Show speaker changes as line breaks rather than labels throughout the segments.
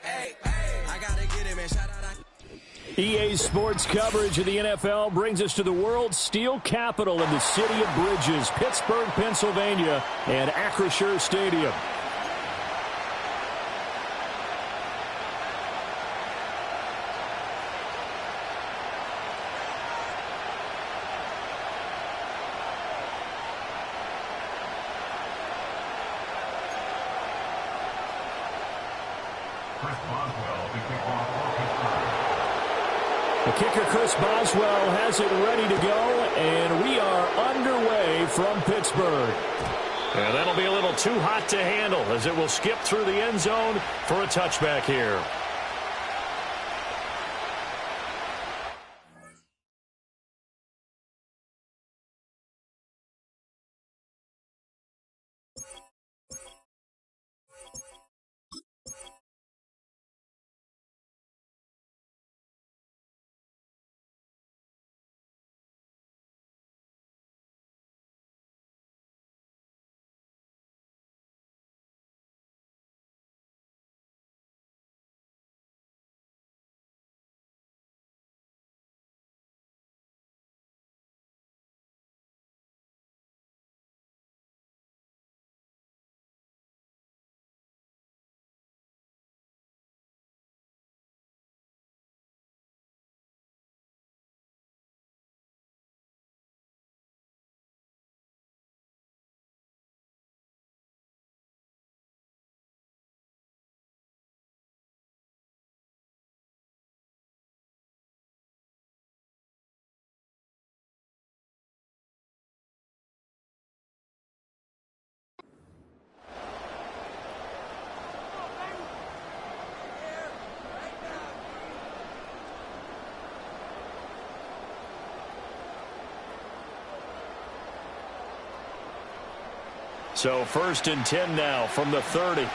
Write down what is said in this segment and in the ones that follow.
I gotta get it, man. Shout out.
EA Sports coverage of the NFL brings us to the world's steel capital in the city of Bridges, Pittsburgh, Pennsylvania, and Maddencrusher Stadium. The kicker, Chris Boswell, has it ready to go, and we are underway from Pittsburgh. And that'll be a little too hot to handle as it will skip through the end zone for a touchback here. So 1st and 10 now from the 30.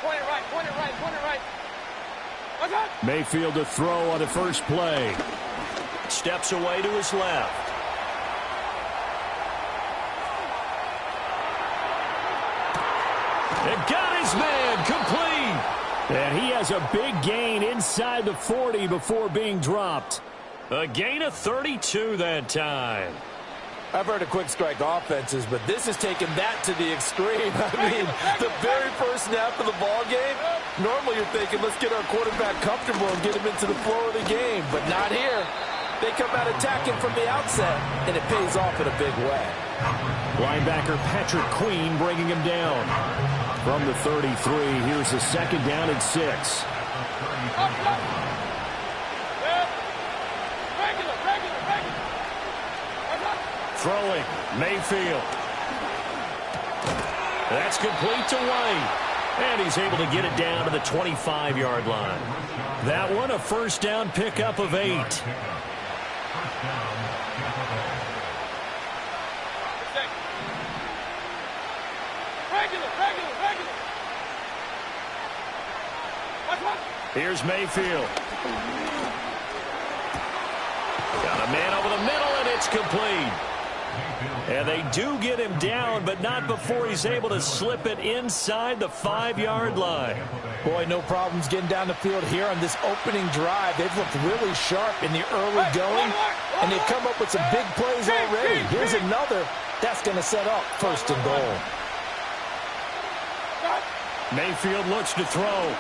Point it right. Okay.
Mayfield to throw on the first play. Steps away to his left. And got his man complete. And he has a big gain inside the 40 before being dropped. A gain of 32 that time.
I've heard of quick strike offenses, but this is taking that to the extreme. I mean, the very first snap of the ball game, normally you're thinking, let's get our quarterback comfortable and get him into the flow of the game, but not here. They come out attacking from the outset, and it pays off in a big way.
Linebacker Patrick Queen bringing him down. From the 33, here's a 2nd down and 6. Throwing, Mayfield. That's complete to White. And he's able to get it down to the 25-yard line. That one, a 1st down pickup of 8. Here's Mayfield. Got a man over the middle, and it's complete. And they do get him down, but not before he's able to slip it inside the 5-yard line.
Boy, no problems getting down the field here on this opening drive. They've looked really sharp in the early going, and they've come up with some big plays already. Here's another. That's going to set up 1st and goal.
Mayfield looks to throw.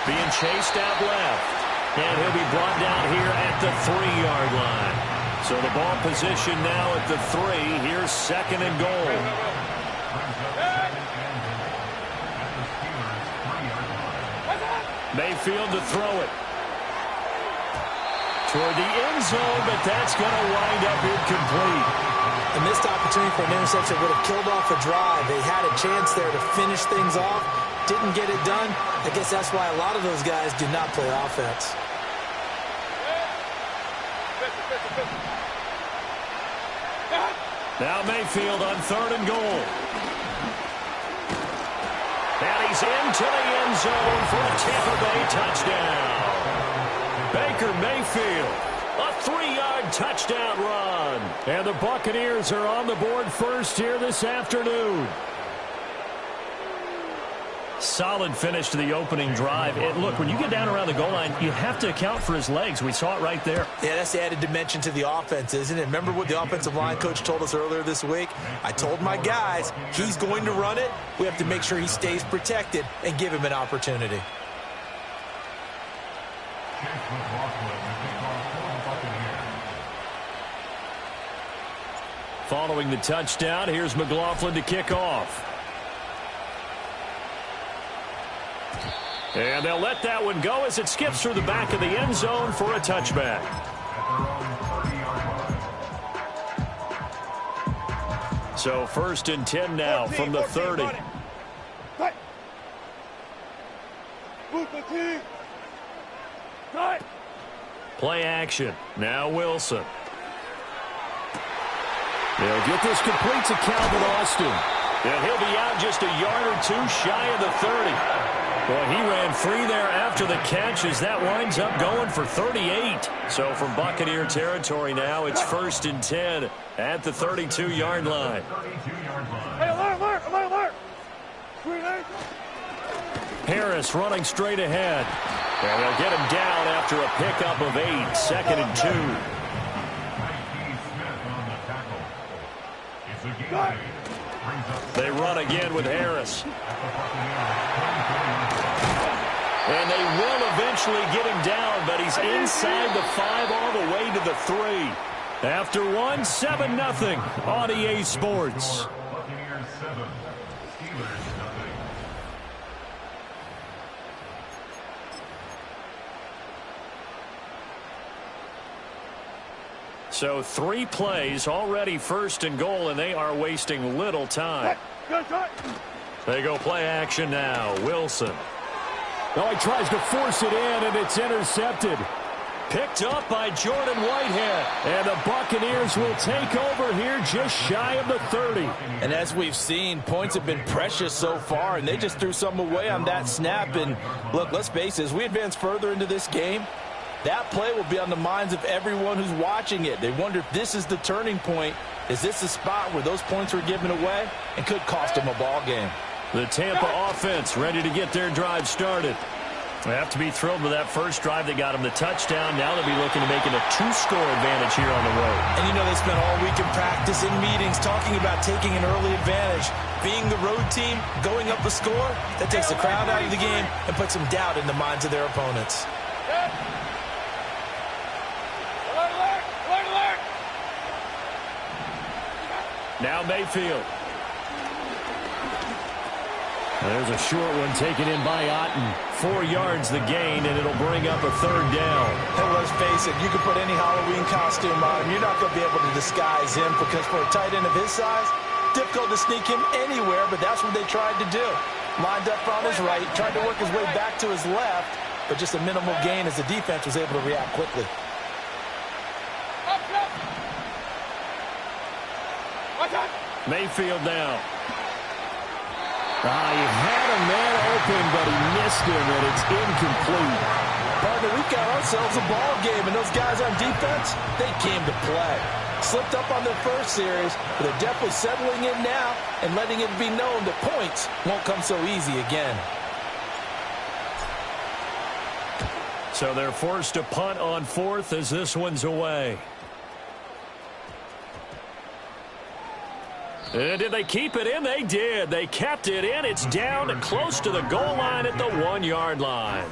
Being chased out left. And he'll be brought down here at the 3-yard line. So the ball position now at the 3. Here's 2nd and goal. Mayfield to throw it. Toward the end zone, but that's going to wind up incomplete.
A missed opportunity for an interception would have killed off a drive. They had a chance there to finish things off. Didn't get it done. I guess that's why a lot of those guys do not play offense.
Now Mayfield on 3rd and goal. And he's into the end zone for a Tampa Bay touchdown. Baker Mayfield, a 3-yard touchdown run. And the Buccaneers are on the board first here this afternoon. Solid finish to the opening drive. And look, when you get down around the goal line, you have to account for his legs. We saw it right there.
Yeah, that's the added dimension to the offense, isn't it? Remember what the offensive line coach told us earlier this week? I told my guys, he's going to run it. We have to make sure he stays protected and give him an opportunity.
Following the touchdown, here's McLaughlin to kick off. And they'll let that one go as it skips through the back of the end zone for a touchback. So 1st and 10 now from the 30. Play action. Now Wilson. They'll get this complete to Calvin Austin. And he'll be out just a yard or two shy of the 30. Well, he ran free there after the catch as that winds up going for 38. So from Buccaneer territory now, it's 1st and 10 at the 32-yard line. Harris running straight ahead. And they'll get him down after a pickup of 8, 2nd and 2. They run again with Harris. And they will eventually get him down, but he's inside the 5 all the way to the 3. After 1, 7-0 on EA Sports. So 3 plays, already 1st and goal, and they are wasting little time. They go play action now. Wilson.
Oh, he tries to force it in, and it's intercepted.
Picked up by Jordan Whitehead.
And the Buccaneers will take over here just shy of the 30.
And as we've seen, points have been precious so far, and they just threw some away on that snap. And look, let's face it, as we advance further into this game, that play will be on the minds of everyone who's watching it. They wonder if this is the turning point. Is this the spot where those points were given away and could cost them a ball game?
The Tampa offense ready to get their drive started. They have to be thrilled with that first drive that got them the touchdown. Now they'll be looking to make it a 2-score advantage here on the road.
And you know they spent all week in practice, in meetings, talking about taking an early advantage. Being the road team, going up a score, that takes the crowd out of the game and puts some doubt in the minds of their opponents.
Now Mayfield.
There's a short one taken in by Otten.
4 yards the gain, and it'll bring up a 3rd down.
And let's face it, you can put any Halloween costume on him. You're not going to be able to disguise him because for a tight end of his size, difficult to sneak him anywhere, but that's what they tried to do. Lined up on his right, tried to work his way back to his left, but just a minimal gain as the defense was able to react quickly.
Mayfield now.
He had a man open, but he missed him, and it's incomplete.
Partner, we've got ourselves a ball game, and those guys on defense, they came to play. Slipped up on their first series, but they're definitely settling in now and letting it be known that points won't come so easy again.
So they're forced to punt on 4th as this one's away. Did they keep it in? They did. They kept it in. It's down close to the goal line at the 1-yard line.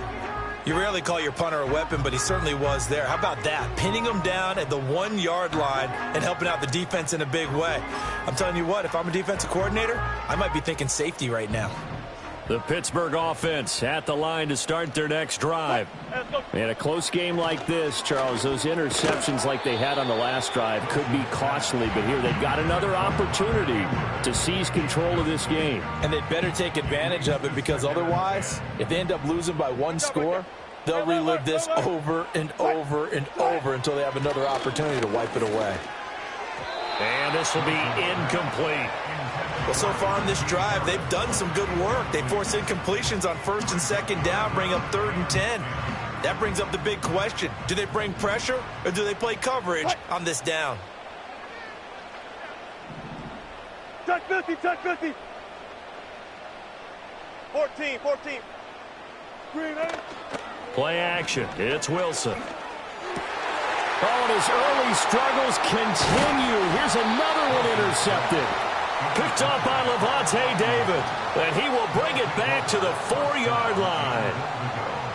You rarely call your punter a weapon, but he certainly was there. How about that? Pinning him down at the 1-yard line and helping out the defense in a big way. I'm telling you what, if I'm a defensive coordinator, I might be thinking safety right now.
The Pittsburgh offense at the line to start their next drive.
In a close game like this, Charles, those interceptions like they had on the last drive could be costly, but here they've got another opportunity to seize control of this game.
And they'd better take advantage of it because otherwise, if they end up losing by 1 score, they'll relive this over and over and over until they have another opportunity to wipe it away.
And this will be incomplete.
Well, so far on this drive, they've done some good work. They force incompletions on 1st and 2nd down, bring up 3rd and 10. That brings up the big question. Do they bring pressure or do they play coverage on this down?
Touch 50, touch 50. 14. Green,
Play action. It's Wilson. Oh, and his early struggles continue. Here's another one intercepted. Picked off by Levante David. And he will bring it back to the 4-yard line.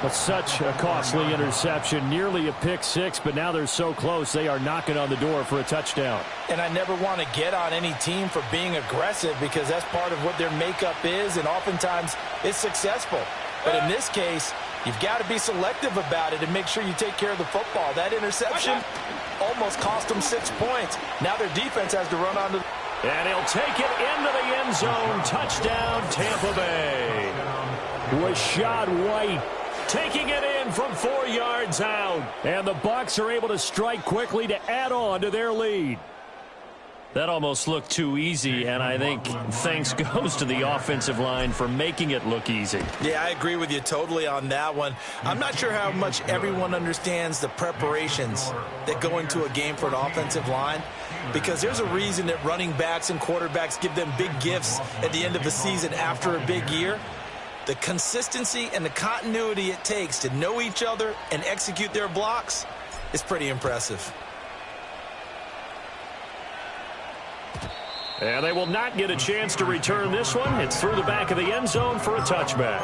But such a costly interception, nearly a pick six, but now they're so close they are knocking on the door for a touchdown.
And I never want to get on any team for being aggressive because that's part of what their makeup is, and oftentimes it's successful. But in this case, you've got to be selective about it and make sure you take care of the football. That interception almost cost them 6 points. Now their defense has to run onto the...
And he'll take it into the end zone. Touchdown, Tampa Bay.
Rashad White
taking it in from 4 yards out.
And the Bucs are able to strike quickly to add on to their lead.
That almost looked too easy, and I think thanks goes to the offensive line for making it look easy.
Yeah, I agree with you totally on that one. I'm not sure how much everyone understands the preparations that go into a game for an offensive line, because there's a reason that running backs and quarterbacks give them big gifts at the end of the season after a big year. The consistency and the continuity it takes to know each other and execute their blocks is pretty impressive.
And they will not get a chance to return this one. It's through the back of the end zone for a touchback.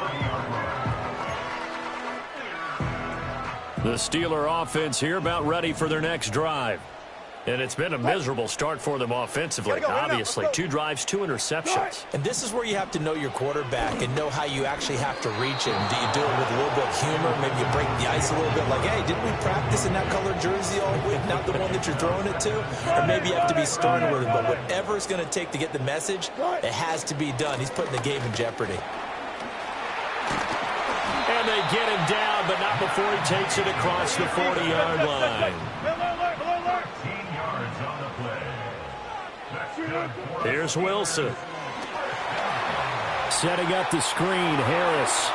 The Steeler offense here about ready for their next drive. And it's been a miserable start for them offensively. Obviously, 2 drives, 2 interceptions.
And this is where you have to know your quarterback and know how you actually have to reach it. And do you do it with a little bit of humor? Maybe you break the ice a little bit like, hey, didn't we practice in that colored jersey all week, not the one that you're throwing it to? Or maybe you have to be stern with him. But whatever it's going to take to get the message, it has to be done. He's putting the game in jeopardy.
And they get him down, but not before he takes it across the 40-yard line. Here's Wilson.
Setting up the screen, Harris.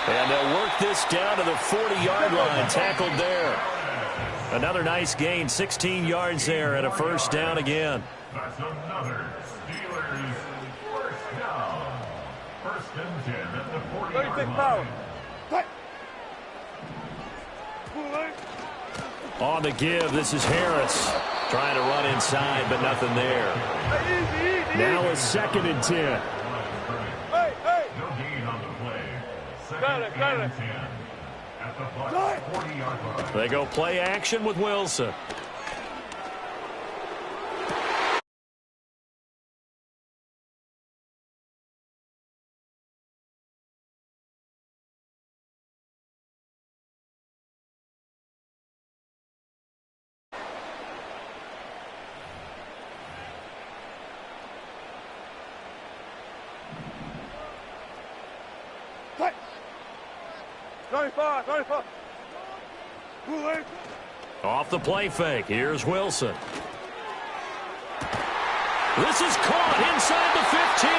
And they'll work this down to the 40-yard line, tackled there. Another nice gain, 16 yards there, and a first down again.
That's another Steelers first down. First and 10 at the 40-yard line.
On the give, this is Harris. Trying to run inside, but nothing there.
Now a 2nd and 10.
No gain on the play. Second and 10 at the Bucs 40-yard line.
They go play action with Wilson. Off the play fake. Here's Wilson. This is caught inside the 15.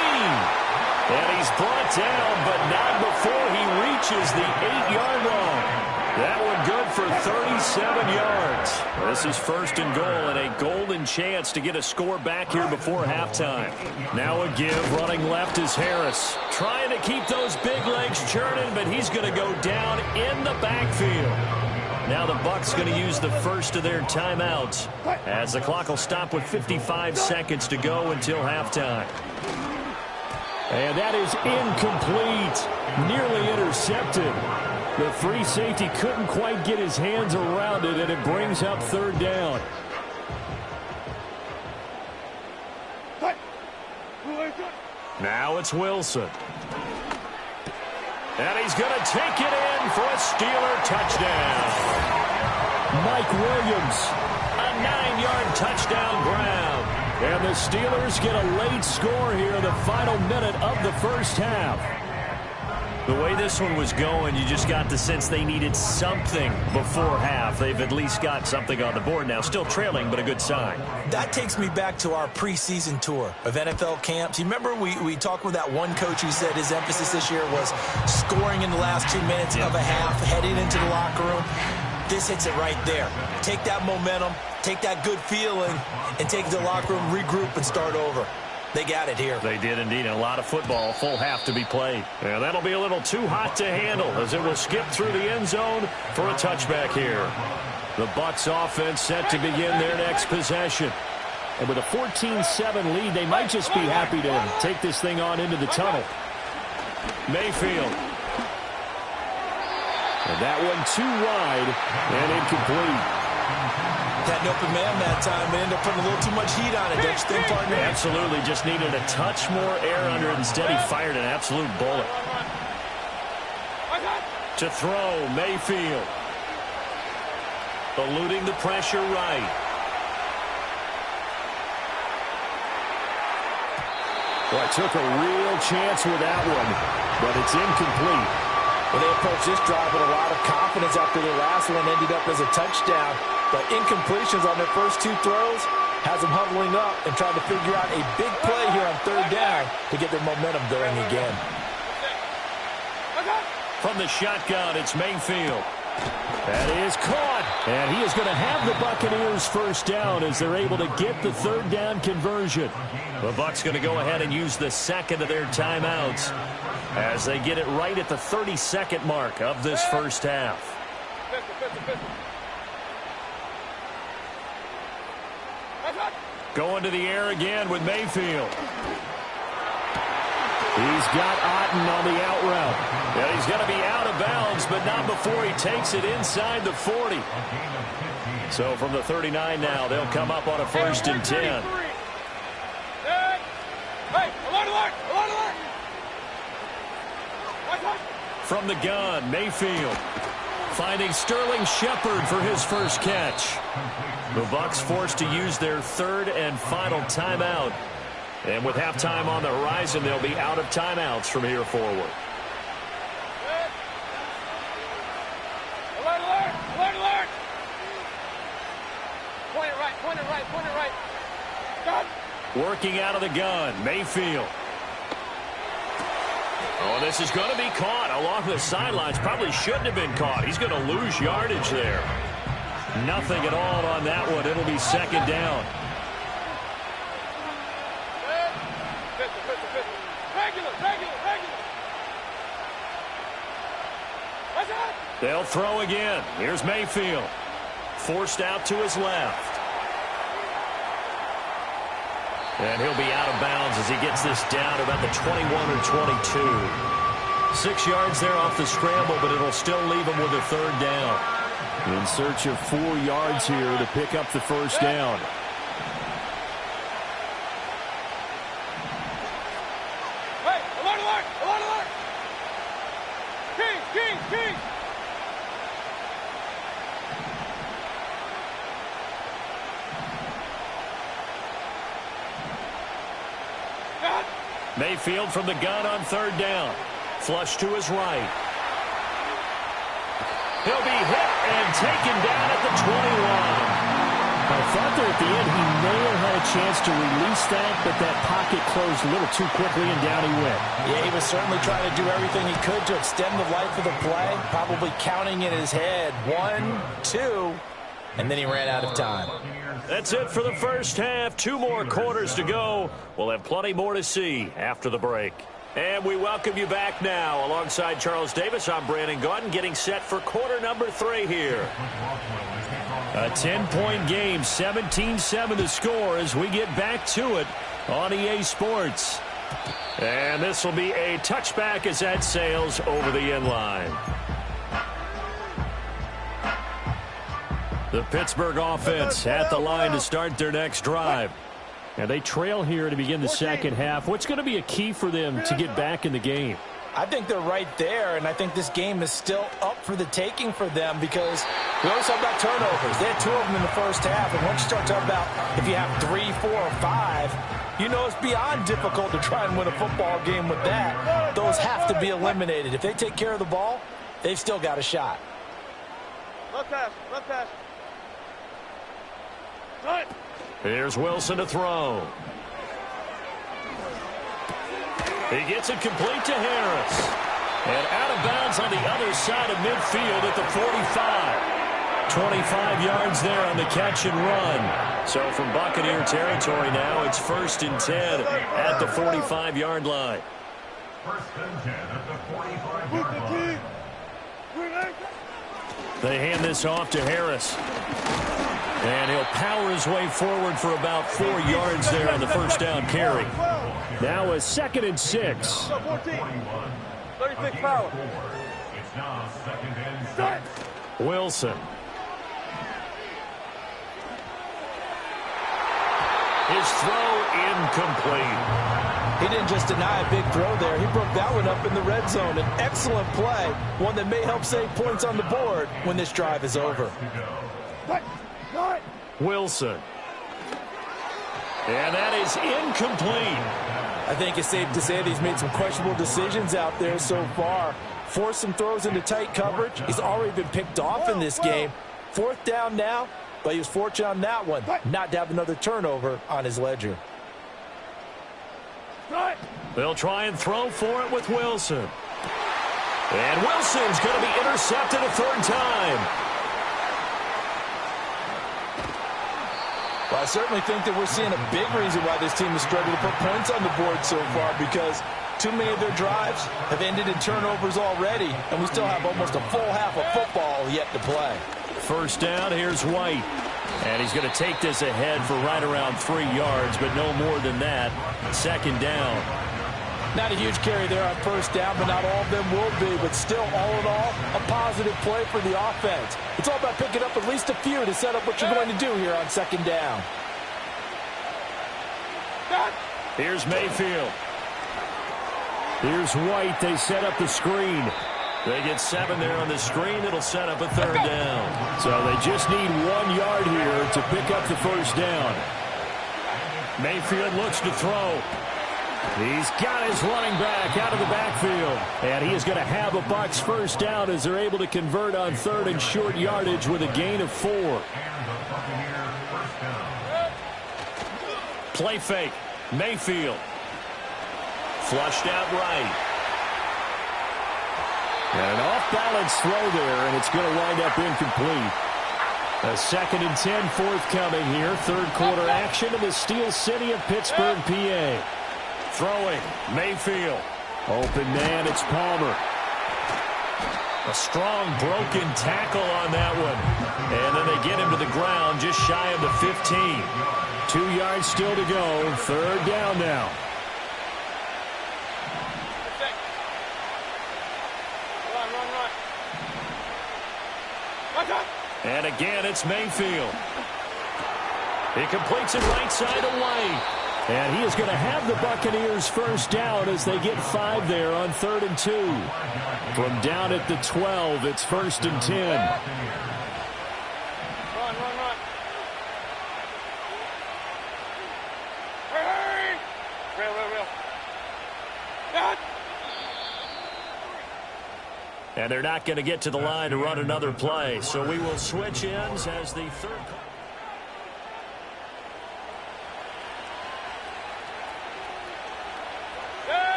And he's brought down, but not before he reaches the 8-yard line. That one good for 37 yards. This is 1st and goal and a golden chance to get a score back here before halftime. Now a give. Running left is Harris. Trying to keep those big legs churning, but he's going to go down in the backfield. Now the Bucs going to use the first of their timeouts as the clock will stop with 55 seconds to go until halftime.
And that is incomplete. Nearly intercepted. The free safety couldn't quite get his hands around it, and it brings up 3rd down.
Now it's Wilson. And he's going to take it in for a Steeler touchdown.
Mike Williams.
A 9-yard touchdown grab.
And the Steelers get a late score here in the final minute of the first half.
The way this one was going, you just got the sense they needed something before half. They've at least got something on the board now. Still trailing, but a good sign.
That takes me back to our preseason tour of NFL camps. You remember we talked with that one coach who said his emphasis this year was scoring in the last 2 minutes of a half, heading into the locker room. This hits it right there. Take that momentum, take that good feeling, and take it to the locker room, regroup, and start over. They got it here.
They did indeed. And a lot of football, full half to be played. And that'll be a little too hot to handle as it will skip through the end zone for a touchback here. The Bucs offense set to begin their next possession.
And with a 14-7 lead, they might just be happy to take this thing on into the tunnel.
Mayfield.
And that one too wide and incomplete.
Had an open man that time, but ended up putting a little too much heat on it, don't you think, partner?
Absolutely. Just needed a touch more air under it. Instead, he fired an absolute bullet. To throw, Mayfield. Eluding the pressure right.
Well, I took a real chance with that one, but it's incomplete.
Well, they approached this drive with a lot of confidence after their last one ended up as a touchdown. But incompletions on their first 2 throws has them huddling up and trying to figure out a big play here on 3rd down to get their momentum going again.
From the shotgun, it's Mayfield.
That is caught. And he is going to have the Buccaneers first down as they're able to get the 3rd down conversion.
The Bucs going to go ahead and use the second of their timeouts as they get it right at the 32nd mark of this first half. Going to the air again with Mayfield.
He's got Otten on the out route.
Yeah, he's going to be out of bounds, but not before he takes it inside the 40. So from the 39 now, they'll come up on a 1st and 10. From the gun, Mayfield finding Sterling Shepard for his first catch. The Bucs forced to use their 3rd and final timeout. And with halftime on the horizon, they'll be out of timeouts from here forward.
Alert! Point it right. Stop.
Working out of the gun, Mayfield. Oh, this is going to be caught along the sidelines. Probably shouldn't have been caught. He's going to lose yardage there. Nothing at all on that one. It'll be 2nd down. They'll throw again. Here's Mayfield. Forced out to his left. And he'll be out of bounds as he gets this down about the 21 or 22. 6 yards there off the scramble, but it'll still leave him with a 3rd down.
In search of 4 yards here to pick up the first down.
Hey, alert! King!
Mayfield from the gun on 3rd down. Flush to his right. He'll be hit and taken down at the 21.
I thought there at the end he may have had a chance to release that, but that pocket closed a little too quickly and down he went.
Yeah, he was certainly trying to do everything he could to extend the life of the play, probably counting in his head 1, 2, and then he ran out of time.
That's it for the first half. 2 more quarters to go. We'll have plenty more to see after the break. And we welcome you back now. Alongside Charles Davis, I'm Brandon Gaudin, getting set for quarter number 3 here. A 10-point game, 17-7 the score as we get back to it on EA Sports. And this will be a touchback as that sails over the end line. The Pittsburgh offense at the line to start their next drive.
And they trail here to begin the second half. What's going to be a key for them to get back in the game?
I think they're right there, and I think this game is still up for the taking for them because we always talk about turnovers. They had 2 of them in the first half, and once you start talking about if you have 3, 4, or 5, you know it's beyond difficult to try and win a football game with that. Those have to be eliminated. If they take care of the ball, they've still got a shot.
Left pass, left pass.
Here's Wilson to throw. He gets it complete to Harris. And out of bounds on the other side of midfield at the 45. 25 yards there on the catch and run. So from Buccaneer territory now, it's 1st and 10 at the 45-yard line.
1st and 10 at the 45-yard line.
They hand this off to Harris. And he'll power his way forward for about 4 yards there on the first down carry.
Now a 2nd and 6.
36 power.
It's now 2nd and 6.
Wilson. His throw incomplete.
He didn't just deny a big throw there. He broke that one up in the red zone. An excellent play, one that may help save points on the board when this drive is over.
Wilson. And that is incomplete.
I think it's safe to say that he's made some questionable decisions out there so far. Forced some throws into tight coverage. He's already been picked off in this game. 4th down now, but he was fortunate on that one, not to have another turnover on his ledger.
They'll try and throw for it with Wilson. And Wilson's going to be intercepted a 3rd time.
Well, I certainly think that we're seeing a big reason why this team has struggled to put points on the board so far, because too many of their drives have ended in turnovers already, and we still have almost a full half of football yet to play.
1st down, here's White. And he's going to take this ahead for right around 3 yards, but no more than that. 2nd down.
Not a huge carry there on 1st down, but not all of them will be. But still, all in all, a positive play for the offense. It's all about picking up at least a few to set up what you're going to do here on 2nd down.
Here's Mayfield.
Here's White. They set up the screen.
They get 7 there on the screen. It'll set up a 3rd down.
So they just need 1 yard here to pick up the 1st down.
Mayfield looks to throw.
He's got his running back out of the backfield. And he is going to have a Bucs 1st down as they're able to convert on 3rd and short yardage with a gain of 4.
Play fake. Mayfield. Flushed out right.
And an off-balance throw there, and it's going to wind up incomplete. A 2nd and 10 forthcoming here. 3rd quarter action in the Steel City of Pittsburgh, PA.
Throwing. Mayfield.
Open man, it's Palmer.
A strong broken tackle on that one. And then they get him to the ground just shy of the 15.
2 yards still to go. 3rd down now.
And again, it's Mayfield. He completes it right side to White.
And he is going to have the Buccaneers 1st down as they get 5 there on 3rd and 2. From down at the 12, it's 1st and 10.
Run. Hurry! Real. Dad!
And they're not going to get to the line to run another play. So we will switch ends as the 3rd.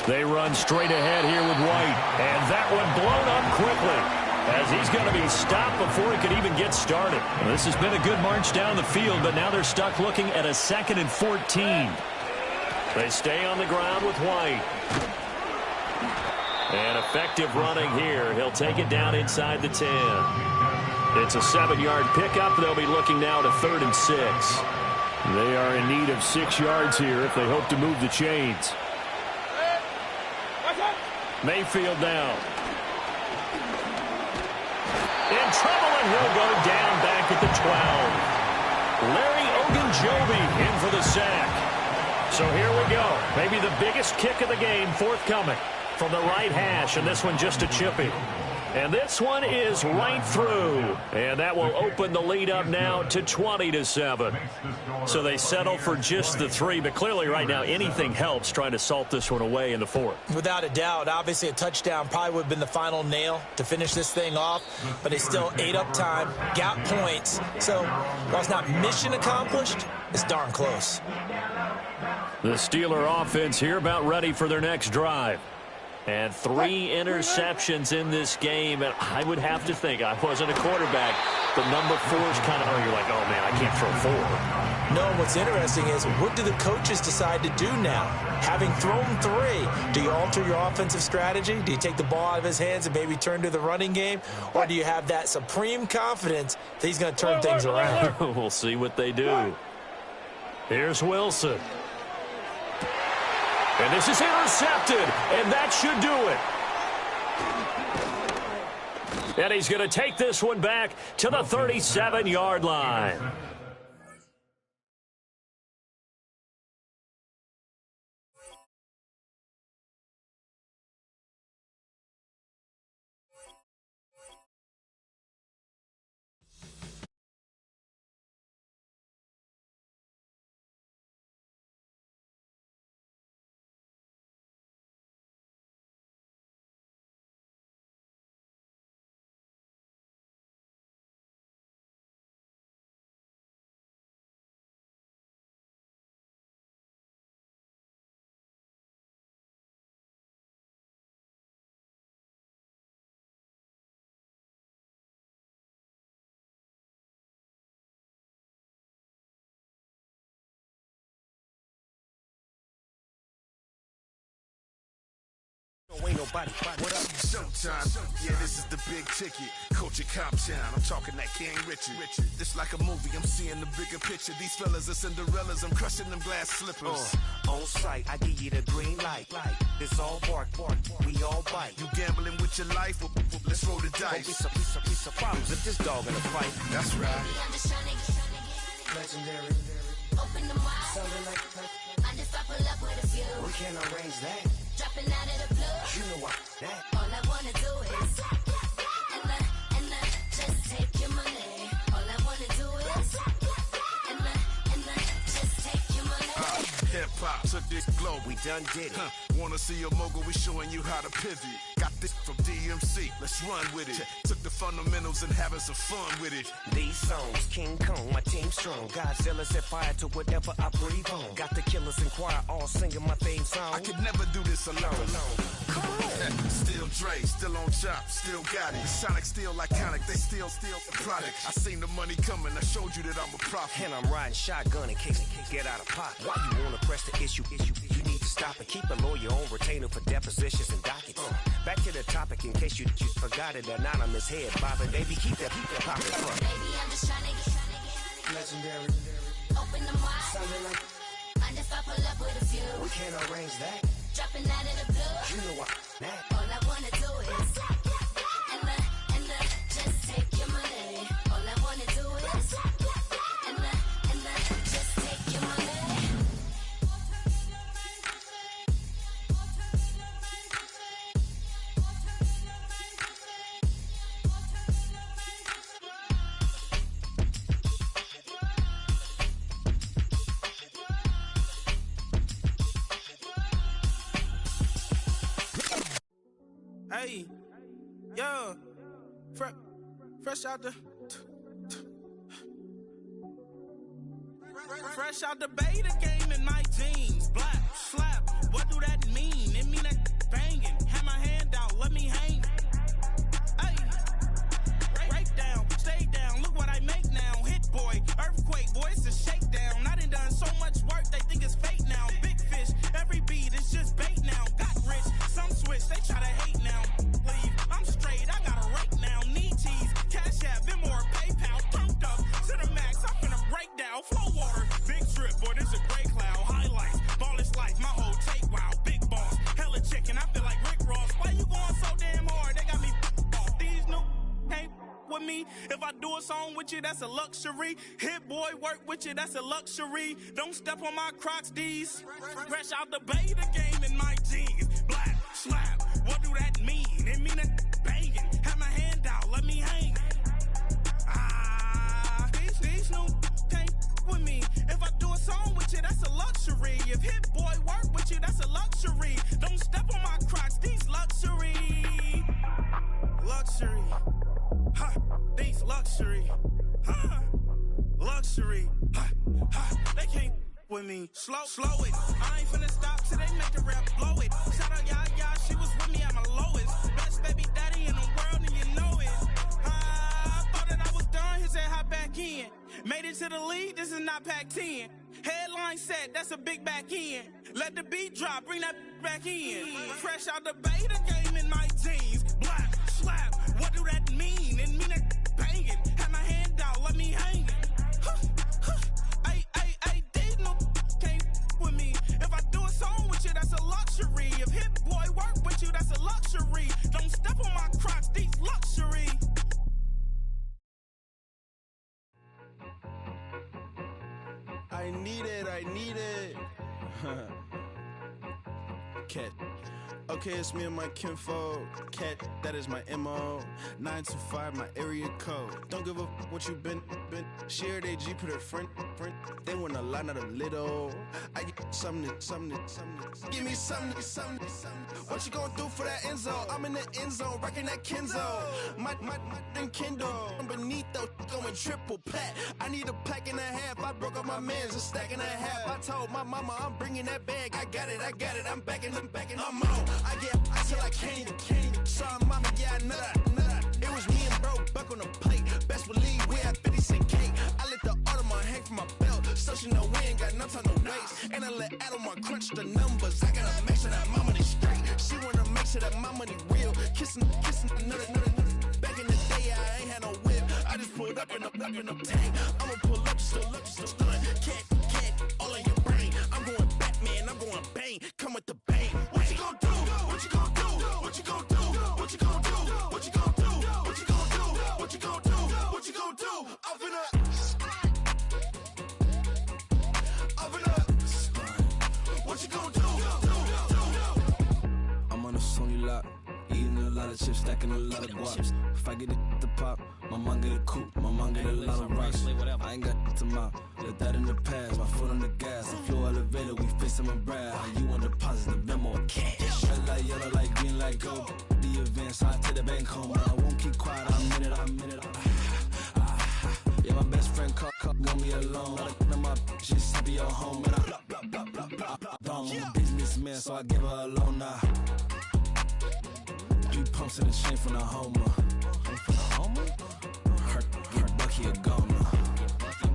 They run straight ahead here with White. And that one blown up quickly as he's going to be stopped before he could even get started. Well, this has been a good march down the field, but now they're stuck looking at a 2nd and 14. They stay on the ground with White. And effective running here. He'll take it down inside the 10. It's a 7-yard pickup. They'll be looking now to 3rd and 6.
They are in need of 6 yards here if they hope to move the chains.
Mayfield down. In trouble, and he'll go down back at the 12. Larry Ogunjobi in for the sack. So here we go. Maybe the biggest kick of the game forthcoming from the right hash, and this one just a chippy. And this one is right through. And that will open the lead up now to 20-7. So they settle for just the 3, but clearly right now anything helps trying to salt this one away in the 4th.
Without a doubt, obviously a touchdown probably would have been the final nail to finish this thing off, but they still ate up time, got points. So while it's not mission accomplished, it's darn close.
The Steeler offense here about ready for their next drive. And 3 interceptions in this game, and I would have to think, I wasn't a quarterback, but number 4 is kind of, you're like, oh, man, I can't throw 4.
No, what's interesting is, what do the coaches decide to do now? Having thrown 3, do you alter your offensive strategy? Do you take the ball out of his hands and maybe turn to the running game? Or do you have that supreme confidence that he's going to turn things around?
We'll see what they do. Here's Wilson. And this is intercepted, and that should do it. And he's going to take this one back to the 37-yard line.
Ain't nobody. What up? Showtime. Yeah, this is the big ticket. Coach at Comptown. I'm talking that King Richard. This like a movie. I'm seeing the bigger picture. These fellas are Cinderellas. I'm crushing them glass slippers.
On sight, I give you the green light. This all bark. We all bite.
You gambling with your life? Well, let's roll the dice.
Piece of problems if this dog in a fight.
That's right.
Legendary. Open the wide. Sounding like I just pull up with a few. We can't arrange that. Dropping out of the blue. You know what? That. All I wanna do is and just take your money. All I wanna do is and just take your money.
Hip hop took this globe.
We done did it.
Wanna see a mogul? We showing you how to pivot. Got this from DMC. Let's run with it. Took the fundamentals and having some fun with it.
These songs, King Kong, my team strong. Godzilla set fire to whatever I breathe on. Got the killers in choir all singing my theme song.
I could never do this alone.
Come on.
Still Dre, still on top, still got it. The Sonic still iconic, they still the product. I seen the money coming, I showed you that I'm a prophet.
And I'm riding shotgun in case get out of pocket. Why you wanna press the issue? You need to stop and keep a lawyer on retainer for depositions and dockets. Back to the topic in case you forgot it. Anonymous head bobbing, baby, keep that pocket front. Baby, I'm just trying to get legendary. Open the wide. Sounding like I just pull up with a few. We can't arrange that. Dropping out of the blue. You know what? That. All I wanna do is and just take your money. All I wanna do is and just take your money.
Hey, yo, fresh out the fresh out the beta game in my jeans. Black slap, what do that mean? It mean that banging. Have my hand out, let me hang. Hey, break down, stay down. Look what I make now. Hit boy, earthquake, boy, it's a shakedown. I done so much work, they think it's fake now. Big fish, every beat is just bait now. Got rich, some switch, they try to hate now. Leave, I'm straight, I got a rake now. Need cheese, cash app, Venmo or PayPal. Pumped up to the max, I'm finna break down. Flow water, big trip, boy, this a gray cloud. Highlights, do a song with you, that's a luxury. Hit boy, work with you, that's a luxury. Don't step on my Crocs, D's. Fresh out the bay, the game in my jeans. Black, slap, what do that mean? It mean that banging. Have my hand out, let me hang. These new can't with me. If I do a song with you, that's a luxury. If hit boy work with you, that's a luxury. Don't step on my Crocs, these luxury. Luxury. Ha, these luxury. Ha, luxury. Ha, ha, they can't with me. Slow it. I ain't finna stop till they make the rap blow it. Shout out y'all, she was with me at my lowest. Best baby daddy in the world and you know it. I thought that I was done, he said hop back in. Made it to the lead, this is not Pac-10. Headline set, that's a big back end. Let the beat drop, bring that back in. Fresh out the bay, the game in my jeans. Black, slap, what do that mean? It mean that banging. Have my hand out, let me hang. Ay, these no can't with me. If I do a song with you, that's a luxury. If hit boy work with you, that's a luxury. Don't step on my Crocs, these luxury.
I need it. Cat. Okay, it's me and my kinfolk. Cat, that is my MO. 925, my area code. Don't give a what you been. Shared AG, put her friend. They want a lot, not a little. I get something. Give me something. What you gonna do for that end zone? I'm in the end zone, rocking that Kenzo. My Kindle. Beneath though, going triple plat. I need a pack and a half. I broke up my mans, a stack and a half. I told my mama I'm bringing that bag. I got it. I'm backing, I'm on. I get till I can't. Sorry, mama, yeah, I know that. It was me and bro, buck on the plate. Best believe we had 50 cent cake. I let the Audemars hang from my belt, so she know we ain't got no time to waste. And I let Adelmar crunch the numbers. I gotta make sure that my money straight. She wanna make sure that my money real. Kissing another. Back in the day, I ain't had no whip. I just pulled up in the tank. I'ma pull up just to stun. Cat, all in your brain. I'm going Batman, I'm going bang. Come with the bang. What you gonna do? What you gonna do? What you gonna do? What you gonna do? What you gonna do? What you gonna do? What you gonna do? What you gonna do? I'm finna. What you gonna do? I'm on a Sony lot, eating a lot of chips, stacking a lot of guaps. If I get it to pop, my mom get a coupe, my mom get a lot of rocks. I ain't got to mouth, let that in the past. My foot on the gas, I flow elevator, we facing my brad. How you want deposit the memo of cash? Red like yellow, like green, like gold. The events, I take the bank home. I won't keep quiet, I'm in it. Yeah, my best friend caught want me alone. None of my bitches happy at home, and I blah. I'm a businessman, so I give her a loan now. 3 pumps in the chain from the Homer. Her Bucky a goner. Her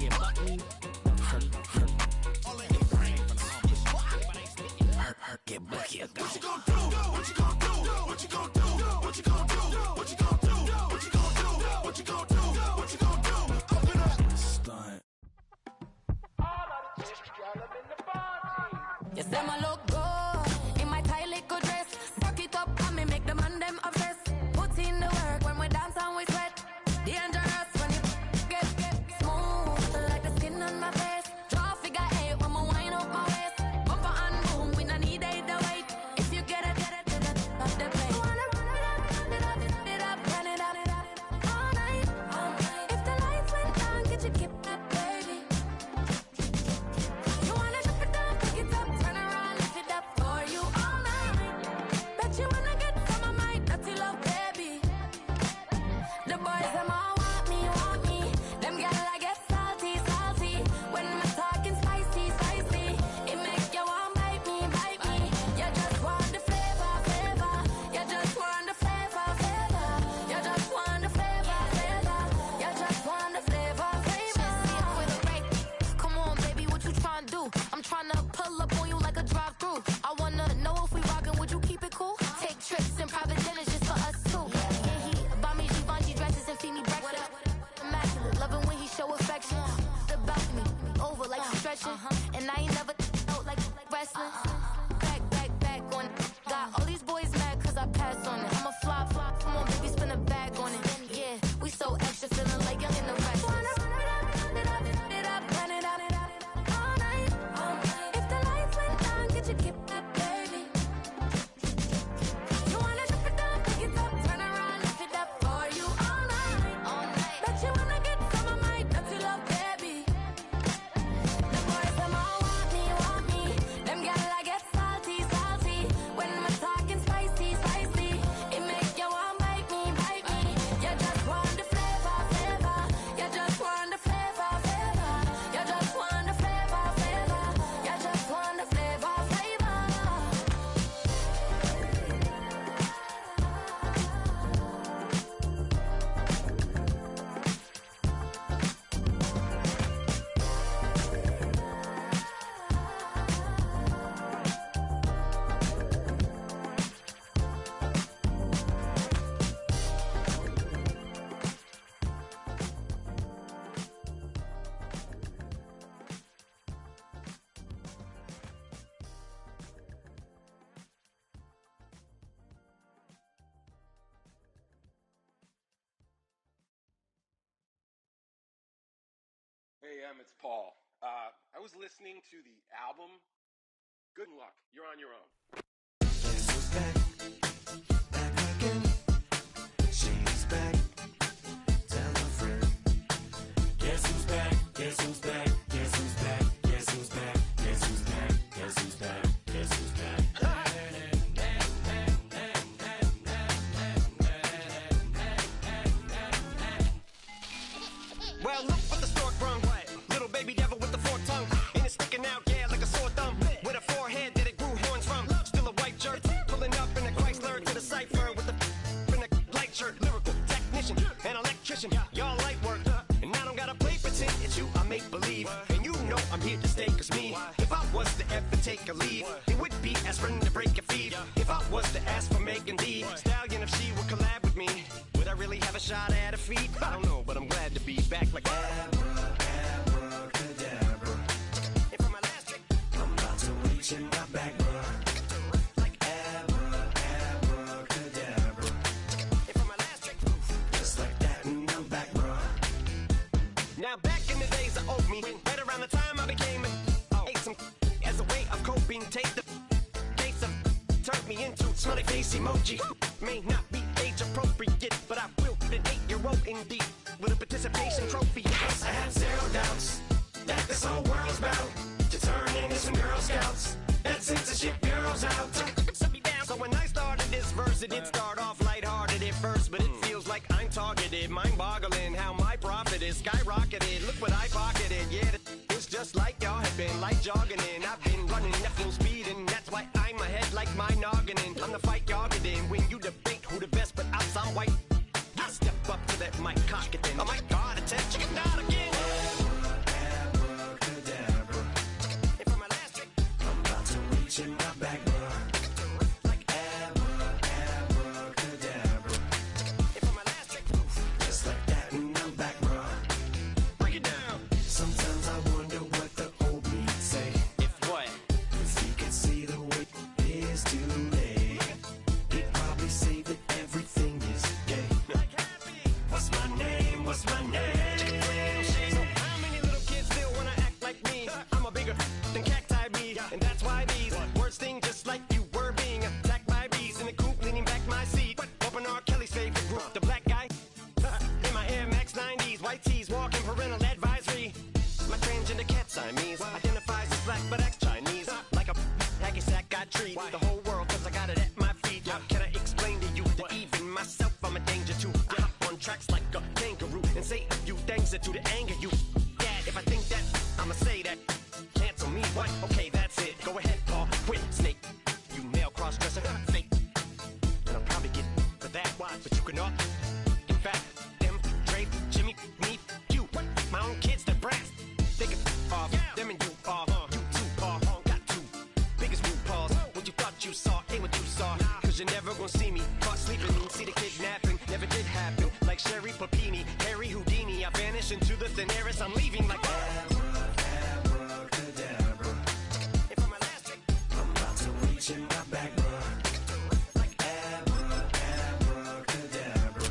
get Bucky a goner. What you gonna do? What you gonna do? What you gonna do? What you gonna do? What you gonna do? What you gonna do? What you gonna do? What you gonna do? I'm gonna stunt.
You say my look good in my tight little dress. Rock it up and me make the man them obsessed. Put in the work when we dance and we sweat. Dangerous when you get smooth like the skin on my face. Draw figure 8 when I wind up my waist. Bumper and boom, we don't need it the weight. If you get it, off the plate. You wanna run it up, run it up all night. If the lights went down, get your kip up, baby. You wanna drop it down, pick it up, turn around, lift it up for you all night. Bet you wanna get some of my dirty love, baby. The boys them all want me. Them gyal I get salty. When I'm talking spicy. It make you want bite me. You just want the flavor. You just want the flavor. You just want the flavor. You just want the flavor. With a break. Come on, baby, what you tryna do? I'm tryna pull up on you like a drive-through. I wanna know if we rockin', would you keep it cool? Take trips in private dinners just for us two. Yeah, he buy me Givenchy dresses and feed me breakfast. Immaculate, loving when he show affection. The balcony, over like you stretching. And I ain't never out like wrestling. Back on it. Got all these boys mad cause I passed on it. I'm a flop. Come on, baby, spin a bag on it. Yeah, we so extra, feeling like young and
Dem, it's Paul. I was listening to the album. Good luck. You're on your own.
Guess who's back? Back again. She's back. Tell a friend. Guess who's back? Guess who's back? Guess who's back? Guess who's back? Guess who's back? Guess who's back? Guess who's back?
Well, look what the stork brung. Little baby devil with the forked tongue. And it's sticking out, yeah, like a sore thumb. With a forehead that it grew horns from. Still a white jerk. Pulling up in a Chrysler to the cipher with the in a light shirt. Lyrical technician and electrician. Y'all light work. And I don't gotta play pretend. It's you I make believe. And you know I'm here to stay, cause me. If I was to ever take a leave, it would be aspirin to break your feet. If I was to ask for Megan D Stallion, if she would collab with me, would I really have a shot at her feet? I don't know, but I'm glad to be back like
Abracadabra.
And for my last trick,
I'm about to reach in my back, bruh.
like
Abracadabra.
And for my last trick,
Just like that, and I'm back, bruh.
now back in the days of old me, right around the time I became ate some as a way of coping. Take the case of turned me into smiley face emoji. May not be age appropriate, but I will an 8-year-old indeed with a participation trophy.
I have zero doubts that this whole world's bound to turn into some Girl Scouts. That censorship bureau's out.
So when I started this verse, it did start off lighthearted at first, but it feels like I'm targeted. Mind-boggling how my profit is skyrocketed. Look what I pocketed. Yeah, it's just like y'all have been like jogging in. I've been running at full speed, and that's why I'm ahead like my noggin. I'm the fight y'all get in when you debate who the best, but I'm some white. I step up to that mic, cock it then. Oh my God, attention, chicken out again.
Abracadabra.
And for my last trick,
I'm about to reach in my back, bruh.
like
Abracadabra.
and for my last trick,
Just like that, and I'm back, bruh.
break it down.
Sometimes I wonder what the old me'd say.
If what?
If he could see the way it is today, he'd probably say that everything is gay. What's my name? What's my name?
So how many little kids still wanna act like me? I'm a bigger than cacti bee, and that's why these words sting just like you were being attacked by bees in the coop, leaning back my seat. Open R. Kelly's favorite group, the black guy. In my Air Max 90s, white tees, walking parental advisory. My transgender cat Siamese identifies as black but acts Chinese. Like a hacky sack I treat the whole world cause I got it at my feet. How can I explain to you that even myself I'm a danger to? I hop on tracks like a kangaroo and say a few things that do to anger you. Dad, if I think that, I'ma say that. Cancel me, what? Okay, that's it. Go ahead, Paul. Quit, snake. You male cross-dresser, fake. And I'll probably get for that, but you can all. In fact, them, Dre, Jimmy, me, you. My own kids, they're brass. They can off. Them and you off. You too, Paul. Got two biggest root paws. What you thought you saw ain't what you saw. Cause you're never gonna see me caught sleeping. See the kidnapping never did happen. Like Sherry Papini, Harry Houdini. I vanish into the thin air as I'm leaving like
Abracadabra.
And for my last trick,
I'm about to reach in my back, bruh.
like
Abracadabra.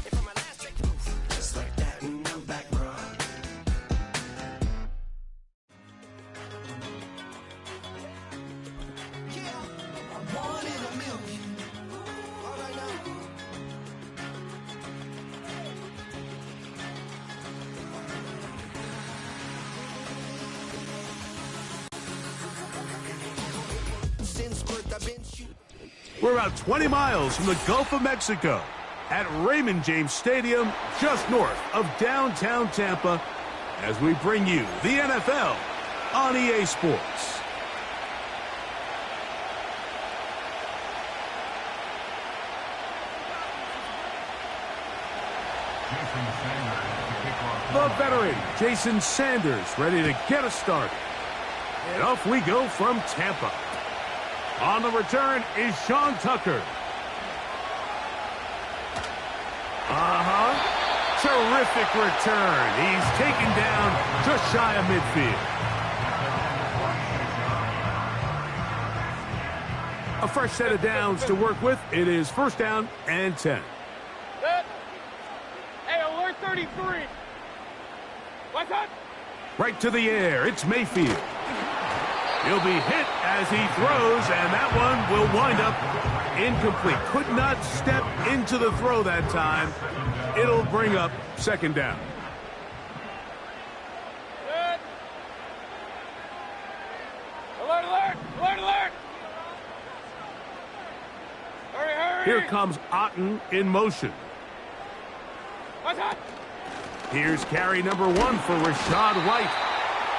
and for my last trick,
Just like that, and I'm back, bruh.
One in a million. All right now. Since birth I've been shooting.
We're about 20 miles from the Gulf of Mexico at Raymond James Stadium, just north of downtown Tampa, as we bring you the NFL on EA Sports. The veteran, Jason Sanders, ready to get us started. And off we go from Tampa. On the return is Sean Tucker. Terrific return. He's taken down just shy of midfield. A fresh set of downs to work with. It is first down and 10.
Hey, alert 33. What's up?
Right to the air. It's Mayfield. He'll be hit as he throws, and that one will wind up incomplete. Could not step into the throw that time. It'll bring up second down.
Good. Alert, alert, alert, alert. Hurry, hurry.
Here comes Otten in motion.
Watch out.
Here's carry number 1 for Rashad White.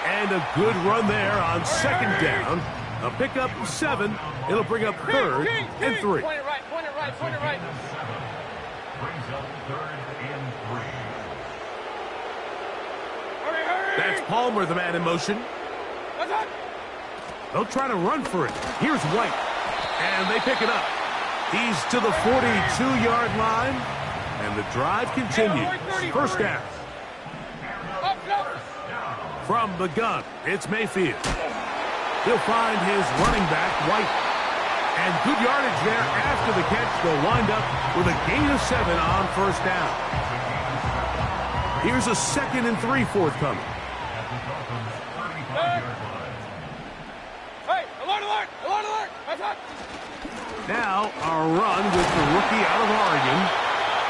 And a good run there on second down. A pickup 7. It'll bring up third and 3.
Point it right, point it right, point it right.
Brings up third and 3.
Hurry, hurry.
That's Palmer, the man in motion.
Watch out.
They'll try to run for it. Here's White. And they pick it up. He's to the 42-yard line. And the drive continues. First down. From the gun, it's Mayfield. He'll find his running back, White. And good yardage there after the catch. They'll wind up with a gain of 7 on first down. Here's a 2nd and 3 forthcoming.
Hey, alert, alert, alert, alert. Watch out.
Now, a run with the rookie out of Oregon.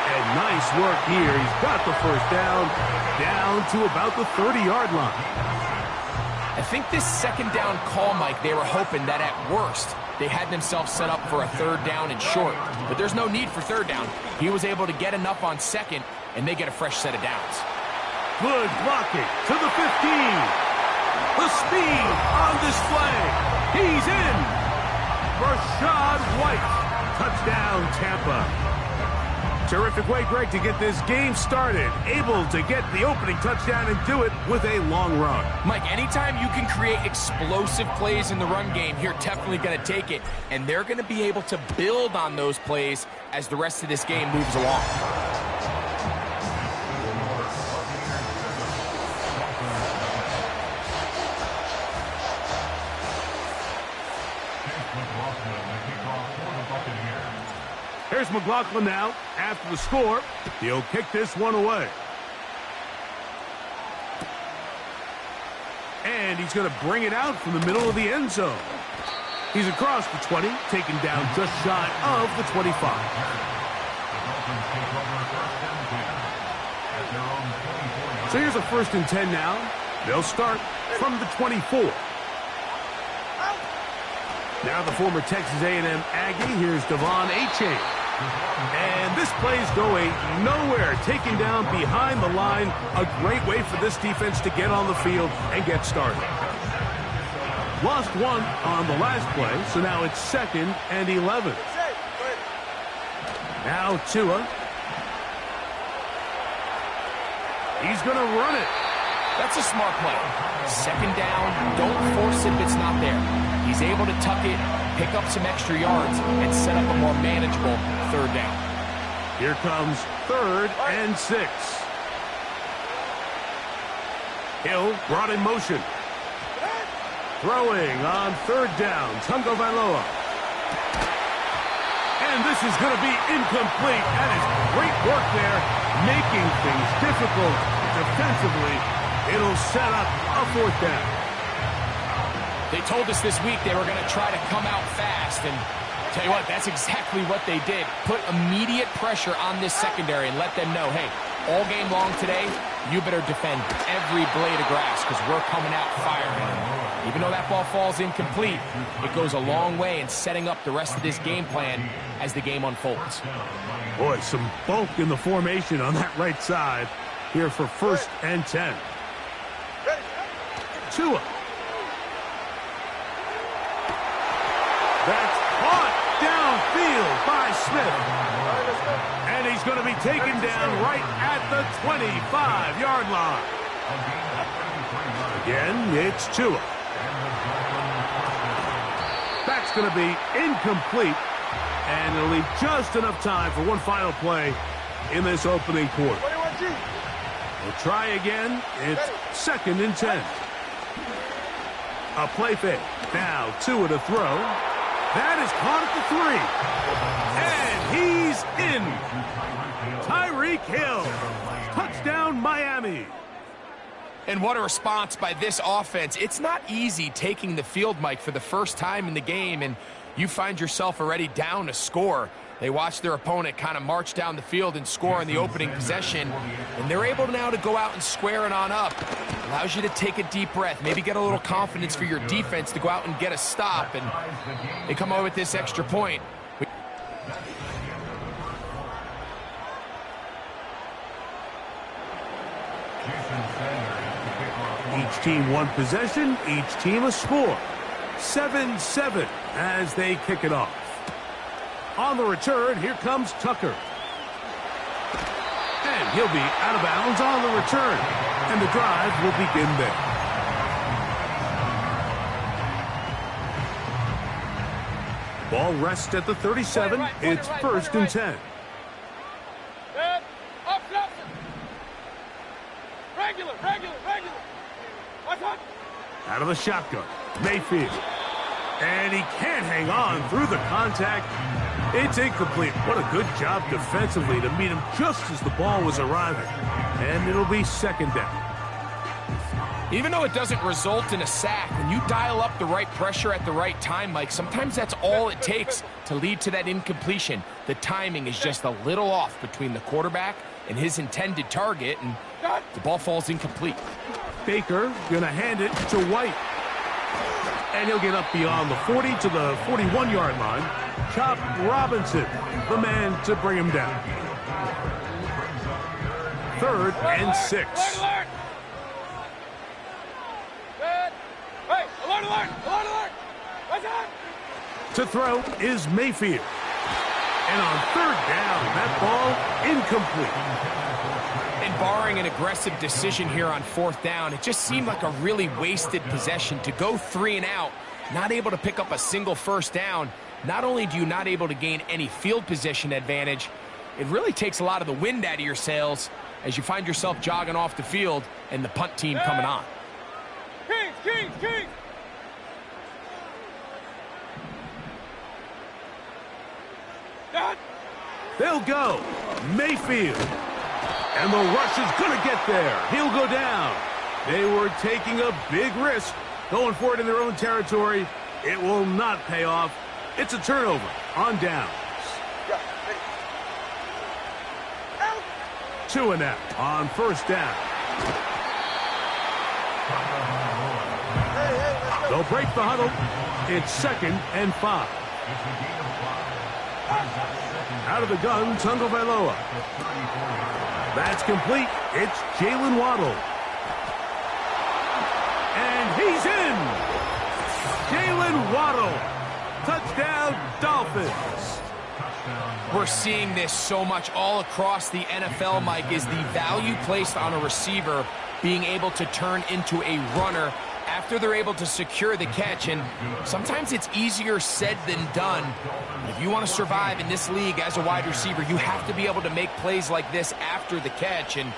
And nice work here. He's got the first down to about the 30-yard line.
I think this second down call, Mike, they were hoping that at worst they had themselves set up for a third down and short. But there's no need for third down. He was able to get enough on second, and they get a fresh set of downs.
Good blocking to the 15. The speed on display. He's in. Rashad White. Touchdown, Tampa. Terrific way, Greg, to get this game started. Able to get the opening touchdown and do it with a long run.
Mike, anytime you can create explosive plays in the run game, you're definitely going to take it. And they're going to be able to build on those plays as the rest of this game moves along.
Here's McLaughlin now. After the score, he'll kick this one away. And he's going to bring it out from the middle of the end zone. He's across the 20, taken down just shy of the 25. So here's a 1st and 10 now. They'll start from the 24. Now the former Texas A&M Aggie. Here's Devon Achane. And this play's going nowhere. Taken down behind the line. A great way for this defense to get on the field and get started. Lost 1 on the last play, so now it's 2nd and 11. Now Tua. He's going to run it.
That's a smart play. Second down, don't force it if it's not there. He's able to tuck it, pick up some extra yards, and set up a more manageable third down.
Here comes 3rd and 6. Hill brought in motion. Throwing on 3rd down, Tungo Vailoa. And this is going to be incomplete. That is great work there, making things difficult defensively. It'll set up a 4th down.
They told us this week they were going to try to come out fast, and tell you what, that's exactly what they did. Put immediate pressure on this secondary and let them know, hey, all game long today, you better defend every blade of grass because we're coming out firing. Even though that ball falls incomplete, it goes a long way in setting up the rest of this game plan as the game unfolds.
Boy, some bulk in the formation on that right side here for 1st and 10. Tua. That's caught downfield by Smith. And he's going to be taken down right at the 25-yard line. Again, it's Tua. That's going to be incomplete. And it'll leave just enough time for one final play in this opening quarter. We'll try again. It's 2nd and 10. A play fake. Now Tua to throw. That is caught at the 3. And he's in. Tyreek Hill. Touchdown, Miami.
And what a response by this offense. It's not easy taking the field, Mike, for the first time in the game, and you find yourself already down a score. They watch their opponent kind of march down the field and score in the opening possession, and they're able now to go out and square it on up. Allows you to take a deep breath, maybe get a little confidence for your defense to go out and get a stop, and they come away with this extra point.
Each team one possession, each team a score. 7-7 as they kick it off. On the return, here comes Tucker. And he'll be out of bounds on the return. And the drive will begin there. Ball rests at the 37. It's first and 10.
Regular.
Out of the shotgun, Mayfield. And he can't hang on through the contact. It's incomplete. What a good job defensively to meet him just as the ball was arriving. And it'll be second down.
Even though it doesn't result in a sack, when you dial up the right pressure at the right time, Mike, sometimes that's all it takes to lead to that incompletion. The timing is just a little off between the quarterback and his intended target, and the ball falls incomplete.
Baker gonna hand it to White. And he'll get up beyond the 40 to the 41-yard line. Chop Robinson, the man to bring him down. 3rd and 6. To throw is Mayfield. And on 3rd down, that ball incomplete.
And barring an aggressive decision here on 4th down, it just seemed like a really wasted possession to go 3 and out, not able to pick up a single first down. Not only do you not able to gain any field position advantage, it really takes a lot of the wind out of your sails as you find yourself jogging off the field and the punt team coming on.
Kings!
They'll go. Mayfield. And the rush is going to get there. He'll go down. They were taking a big risk, going for it in their own territory. It will not pay off. It's a turnover on downs. 2 and out on 1st down. They'll break the huddle. It's 2nd and 5. Out of the gun, Tagovailoa. That's complete. It's Jalen Waddle. And he's in. Jalen Waddle. Touchdown, Dolphins.
We're seeing this so much all across the NFL, Mike, is the value placed on a receiver being able to turn into a runner after they're able to secure the catch. And sometimes it's easier said than done. If you want to survive in this league as a wide receiver, you have to be able to make plays like this after the catch. And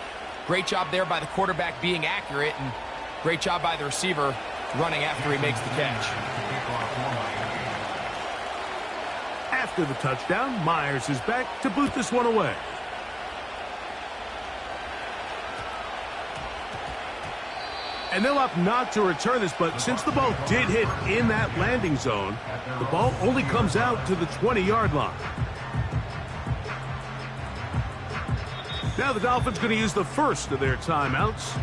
great job there by the quarterback being accurate, and great job by the receiver running after he makes the catch.
After the touchdown, Myers is back to boot this one away. And they'll opt not to return this, but since the ball did hit in that landing zone, the ball only comes out to the 20-yard line. Now the Dolphins going to use the first of their timeouts.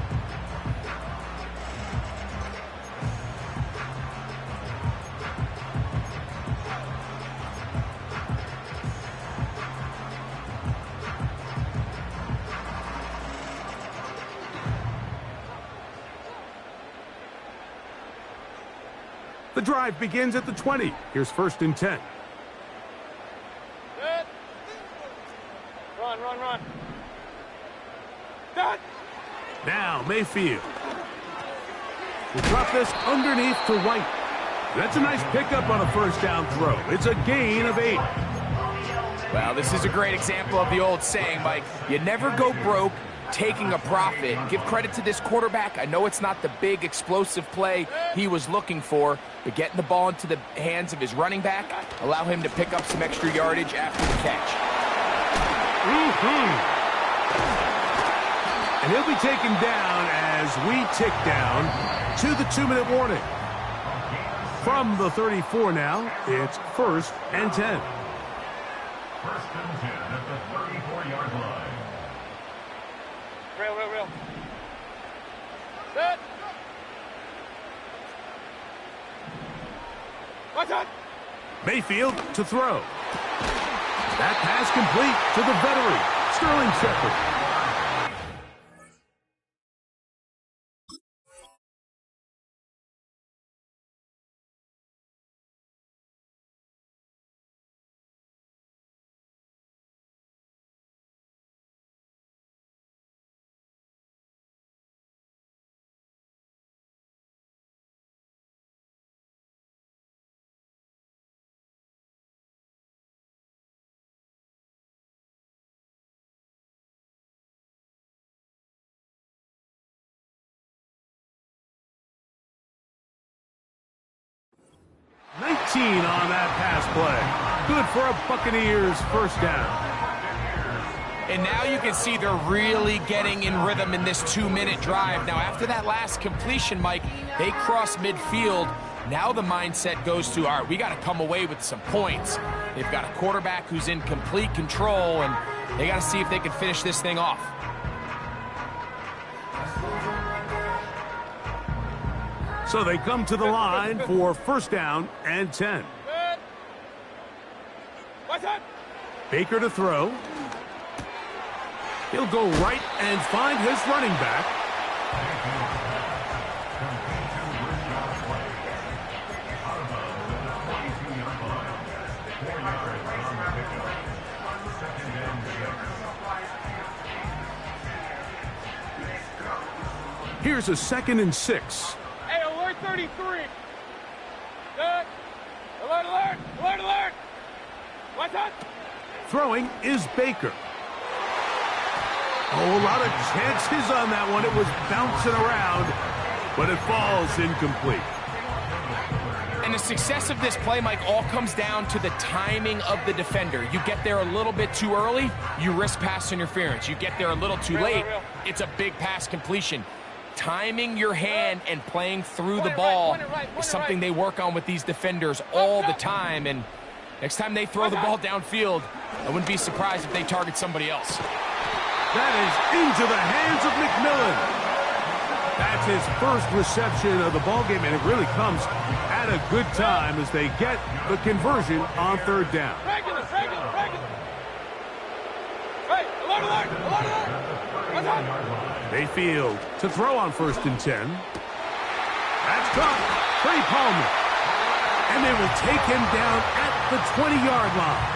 The drive begins at the 20. Here's 1st and 10.
Good. Run. Done.
Now Mayfield will drop this underneath to White. That's a nice pickup on a 1st down throw. It's a gain of 8.
Well, this is a great example of the old saying, Mike. You never go broke taking a profit. Give credit to this quarterback. I know it's not the big explosive play he was looking for, but getting the ball into the hands of his running back, allow him to pick up some extra yardage after the catch.
And he'll be taken down as we tick down to the 2-minute warning. From the 34 now, it's 1st and 10.
1st and 10 at the 34-yard line.
Real. Set. Watch out.
Mayfield to throw. That pass complete to the veteran, Sterling Shepard. On that pass play. Good for a Buccaneers first down.
And now you can see they're really getting in rhythm in this 2-minute drive. Now, after that last completion, Mike, they cross midfield. Now the mindset goes to, all right, we got to come away with some points. They've got a quarterback who's in complete control, and they got to see if they can finish this thing off.
So they come to the line for 1st down and 10. Baker to throw. He'll go right and find his running back. Here's a 2nd and 6.
Hey, alert 33. Good. Alert. What's up?
Throwing is Baker. Oh, a lot of chances on that one. It was bouncing around, but it falls incomplete.
And the success of this play, Mike, all comes down to the timing of the defender. You get there a little bit too early, you risk pass interference. You get there a little too late, it's a big pass completion. Timing your hand and playing through the ball is something they work on with these defenders all the time. And next time they throw the ball downfield, I wouldn't be surprised if they target somebody else.
That is into the hands of McMillan. That's his first reception of the ballgame, and it really comes at a good time as they get the conversion on 3rd down.
Regular. Hey, alert. What's up?
Mayfield to throw on 1st and 10. That's caught. Trey Palmer. And they will take him down at the 20-yard line.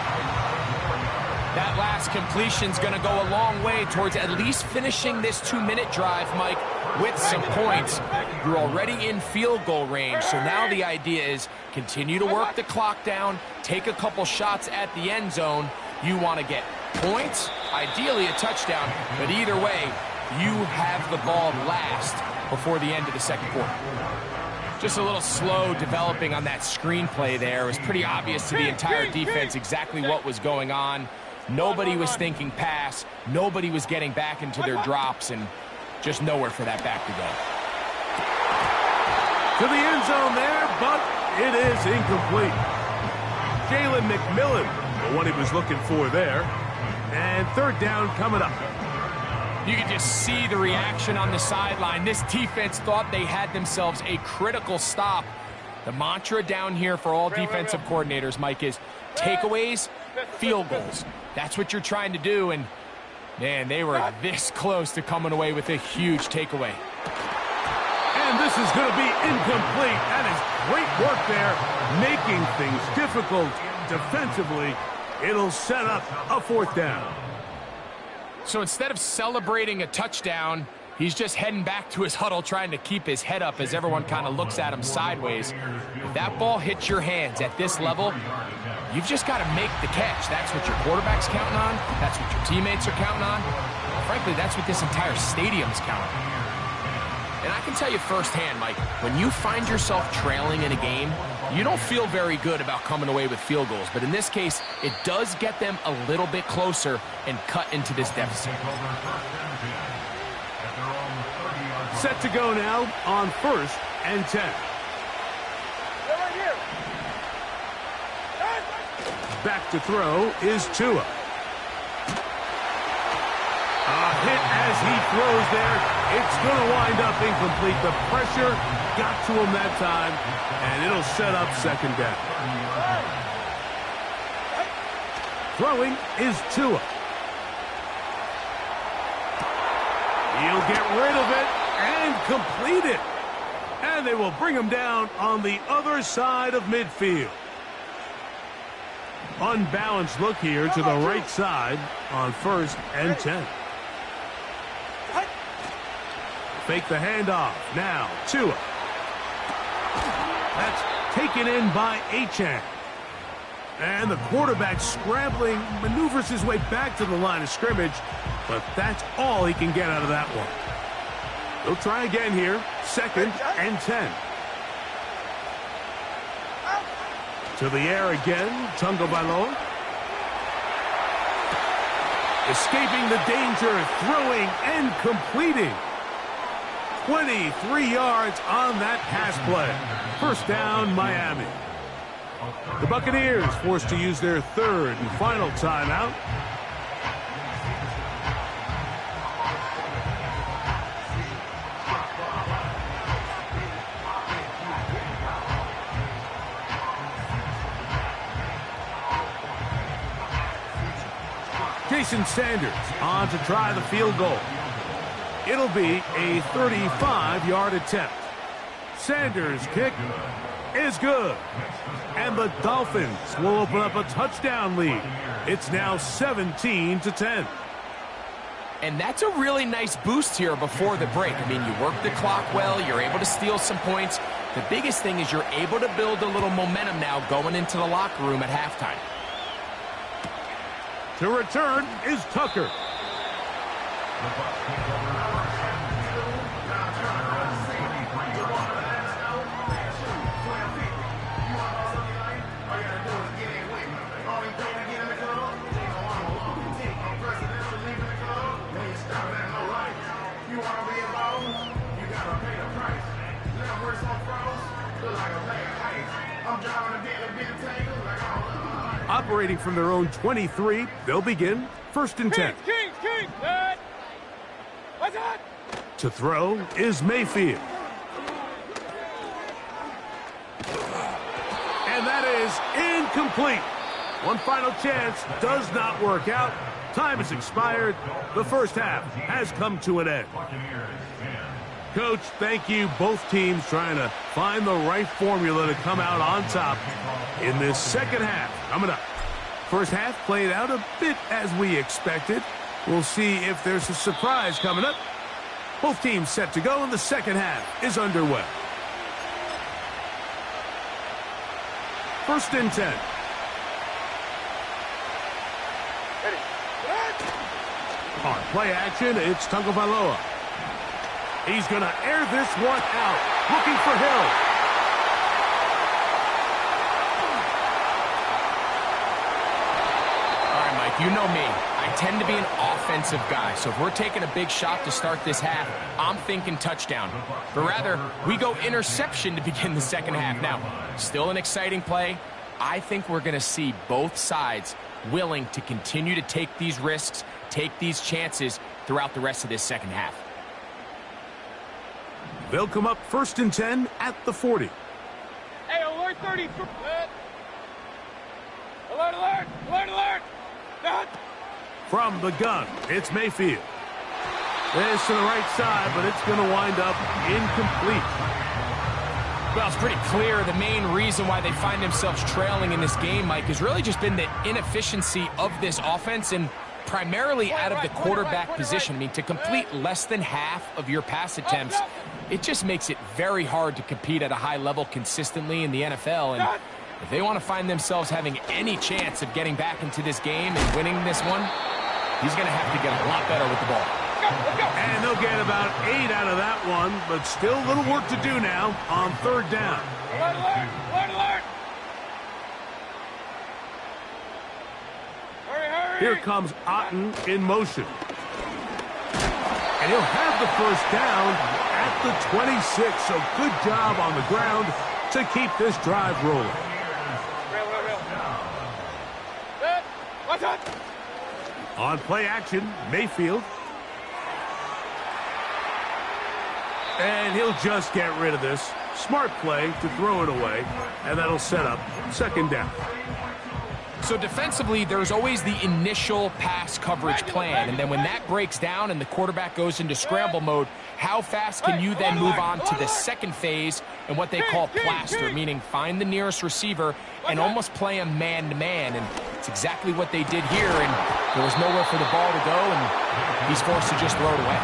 That last completion's going to go a long way towards at least finishing this 2-minute drive, Mike, with some points. You're already in field goal range, so now the idea is continue to work the clock down, take a couple shots at the end zone. You want to get points, ideally a touchdown, but either way, you have the ball last before the end of the 2nd quarter. Just a little slow developing on that screenplay there. It was pretty obvious to the entire defense exactly what was going on. Nobody was thinking pass. Nobody was getting back into their drops, and just nowhere for that back to go.
To the end zone there, but it is incomplete. Jalen McMillan, the one he was looking for there. And 3rd down coming up.
You can just see the reaction on the sideline. This defense thought they had themselves a critical stop. The mantra down here for all defensive coordinators, Mike, is takeaways, field goals. That's what you're trying to do, and, man, they were this close to coming away with a huge takeaway.
And this is going to be incomplete. That is great work there, making things difficult defensively. It'll set up a 4th down.
So instead of celebrating a touchdown, he's just heading back to his huddle trying to keep his head up as everyone kind of looks at him sideways. If that ball hits your hands at this level, you've just got to make the catch. That's what your quarterback's counting on. That's what your teammates are counting on. Frankly, that's what this entire stadium's counting on. And I can tell you firsthand, Mike, when you find yourself trailing in a game, you don't feel very good about coming away with field goals. But in this case, it does get them a little bit closer and cut into this deficit.
Set to go now on 1st and 10.
Right here.
Back to throw is Tua. A hit as he throws there. It's going to wind up incomplete. The pressure got to him that time, and it'll set up 2nd down. Throwing is Tua. He'll get rid of it and complete it. And they will bring him down on the other side of midfield. Unbalanced look here to the right side on 1st and 10. Fake the handoff. Now, Tua. That's taken in by Achane. And the quarterback scrambling, maneuvers his way back to the line of scrimmage, but that's all he can get out of that one. They'll try again here, 2nd and 10. To the air again, Tagovailoa. Escaping the danger, throwing and completing. 23 yards on that pass play. 1st down, Miami. The Buccaneers forced to use their 3rd and final timeout. Jason Sanders on to try the field goal. It'll be a 35-yard attempt. Sanders' kick is good. And the Dolphins will open up a touchdown lead. It's now 17-10.
And that's a really nice boost here before the break. I mean, you work the clock well. You're able to steal some points. The biggest thing is you're able to build a little momentum now going into the locker room at halftime.
To return is Tucker. Operating from their own 23, they'll begin 1st and 10.
Kings, Dad. What's that?
To throw is Mayfield. And that is incomplete. One final chance does not work out. Time has expired. The 1st half has come to an end. Coach, thank you. Both teams trying to find the right formula to come out on top in this 2nd half. Coming up. 1st half played out a bit as we expected. We'll see if there's a surprise coming up. Both teams set to go, and the 2nd half is underway. 1st and 10. On play action, it's Tagovailoa. He's going to air this one out, looking for Hill.
All right, Mike, you know me. I tend to be an offensive guy, so if we're taking a big shot to start this half, I'm thinking touchdown. But rather, we go interception to begin the 2nd half. Now, still an exciting play. I think we're going to see both sides willing to continue to take these risks, take these chances throughout the rest of this 2nd half.
They'll come up 1st and 10 at the 40.
Hey, alert 33. Alert, alert, alert, alert. Dad.
From the gun, it's Mayfield. This to the right side, but it's going to wind up incomplete.
Well, it's pretty clear the main reason why they find themselves trailing in this game, Mike, has really just been the inefficiency of this offense and primarily out of the quarterback position. I mean, to complete less than half of your pass attempts, it just makes it very hard to compete at a high level consistently in the NFL. And if they want to find themselves having any chance of getting back into this game and winning this one, he's going to have to get a lot better with the ball.
And they'll get about 8 out of that one, but still a little work to do now on 3rd down.
Alert, alert, alert, alert. Hurry, hurry.
Here comes Otten in motion. And he'll have the 1st down at the 26. So good job on the ground to keep this drive rolling.
Watch out!
On play action, Mayfield. And he'll just get rid of this. Smart play to throw it away, and that'll set up second down.
So defensively, there's always the initial pass coverage plan, and then when that breaks down and the quarterback goes into scramble mode, how fast can you then move on to the second phase and what they call plaster, meaning find the nearest receiver and almost play him man-to-man, and it's exactly what they did here, and there was nowhere for the ball to go, and he's forced to just throw it away.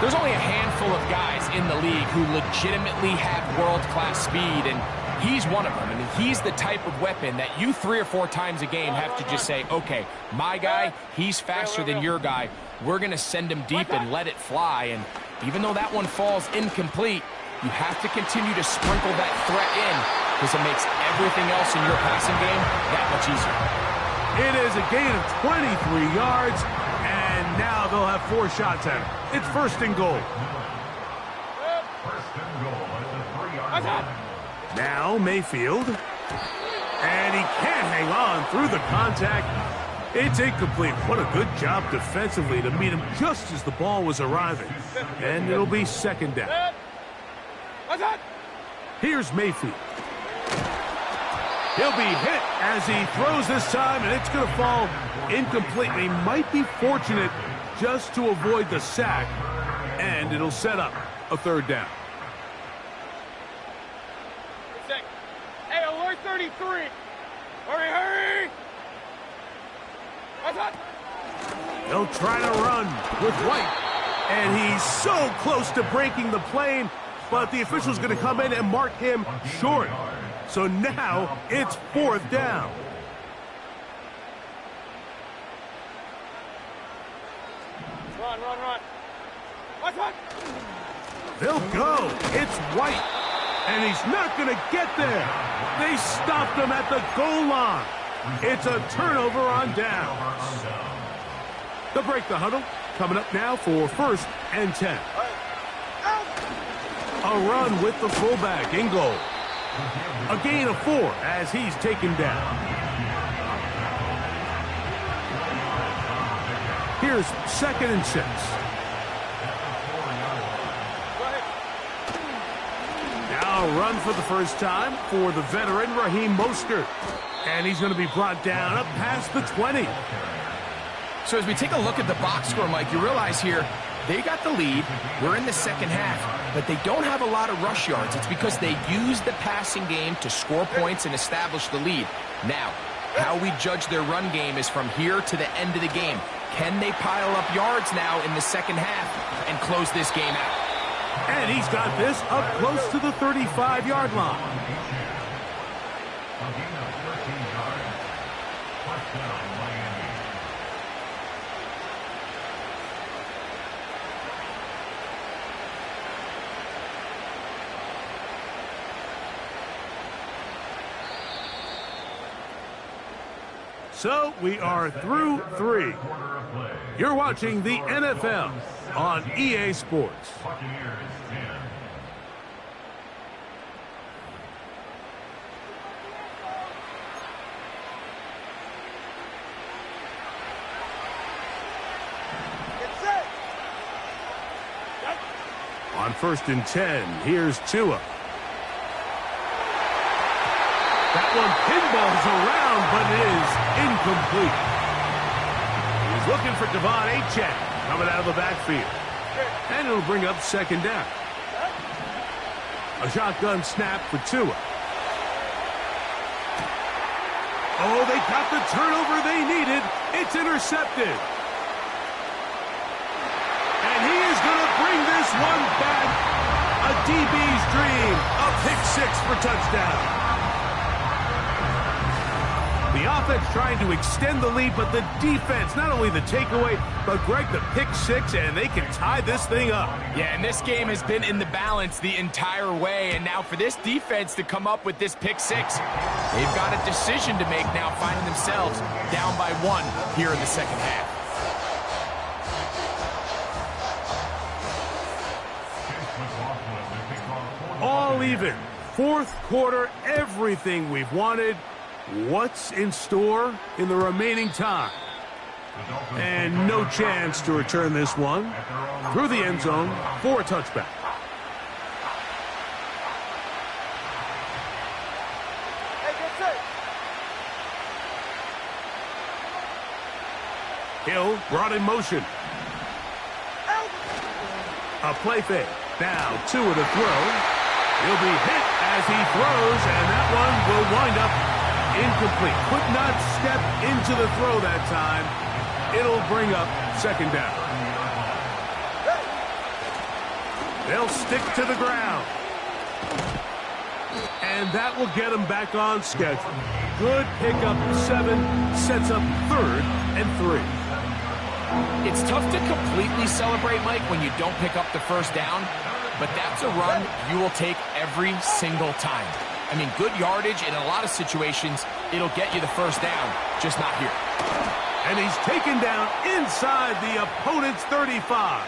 There's only a handful of guys in the league who legitimately have world-class speed, and he's one of them. I mean, he's the type of weapon that you 3 or 4 times a game have to just say, okay, my guy, he's faster than your guy. We're going to send him deep and let it fly. And even though that one falls incomplete, you have to continue to sprinkle that threat in because it makes everything else in your passing game that much easier.
It is a gain of 23 yards, and now they'll have 4 shots at it. It's first and goal.
First and goal at the 3-yard line.
Now Mayfield, and he can't hang on through the contact. It's incomplete. What a good job defensively to meet him just as the ball was arriving. And it'll be second down. Here's Mayfield. He'll be hit as he throws this time, and it's going to fall incomplete. He might be fortunate just to avoid the sack, and it'll set up a third down.
Hey, alert 33! Hurry, hurry! What's up?
They'll try to run with White, and he's so close to breaking the plane, but the official's going to come in and mark him short. So now it's fourth down.
Run, run, run. What's up?
They'll go. It's White, and he's not going to get there. They stopped him at the goal line. It's a turnover on downs. They'll break the huddle. Coming up now for first and 10. A run with the fullback in goal. A gain of 4 as he's taken down. Here's second and 6. Now a run for the first time for the veteran Raheem Mostert. And he's going to be brought down up past the 20.
So as we take a look at the box score, Mike, you realize here they got the lead. We're in the second half, but they don't have a lot of rush yards. It's because they use the passing game to score points and establish the lead. Now, how we judge their run game is from here to the end of the game. Can they pile up yards now in the second half and close this game out?
And he's got this up close to the 35-yard line. So we are through 3. You're watching the NFL on EA Sports. On first and 10, here's Tua. That one pinballs around, but it is incomplete. He's looking for Devon Achane coming out of the backfield. And it'll bring up second down. A shotgun snap for Tua. Oh, they got the turnover they needed. It's intercepted. And he is going to bring this one back. A DB's dream. A pick-6 for touchdown. The offense trying to extend the lead, but the defense, not only the takeaway, but Greg, the pick-6, and they can tie this thing up.
Yeah, and this game has been in the balance the entire way, and now for this defense to come up with this pick-6, they've got a decision to make now, finding themselves down by 1 here in the second half.
All even. Fourth quarter, everything we've wanted. What's in store in the remaining time? And no chance to return this one through the end zone for a touchback. Hill brought in motion. A play fake. Now two of the throw. He'll be hit as he throws, and that one will wind up incomplete. Could not step into the throw that time. It'll bring up second down. They'll stick to the ground. And that will get them back on schedule. Good pickup, 7, sets up 3rd and 3.
It's tough to completely celebrate, Mike, when you don't pick up the first down, but that's a run you will take every single time. I mean, good yardage in a lot of situations, it'll get you the first down, just not here.
And he's taken down inside the opponent's 35.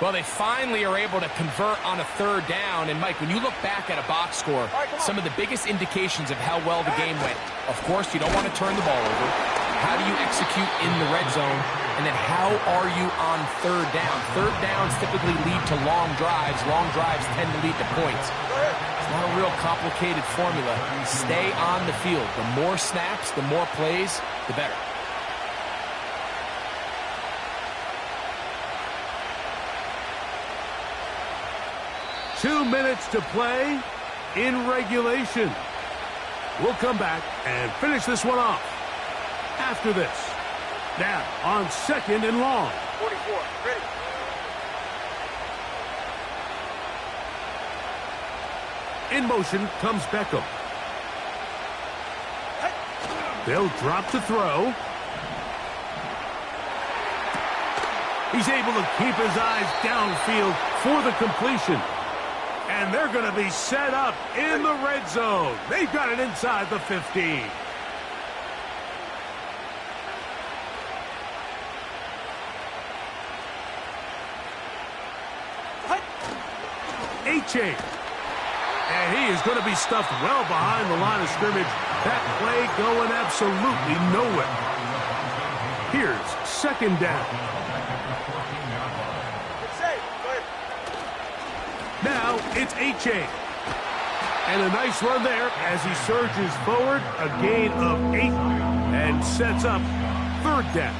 Well, they finally are able to convert on a 3rd down. And, Mike, when you look back at a box score, some of the biggest indications of how well the game went, of course, you don't want to turn the ball over. How do you execute in the red zone? And then how are you on 3rd down? 3rd downs typically lead to long drives. Long drives tend to lead to points. It's not a real complicated formula. Stay on the field. The more snaps, the more plays, the better.
Two minutes to play in regulation. We'll come back and finish this one off after this. Now on 2nd and long.
44, ready.
In motion comes Beckham. They'll drop to throw. He's able to keep his eyes downfield for the completion. And they're going to be set up in the red zone. They've got it inside the 15. A-chain. And he is going to be stuffed well behind the line of scrimmage. That play going absolutely nowhere. Here's 2nd down. Now it's A-chain. And a nice run there as he surges forward. A gain of 8 and sets up 3rd down.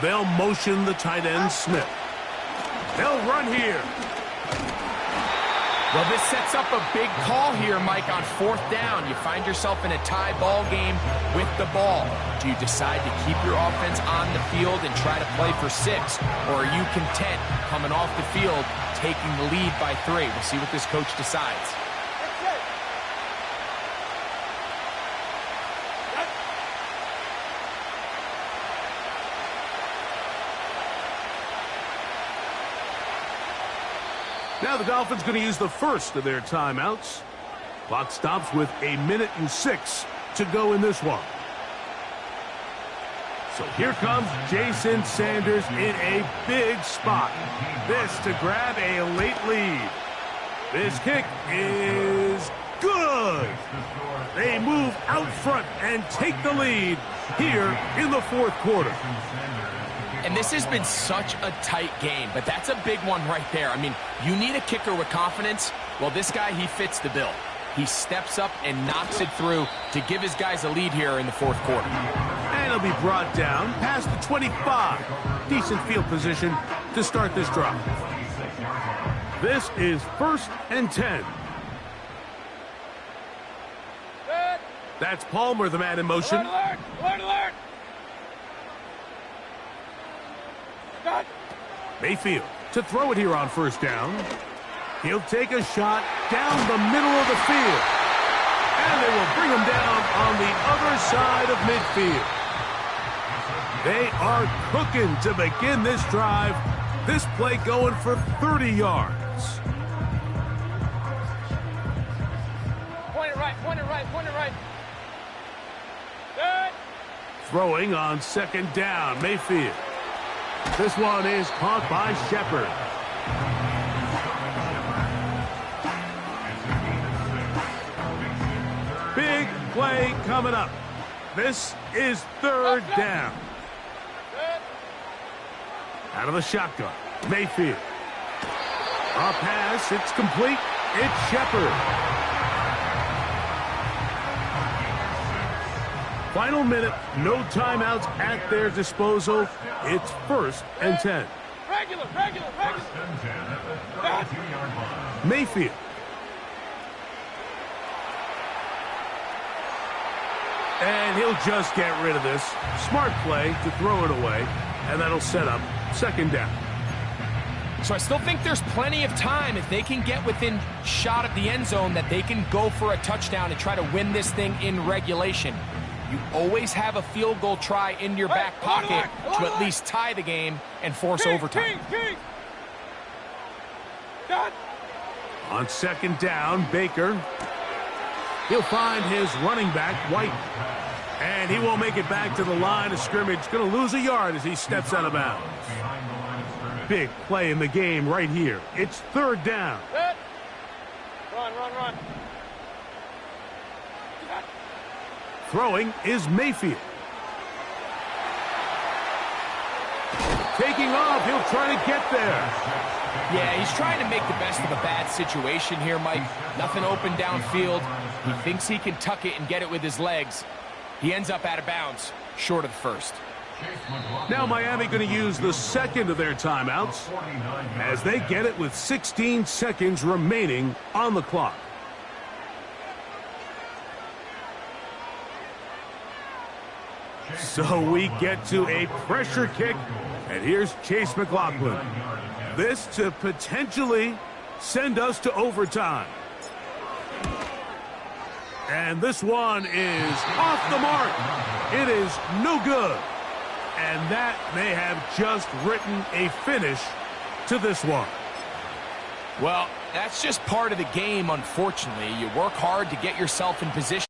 They'll motion the tight end, Smith. They'll run here.
Well, this sets up a big call here, Mike, on 4th down. You find yourself in a tie ball game with the ball. Do you decide to keep your offense on the field and try to play for 6? Or are you content coming off the field, taking the lead by 3? We'll see what this coach decides.
Now the Dolphins going to use the first of their timeouts. Clock stops with 1 minute and 6 to go in this one. So here comes Jason Sanders in a big spot. This to grab a late lead. This kick is good. They move out front and take the lead here in the 4th quarter.
And this has been such a tight game, but that's a big one right there. I mean, you need a kicker with confidence. Well, this guy, he fits the bill. He steps up and knocks it through to give his guys a lead here in the 4th quarter.
And he'll be brought down past the 25. Decent field position to start this drive. This is 1st and 10. That's Palmer, the man in motion.
Alert! Alert! Alert!
Mayfield to throw it here on 1st down. He'll take a shot down the middle of the field. And they will bring him down on the other side of midfield. They are cooking to begin this drive. This play going for 30 yards.
Point it right, point it right, point it right.
Throwing on second down, Mayfield. This one is caught by Shepard. Big play coming up. This is third down. Out of the shotgun, Mayfield. A pass, it's complete. It's Shepard. Final minute, no timeouts at their disposal. It's 1st and 10.
Regular.
Mayfield. And he'll just get rid of this. Smart play to throw it away, and that'll set up second down.
So I still think there's plenty of time if they can get within shot of the end zone that they can go for a touchdown and try to win this thing in regulation. You always have a field goal try in your back pocket to at least tie the game and force overtime.
On second down, Baker. He'll find his running back, White. And he won't make it back to the line of scrimmage. Going to lose a yard as he steps out of bounds. Big play in the game right here. It's third down.
Run.
Throwing is Mayfield. Taking off, he'll try to get there.
Yeah, he's trying to make the best of a bad situation here, Mike. Nothing open downfield. He thinks he can tuck it and get it with his legs. He ends up out of bounds, short of the first.
Now Miami going to use the second of their timeouts as they get it with 16 seconds remaining on the clock. So we get to a pressure kick, and here's Chase McLaughlin. This to potentially send us to overtime. And this one is off the mark. It is no good. And that may have just written a finish to this one.
Well, that's just part of the game, unfortunately. You work hard to get yourself in position.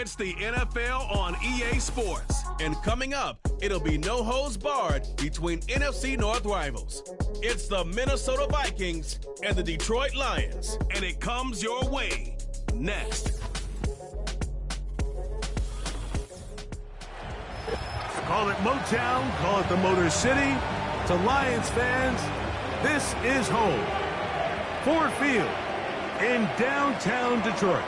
It's the NFL on EA Sports. And coming up, it'll be no holds barred between NFC North rivals. It's the Minnesota Vikings and the Detroit Lions. And it comes your way next. Call it Motown, call it the Motor City. To Lions fans, this is home. Ford Field in downtown Detroit.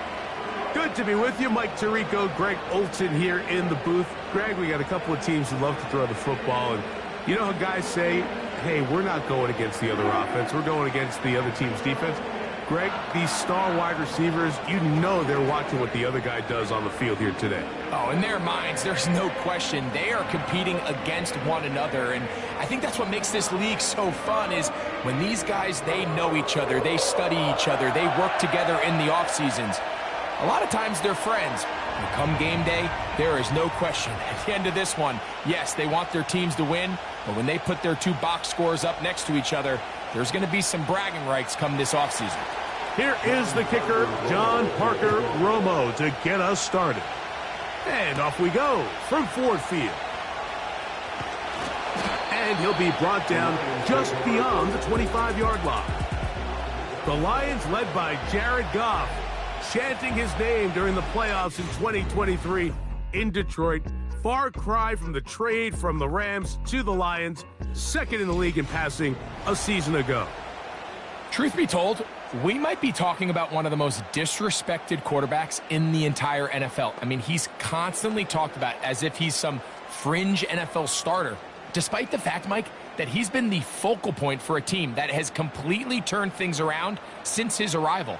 Good to be with you. Mike Tirico, Greg Olson here in the booth. Greg, we got a couple of teams who love to throw the football. And you know how guys say, hey, we're not going against the other offense. We're going against the other team's defense. Greg, these star wide receivers, you know they're watching what the other guy does on the field here today.
Oh, in their minds, there's no question. They are competing against one another. And I think that's what makes this league so fun is when these guys, they know each other. They study each other. They work together in the off seasons. A lot of times they're friends. And come game day, there is no question. At the end of this one, yes, they want their teams to win, but when they put their two box scores up next to each other, there's going to be some bragging rights come this offseason.
Here is the kicker, John Parker Romo, to get us started. And off we go from Ford Field. And he'll be brought down just beyond the 25-yard line. The Lions, led by Jared Goff, chanting his name during the playoffs in 2023 in Detroit. Far cry from the trade from the Rams to the Lions, second in the league in passing a season ago.
Truth be told, we might be talking about one of the most disrespected quarterbacks in the entire NFL. I mean, he's constantly talked about as if he's some fringe NFL starter, despite the fact, Mike, that he's been the focal point for a team that has completely turned things around since his arrival.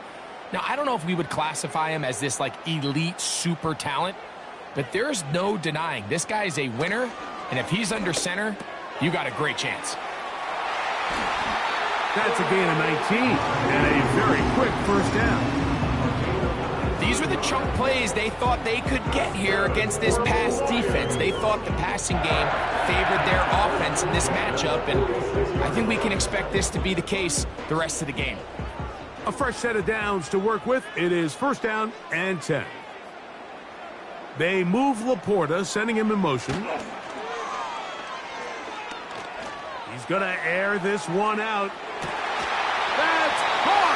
Now, I don't know if we would classify him as this, like, elite super talent, but there's no denying this guy is a winner, and if he's under center, you got a great chance.
That's a gain of 19 and a very quick first down.
These were the chunk plays they thought they could get here against this pass defense. They thought the passing game favored their offense in this matchup, and I think we can expect this to be the case the rest of the game.
A fresh set of downs to work with. It is first down and 10. They move Laporta, sending him in motion. He's going to air this one out. That's hard!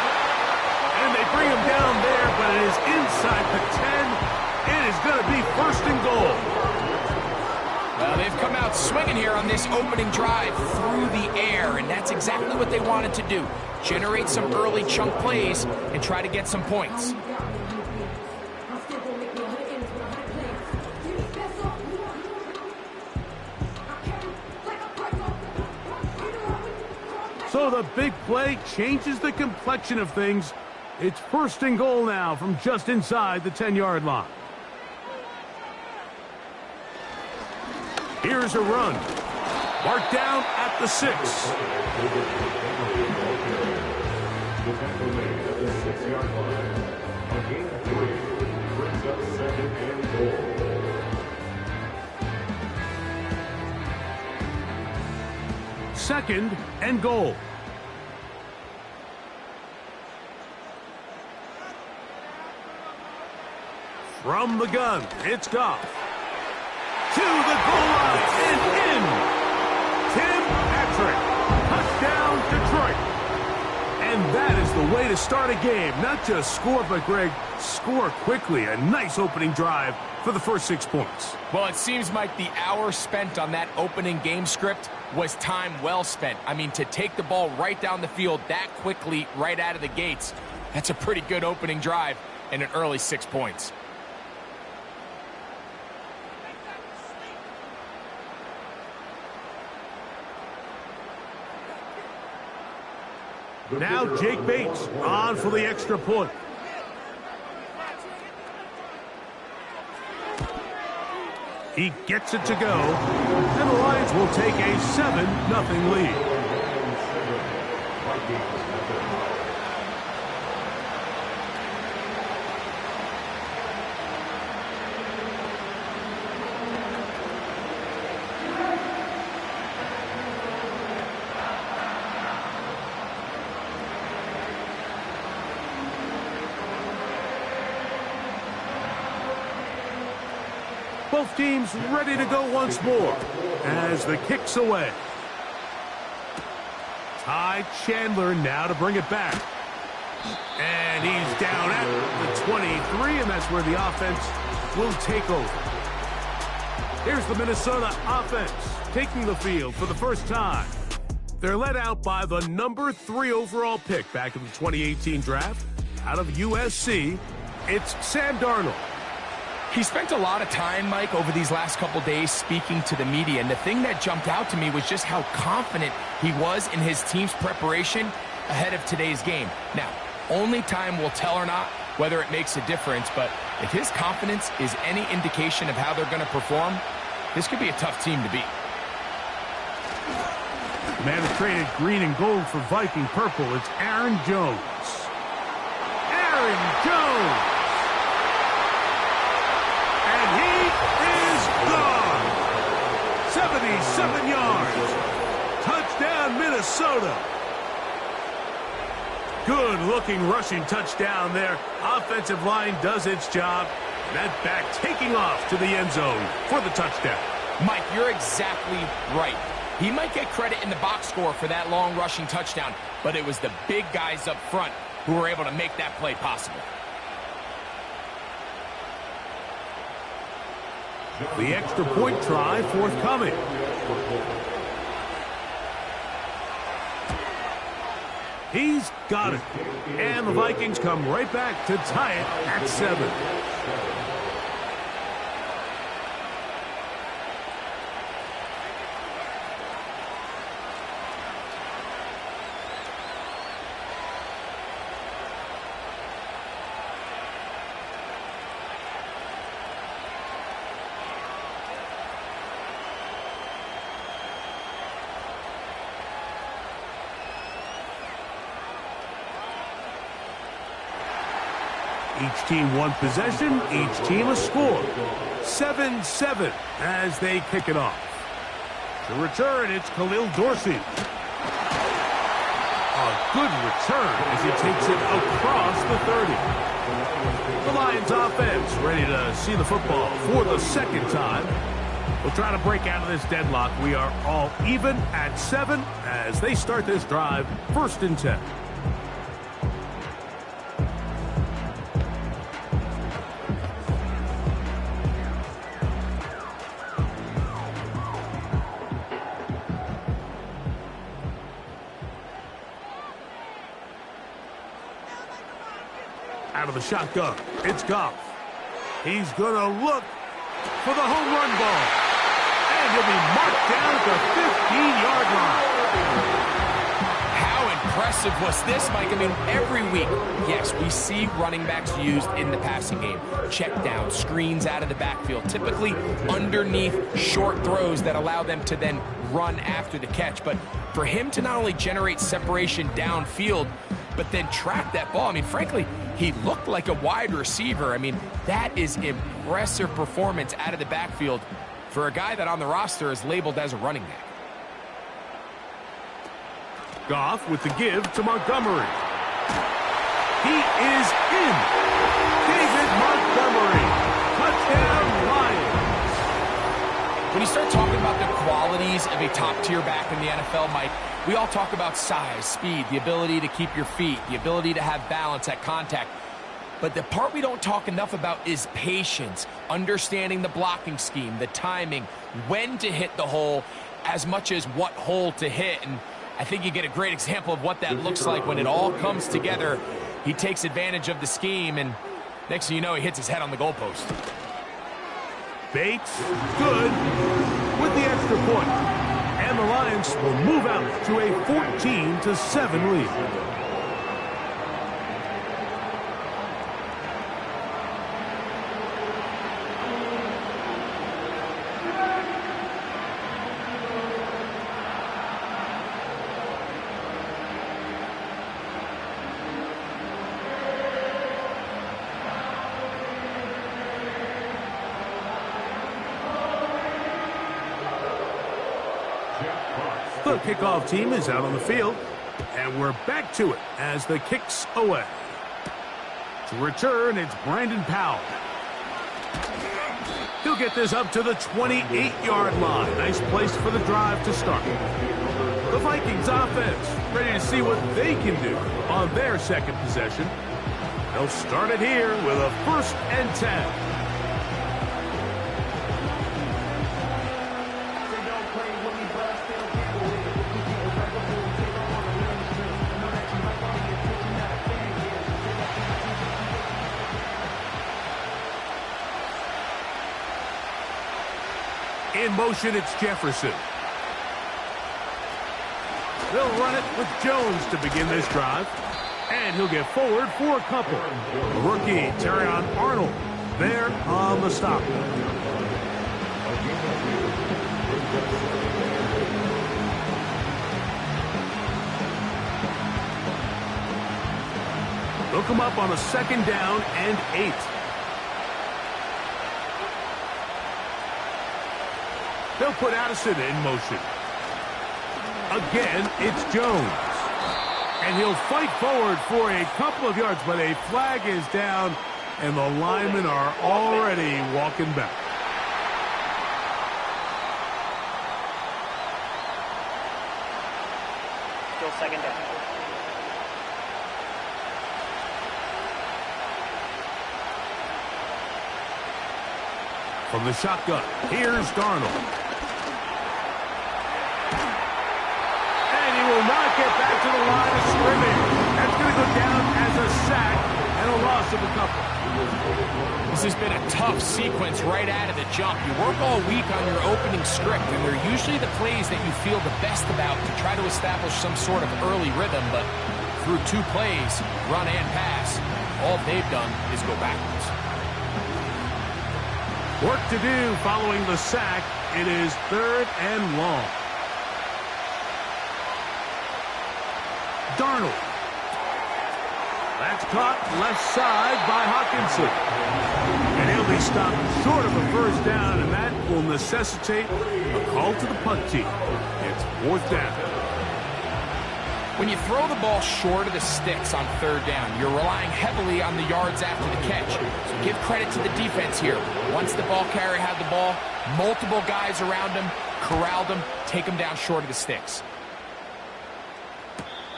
And they bring him down there, but it is inside the 10. It is going to be first and goal.
Well, they've come out swinging here on this opening drive through the air, and that's exactly what they wanted to do. Generate some early chunk plays and try to get some points.
So the big play changes the complexion of things. It's first and goal now from just inside the 10-yard line. Here's a run. Marked down at the 6. Second and goal. From the gun, it's Goff. To the goal line and in. Tim Patrick. Touchdown, Detroit. And that is the way to start a game. Not just score, but, Greg, score quickly. A nice opening drive for the first 6 points.
Well, it seems like the hour spent on that opening game script was time well spent. I mean, to take the ball right down the field that quickly right out of the gates, that's a pretty good opening drive and an early 6 points.
Now Jake Bates on for the extra point. He gets it to go, and the Lions will take a 7-0 lead. Both teams ready to go once more as the kick's away. Ty Chandler now to bring it back. And he's down at the 23, and that's where the offense will take over. Here's the Minnesota offense taking the field for the first time. They're led out by the number 3 overall pick back in the 2018 draft. Out of USC, it's Sam Darnold.
He spent a lot of time, Mike, over these last couple days speaking to the media, and the thing that jumped out to me was just how confident he was in his team's preparation ahead of today's game. Now, only time will tell or not whether it makes a difference, but if his confidence is any indication of how they're going to perform, this could be a tough team to beat.
Man who traded green and gold for Viking purple, it's Aaron Jones. Aaron Jones! And he is gone! 77 yards! Touchdown, Minnesota! Good-looking rushing touchdown there. Offensive line does its job. That back taking off to the end zone for the touchdown.
Mike, you're exactly right. He might get credit in the box score for that long rushing touchdown, but it was the big guys up front who were able to make that play possible.
The extra point try forthcoming. He's got it. And the Vikings come right back to tie it at 7. Each team one possession, each team a score. 7-7 as they kick it off. To return, it's Khalil Dorsey. A good return as he takes it across the 30. The Lions offense ready to see the football for the second time. We'll try to break out of this deadlock. We are all even at 7 as they start this drive, 1st and 10. Out of the shotgun, it's Goff. He's going to look for the home run ball. And he'll be marked down at the 15-yard line.
How impressive was this, Mike? I mean, every week, yes, we see running backs used in the passing game. Check down, screens out of the backfield, typically underneath short throws that allow them to then run after the catch. But for him to not only generate separation downfield, but then track that ball, I mean, frankly, he looked like a wide receiver. I mean, that is impressive performance out of the backfield for a guy that on the roster is labeled as a running back.
Goff with the give to Montgomery. He is in. David Montgomery. Touchdown, Lions.
When you start talking about the qualities of a top-tier back in the NFL, Mike, we all talk about size, speed, the ability to keep your feet, the ability to have balance at contact. But the part we don't talk enough about is patience, understanding the blocking scheme, the timing, when to hit the hole, as much as what hole to hit. And I think you get a great example of what that looks like when it all comes together. He takes advantage of the scheme, and next thing you know, he hits his head on the goalpost.
Bates, good, with the extra point. And the Lions will move out to a 14-7 lead. The kickoff team is out on the field, and we're back to it as the kick's away. To return, it's Brandon Powell. He'll get this up to the 28-yard line. Nice place for the drive to start. The Vikings offense ready to see what they can do on their second possession. They'll start it here with a 1st and 10. In motion, it's Jefferson. They'll run it with Jones to begin this drive. And he'll get forward for a couple. The rookie, Terrion Arnold, there on the stop. They'll come up on a 2nd down and 8. They'll put Addison in motion. Again, it's Jones. And he'll fight forward for a couple of yards, but a flag is down, and the linemen are already walking back.
Still 2nd down.
From the shotgun, here's Darnold. Will not get back to the line of scrimmage. That's going to go down as a sack and a loss of a couple.
This has been a tough sequence right out of the jump. You work all week on your opening script, and they're usually the plays that you feel the best about to try to establish some sort of early rhythm, but through 2 plays, run and pass, all they've done is go backwards.
Work to do following the sack. It is 3rd and long. Darnold. That's caught left side by Hawkinson. And he'll be stopped short of a 1st down, and that will necessitate a call to the punt team. It's 4th down.
When you throw the ball short of the sticks on 3rd down, you're relying heavily on the yards after the catch. So give credit to the defense here. Once the ball carrier had the ball, multiple guys around him, corralled him, take him down short of the sticks.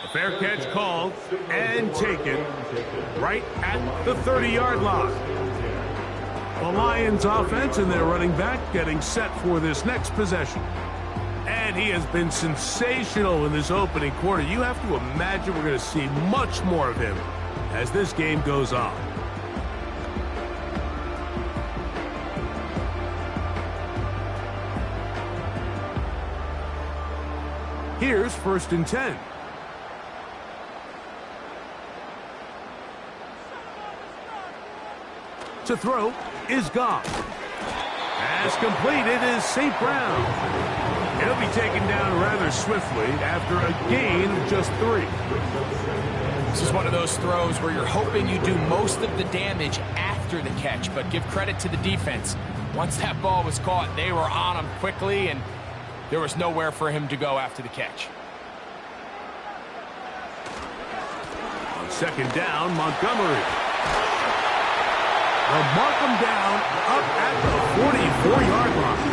A fair catch called and taken right at the 30-yard line. The Lions offense and their running back getting set for this next possession. And he has been sensational in this opening quarter. You have to imagine we're going to see much more of him as this game goes on. Here's 1st and 10. To throw is Goff. Pass completed is St. Brown. He'll be taken down rather swiftly after a gain of just 3.
This is one of those throws where you're hoping you do most of the damage after the catch, but give credit to the defense. Once that ball was caught, they were on him quickly, and there was nowhere for him to go after the catch.
On 2nd down, Montgomery. They'll mark him down up at the 44-yard line.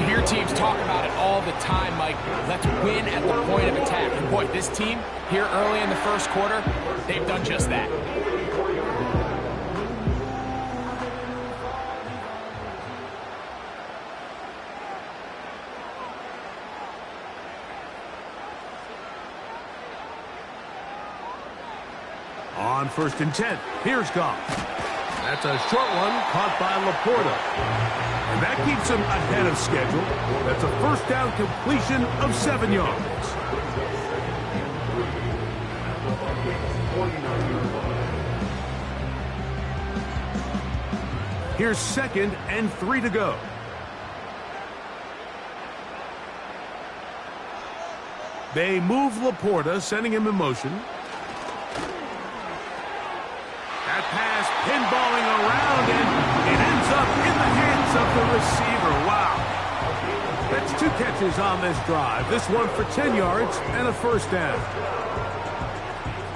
You hear teams talk about it all the time, Mike. Let's win at the point of attack. And boy, this team here early in the 1st quarter, they've done just that.
On 1st and 10, here's Goff. That's a short one caught by Laporta. And that keeps him ahead of schedule. That's a 1st down completion of 7 yards. Here's 2nd and 3 to go. They move Laporta, sending him in motion. That pass pinballing around, and it ends up in the hands of the receiver. Wow. That's 2 catches on this drive. This one for 10 yards and a 1st down.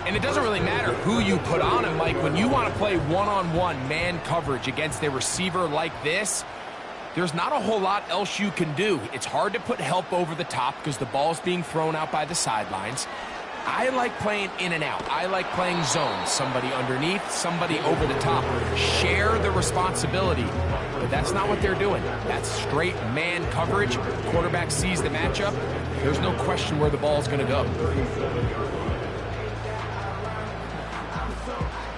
And it doesn't really matter who you put on him, Mike. When you want to play one-on-one man coverage against a receiver like this, there's not a whole lot else you can do. It's hard to put help over the top because the ball's being thrown out by the sidelines. I like playing in and out. I like playing zones. Somebody underneath, somebody over the top. Share the responsibility. But that's not what they're doing. That's straight man coverage. Quarterback sees the matchup. There's no question where the ball's going to go.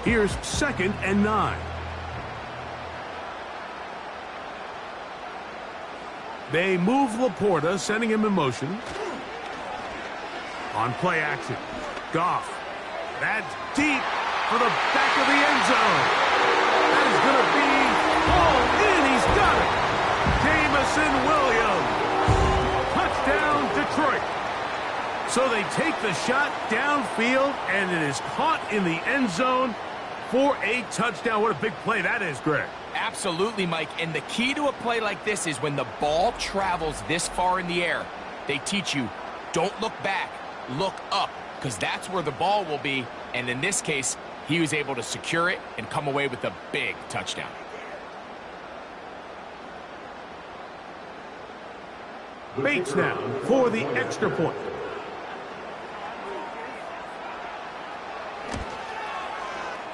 Here's 2nd and 9. They move Laporta, sending him in motion. On play action, Goff. That's deep for the back of the end zone. That is going to be hauled in. He's got it. Jameson Williams. Touchdown, Detroit. So they take the shot downfield, and it is caught in the end zone for a touchdown. What a big play that is, Greg.
Absolutely, Mike. And the key to a play like this is when the ball travels this far in the air, they teach you, don't look back, look up, because that's where the ball will be. And in this case, he was able to secure it and come away with a big touchdown.
Bates now for the extra point.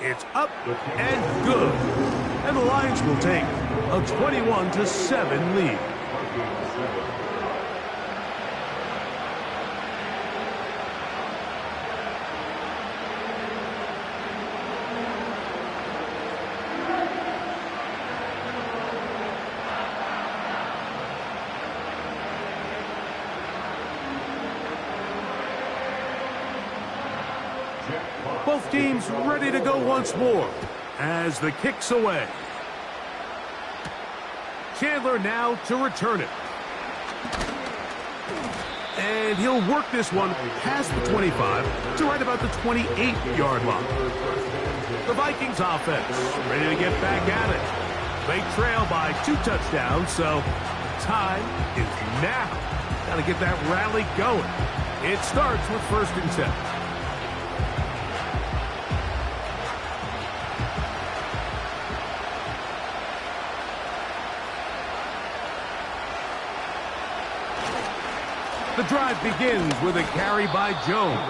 It's up and good. And the Lions will take a 21-7 lead. Both teams ready to go once more as the kick's away. Chandler now to return it. And he'll work this one past the 25 to right about the 28-yard line. The Vikings offense ready to get back at it. They trail by 2 touchdowns, so time is now. Got to get that rally going. It starts with 1st and 10. The drive begins with a carry by Jones.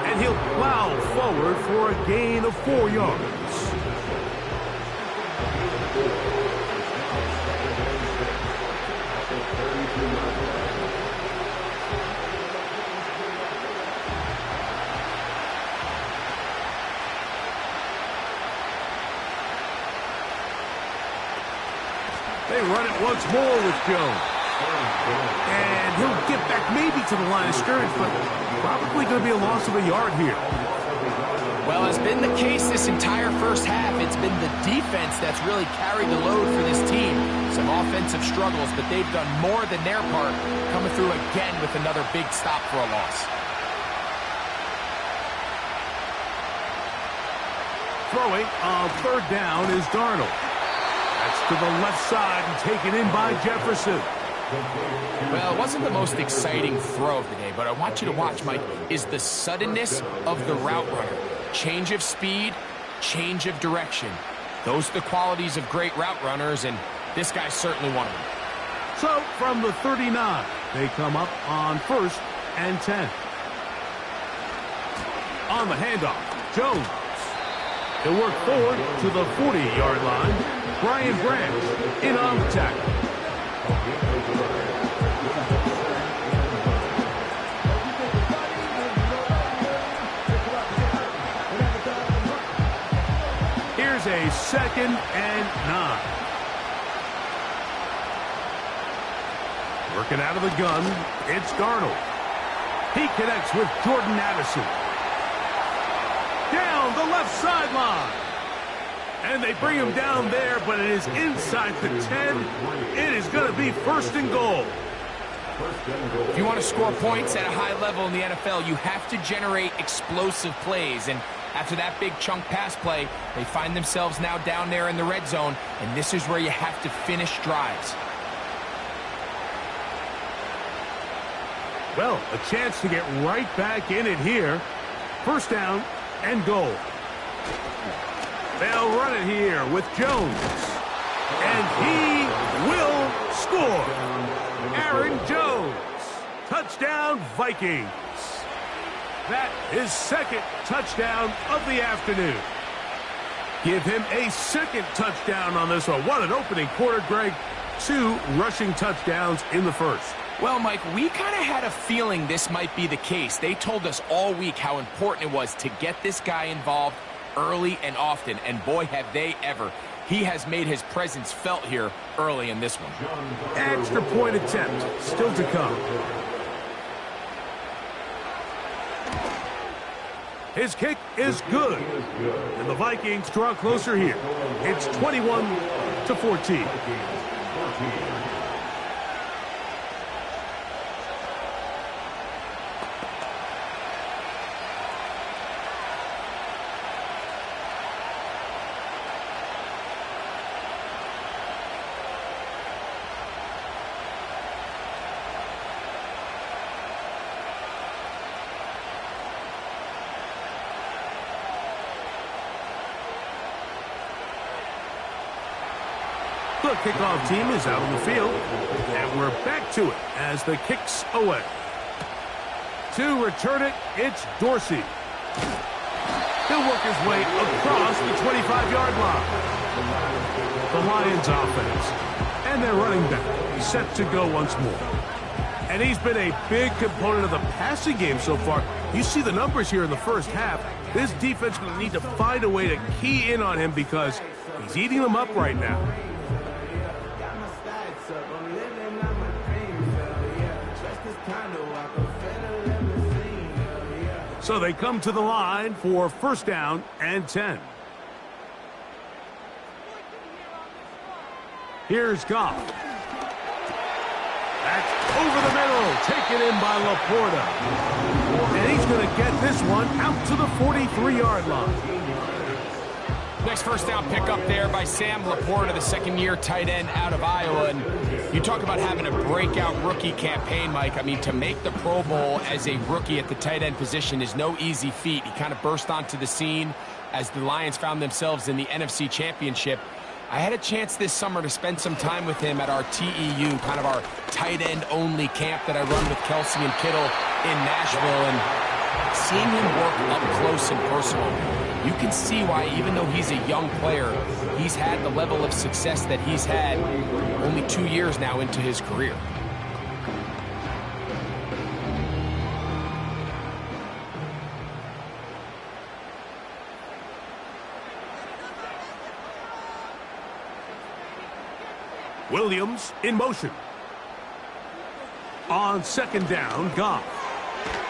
And he'll plow forward for a gain of 4 yards. They run it once more with Jones. And he'll get back maybe to the line of scrimmage, but probably going to be a loss of a yard here.
Well, it's been the case this entire first half. It's been the defense that's really carried the load for this team. Some offensive struggles, but they've done more than their part, coming through again with another big stop for a loss.
Throwing on 3rd down is Darnold. That's to the left side and taken in by Jefferson.
Well, it wasn't the most exciting throw of the day, but I want you to watch, Mike, is the suddenness of the route runner. Change of speed, change of direction. Those are the qualities of great route runners, and this guy's certainly one of them.
So, from the 39, they come up on 1st and 10. On the handoff, Jones. He'll work forward to the 40-yard line. Brian Branch in on the tackle. Here's a 2nd and 9. Working out of the gun, it's Darnold. He connects with Jordan Addison. Down the left sideline. And they bring him down there, but it is inside the 10. It is going to be 1st and goal.
If you want to score points at a high level in the NFL, you have to generate explosive plays. And after that big chunk pass play, they find themselves now down there in the red zone, and this is where you have to finish drives.
Well, a chance to get right back in it here. First down and goal. They'll run it here with Jones. And he will score. Aaron Jones. Touchdown, Vikings. That is second touchdown of the afternoon. Give him a second touchdown on this one. What an opening quarter, Greg. 2 rushing touchdowns in the first.
Well, Mike, we kind of had a feeling this might be the case. They told us all week how important it was to get this guy involved early and often, and boy, have they ever. He has made his presence felt here early in this one.
Extra point attempt still to come. His kick is good. And the Vikings draw closer here. It's 21-14. The kickoff team is out on the field, and we're back to it as the kick's away. To return it, it's Dorsey. He'll work his way across the 25-yard line. The Lions offense, and their running back set to go once more. And he's been a big component of the passing game so far. You see the numbers here in the first half. This defense will need to find a way to key in on him because he's eating them up right now. So they come to the line for first down and 10. Here's Goff. That's over the middle, taken in by Laporta. And he's going to get this one out to the 43-yard line.
Nice first down pickup there by Sam Laporta, the second-year tight end out of Iowa. And you talk about having a breakout rookie campaign, Mike. I mean, to make the Pro Bowl as a rookie at the tight end position is no easy feat. He kind of burst onto the scene as the Lions found themselves in the NFC Championship. I had a chance this summer to spend some time with him at our TEU, kind of our tight end only camp that I run with Kelsey and Kittle in Nashville. And seeing him work up close and personal, you can see why, even though he's a young player, he's had the level of success that he's had only 2 years now into his career.
Williams in motion. On second down, Goff.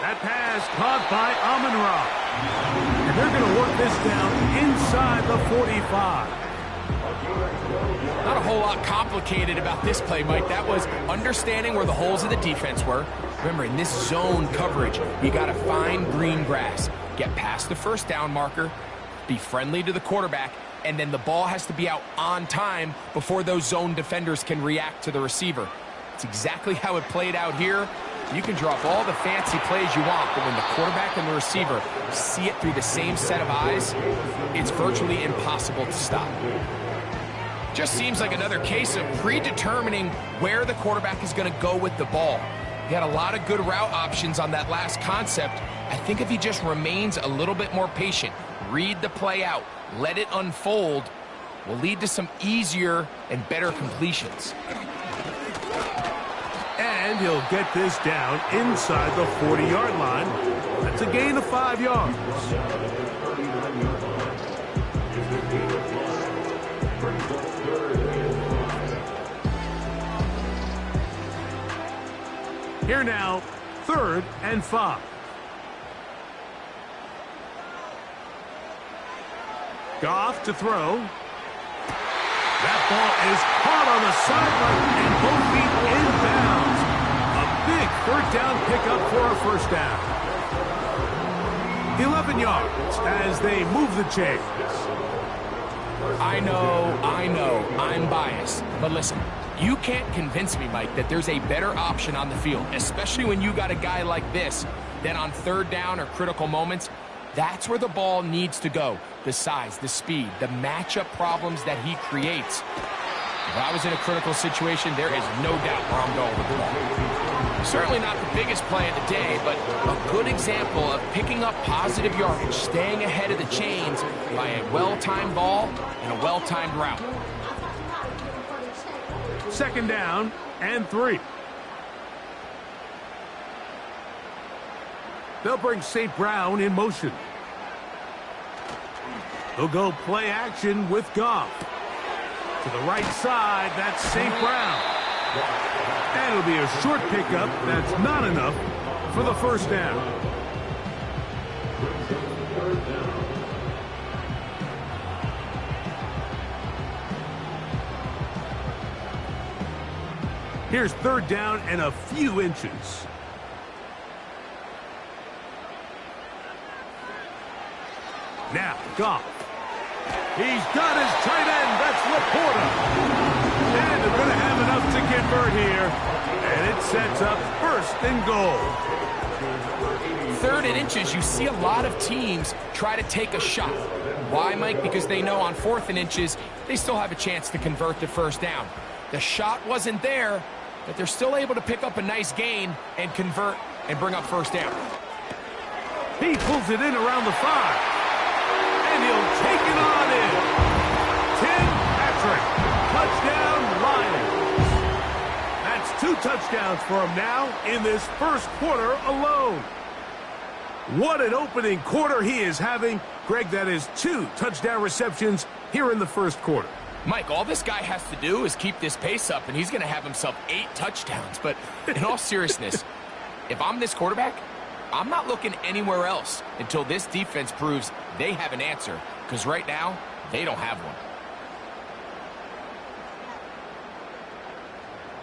That pass caught by Amon-Ra. And they're going to work this down inside the 45.
Not a whole lot complicated about this play, Mike. That was understanding where the holes of the defense were. Remember, in this zone coverage, you got to find green grass. Get past the first down marker, be friendly to the quarterback, and then the ball has to be out on time before those zone defenders can react to the receiver. It's exactly how it played out here. You can drop all the fancy plays you want, but when the quarterback and the receiver see it through the same set of eyes, it's virtually impossible to stop. Just seems like another case of predetermining where the quarterback is going to go with the ball. He had a lot of good route options on that last concept. I think if he just remains a little bit more patient, read the play out, let it unfold, will lead to some easier and better completions.
And he'll get this down inside the 40-yard line. That's a gain of 5 yards. Here now, 3rd and 5. Goff to throw. That ball is caught on the sideline and both feet inbounds. A big 3rd down pickup for a first down. 11 yards as they move the chains.
I know, I'm biased. But listen, you can't convince me, Mike, that there's a better option on the field, especially when you got a guy like this, than on 3rd down or critical moments, That's where the ball needs to go. The size, the speed, the matchup problems that he creates. If I was in a critical situation, there is no doubt where I'm going with the ball. Certainly not the biggest play of the day, but a good example of picking up positive yardage, staying ahead of the chains by a well-timed ball and a well-timed route.
2nd down and 3. They'll bring St. Brown in motion. They'll go play action with Goff. To the right side, that's St. Brown. And it'll be a short pickup. That's not enough for the 1st down. Here's 3rd down and a few inches. Now, Goff. He's got his tight end. That's Laporta. And they're going to have enough to convert here. And it sets up 1st and goal.
3rd and inches, you see a lot of teams try to take a shot. Why, Mike? Because they know on 4th and inches, they still have a chance to convert to 1st down. The shot wasn't there, but they're still able to pick up a nice gain and convert and bring up 1st down.
He pulls it in around the 5. And he'll take it on in. Tim Patrick. Touchdown, Lions. That's 2 touchdowns for him now in this 1st quarter alone. What an opening quarter he is having. Greg, that is 2 touchdown receptions here in the 1st quarter.
Mike, all this guy has to do is keep this pace up, and he's going to have himself 8 touchdowns. But in all seriousness, if I'm this quarterback, I'm not looking anywhere else until this defense proves they have an answer, because right now, they don't have one.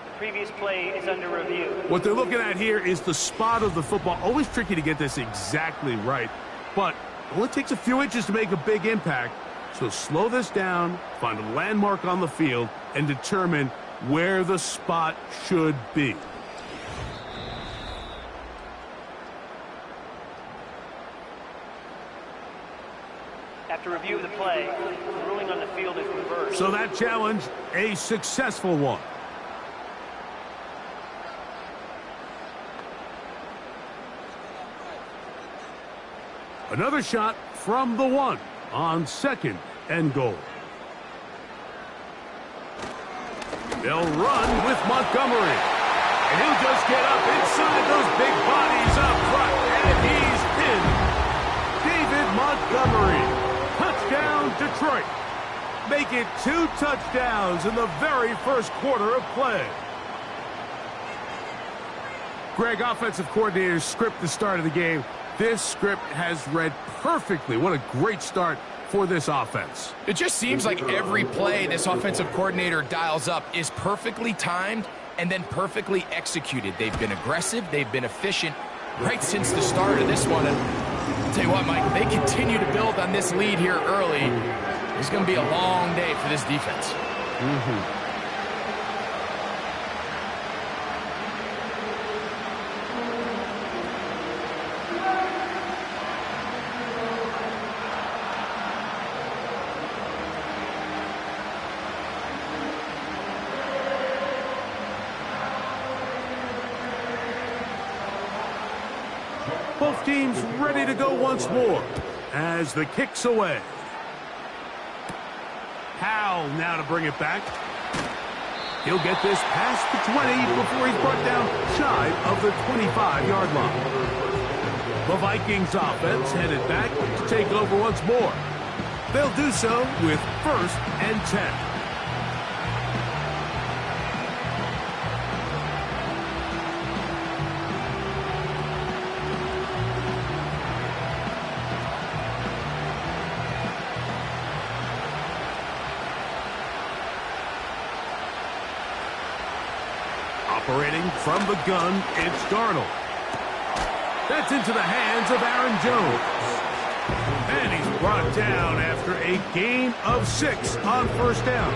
The previous play is under review.
What they're looking at here is the spot of the football. Always tricky to get this exactly right, but it only takes a few inches to make a big impact. So slow this down, find a landmark on the field, and determine where the spot should be.
After review of the play, the ruling on the field is reversed.
So that challenge, a successful one. Another shot from the 1 on 2nd and goal. They'll run with Montgomery. And he'll just get up inside those big bodies up front. And he's pinned. David Montgomery. Touchdown, Detroit. Make it 2 touchdowns in the very 1st quarter of play. Greg, offensive coordinator's script the start of the game. This script has read perfectly. What a great start for this offense.
It just seems like every play this offensive coordinator dials up is perfectly timed and then perfectly executed. They've been aggressive. They've been efficient right since the start of this one. And I'll tell you what, Mike, if they continue to build on this lead here early, it's going to be a long day for this defense.
Both teams ready to go once more as the kick's away. Howell now to bring it back. He'll get this past the 20 before he's brought down shy of the 25-yard line. The Vikings offense headed back to take over once more. They'll do so with 1st and 10. Operating from the gun, it's Darnold. That's into the hands of Aaron Jones. And he's brought down after a gain of 6 on 1st down.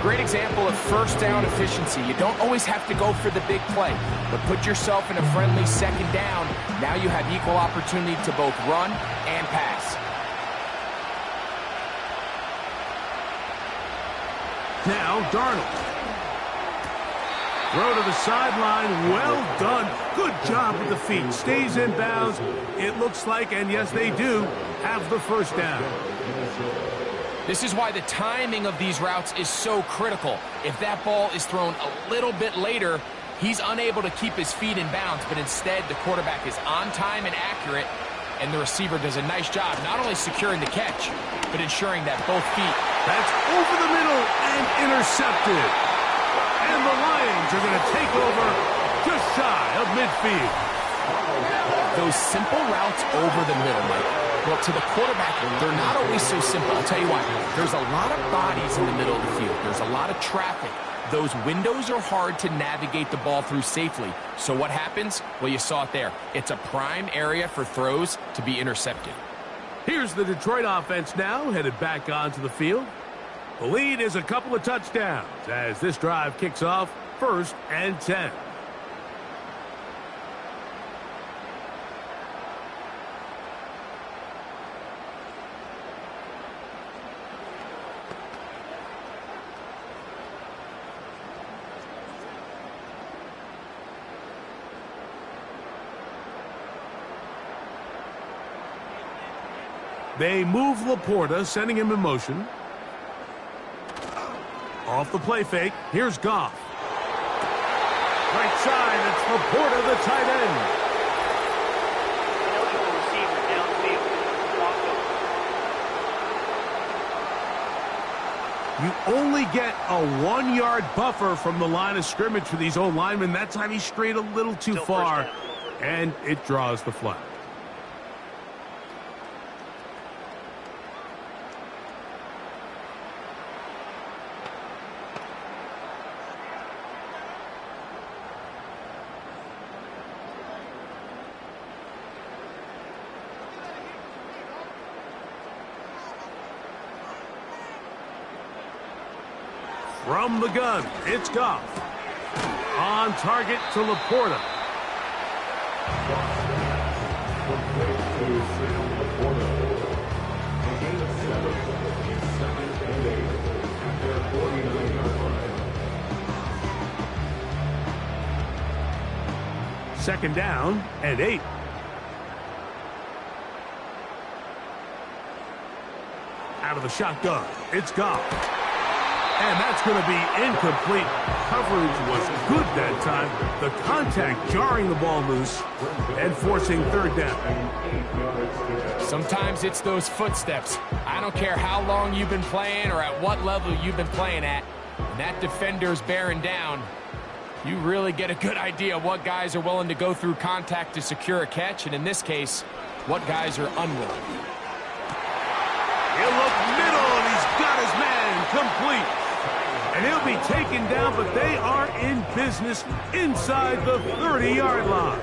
Great example of first down efficiency. You don't always have to go for the big play, but put yourself in a friendly second down. Now you have equal opportunity to both run and pass.
Now Darnold. Throw to the sideline. Well done. Good job with the feet. Stays in bounds. It looks like, and yes, they do, have the first down.
This is why the timing of these routes is so critical. If that ball is thrown a little bit later, he's unable to keep his feet in bounds, but instead the quarterback is on time and accurate, and the receiver does a nice job not only securing the catch, but ensuring that both feet.
That's over the middle and intercepted. And the Lions are going to take over just shy of midfield.
Those simple routes over the middle, Mike. Well, to the quarterback, they're not always so simple. I'll tell you why. There's a lot of bodies in the middle of the field. There's a lot of traffic. Those windows are hard to navigate the ball through safely. So what happens? Well, you saw it there. It's a prime area for throws to be intercepted.
Here's the Detroit offense now, headed back onto the field. The lead is a couple of touchdowns as this drive kicks off 1st and 10. They move Laporta, sending him in motion. Off the play fake, here's Goff. Right side, it's Laporta, the tight end.
Eligible receiver downfield.
You only get a 1-yard buffer from the line of scrimmage for these old linemen. That time he strayed a little too far, and it draws the flag. From the gun, it's Goff. On target to Laporta. Second down and 8. Out of the shotgun, it's Goff. And that's going to be incomplete. Coverage was good that time. The contact jarring the ball loose and forcing 3rd down.
Sometimes it's those footsteps. I don't care how long you've been playing or at what level you've been playing at. When that defender's bearing down, you really get a good idea of what guys are willing to go through contact to secure a catch, and in this case, what guys are unwilling.
He'll look middle, and he's got his man complete. And he'll be taken down, but they are in business inside the 30-yard line.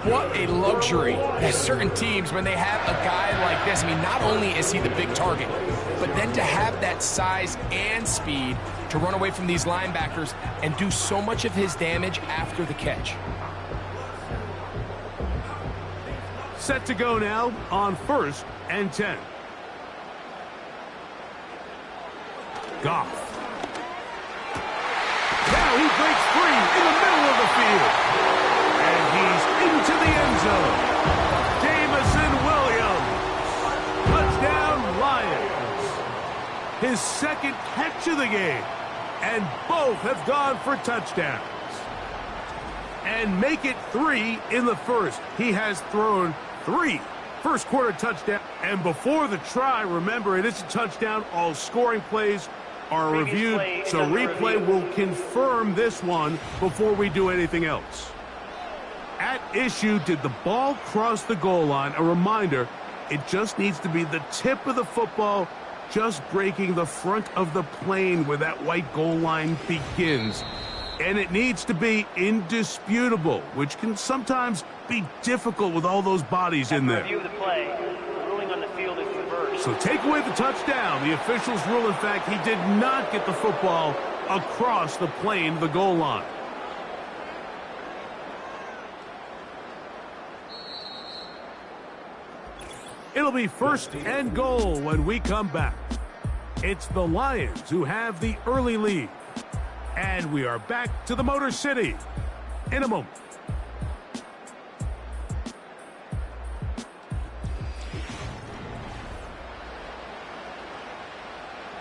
What a luxury. There's certain teams, when they have a guy like this, I mean, not only is he the big target, but then to have that size and speed to run away from these linebackers and do so much of his damage after the catch.
Set to go now on 1st and 10. Goff. Now he breaks free in the middle of the field. And he's into the end zone. Jamison Williams. Touchdown, Lions. His 2nd catch of the game. And both have gone for touchdowns. And make it 3 in the 1st. He has thrown 3 first-quarter touchdowns. And before the try, remember, it is a touchdown. All scoring plays are reviewed, so replay will confirm this one before we do anything else. At issue, did the ball cross the goal line? A reminder, it just needs to be the tip of the football just breaking the front of the plane where that white goal line begins. And it needs to be indisputable, which can sometimes be difficult with all those bodies in there.
Review of the play. The ruling on the field is reversed.
So take away the touchdown. The officials rule, in fact, he did not get the football across the plane, the goal line. It'll be 1st and goal when we come back. It's the Lions who have the early lead. And we are back to the Motor City in a moment.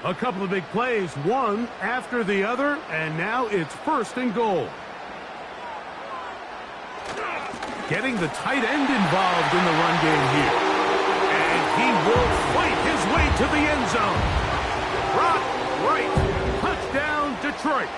A couple of big plays, one after the other, and now it's 1st and goal. Getting the tight end involved in the run game here. And he will fight his way to the end zone. Rock right. Touchdown, Detroit.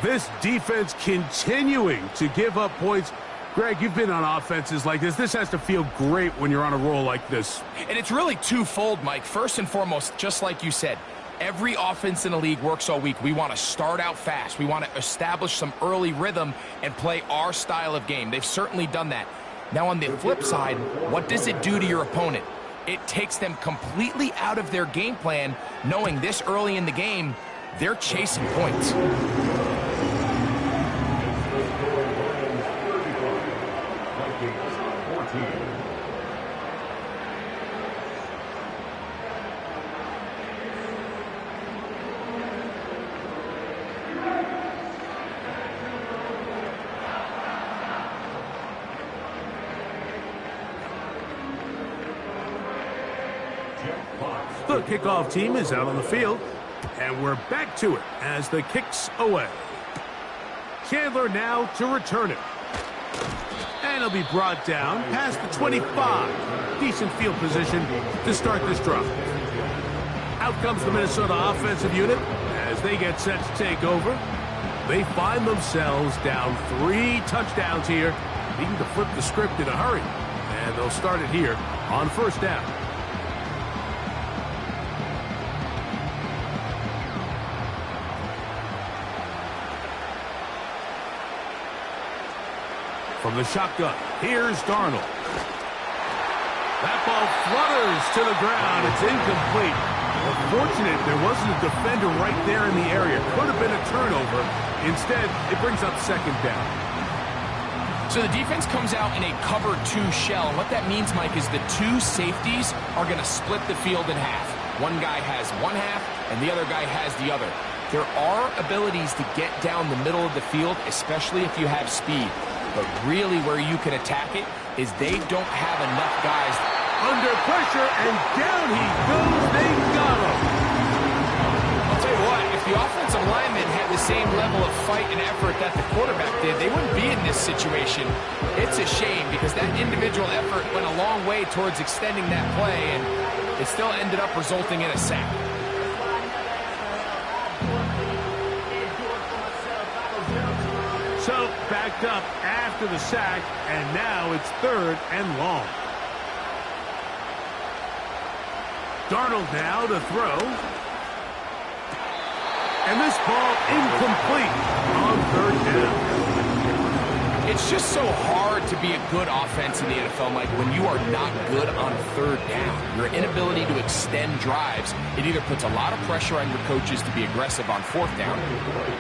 This defense continuing to give up points. Greg, you've been on offenses like this. This has to feel great when you're on a roll like this.
And it's really twofold, Mike. First and foremost, just like you said, every offense in the league works all week. We want to start out fast. We want to establish some early rhythm and play our style of game. They've certainly done that. Now, on the flip side, what does it do to your opponent? It takes them completely out of their game plan, knowing this early in the game, they're chasing points.
The kickoff team is out on the field, and we're back to it as the kick's away. Chandler now to return it. And he'll be brought down past the 25. Decent field position to start this drive. Out comes the Minnesota offensive unit as they get set to take over. They find themselves down 3 touchdowns here, needing to flip the script in a hurry. And they'll start it here on 1st down. From the shotgun, here's Darnold. That ball flutters to the ground. It's incomplete. Fortunate there wasn't a defender right there in the area. Could have been a turnover. Instead, it brings up 2nd down.
So the defense comes out in a cover 2 shell. And what that means, Mike, is the 2 safeties are going to split the field in half. One guy has one half, and the other guy has the other. There are abilities to get down the middle of the field, especially if you have speed. But really where you can attack it is they don't have enough guys.
Under pressure, and down he goes. They got him.
I'll tell you what, if the offensive lineman had the same level of fight and effort that the quarterback did, they wouldn't be in this situation. It's a shame because that individual effort went a long way towards extending that play, and it still ended up resulting in a sack.
So, backed up after the sack, and now it's 3rd and long. Darnold now to throw. And this ball incomplete on 3rd down.
It's just so hard to be a good offense in the NFL, Mike, when you are not good on 3rd down. Your inability to extend drives, it either puts a lot of pressure on your coaches to be aggressive on 4th down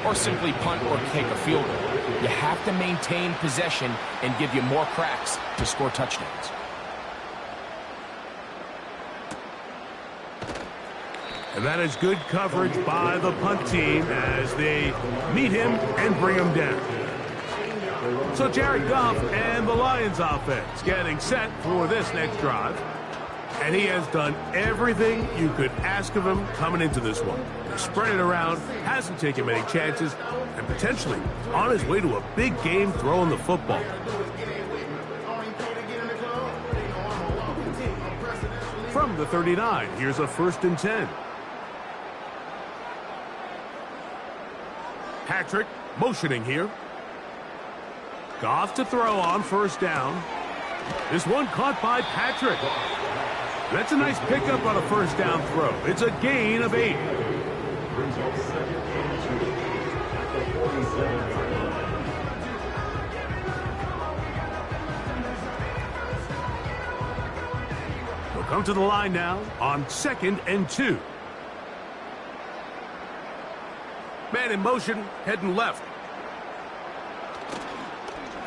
or simply punt or take a field goal. You have to maintain possession and give you more cracks to score touchdowns.
And that is good coverage by the punt team as they meet him and bring him down. So Jared Goff and the Lions offense getting set for this next drive. And he has done everything you could ask of him coming into this one. Spread it around, hasn't taken many chances, and potentially on his way to a big game throwing the football. From the 39, here's a 1st and 10. Patrick motioning here. Goff to throw on 1st down. This one caught by Patrick. That's a nice pickup on a 1st down throw. It's a gain of 8. Come to the line now on 2nd and 2. Man in motion, heading left.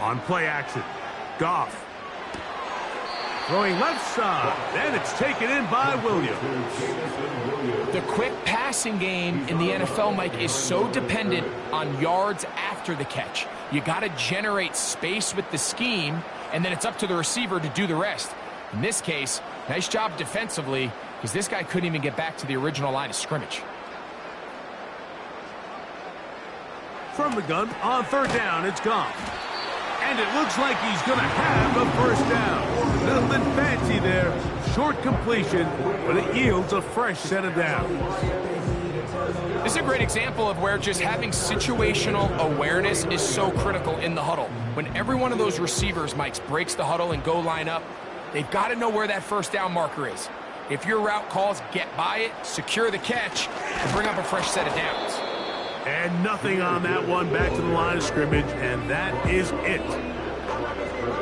On play action, Goff. Throwing left side, and it's taken in by Williams.
The quick passing game in the NFL, Mike, is so dependent on yards after the catch. You got to generate space with the scheme, and then it's up to the receiver to do the rest. In this case, nice job defensively, because this guy couldn't even get back to the original line of scrimmage.
From the gun, on 3rd down, it's Goff. And it looks like he's going to have a first down. Nothing fancy there. Short completion, but it yields a fresh set of downs.
This is a great example of where just having situational awareness is so critical in the huddle. When every one of those receivers, Mike, breaks the huddle and go line up, they've got to know where that first down marker is. If your route calls, get by it, secure the catch, and bring up a fresh set of downs.
And nothing on that one, back to the line of scrimmage, and that is it.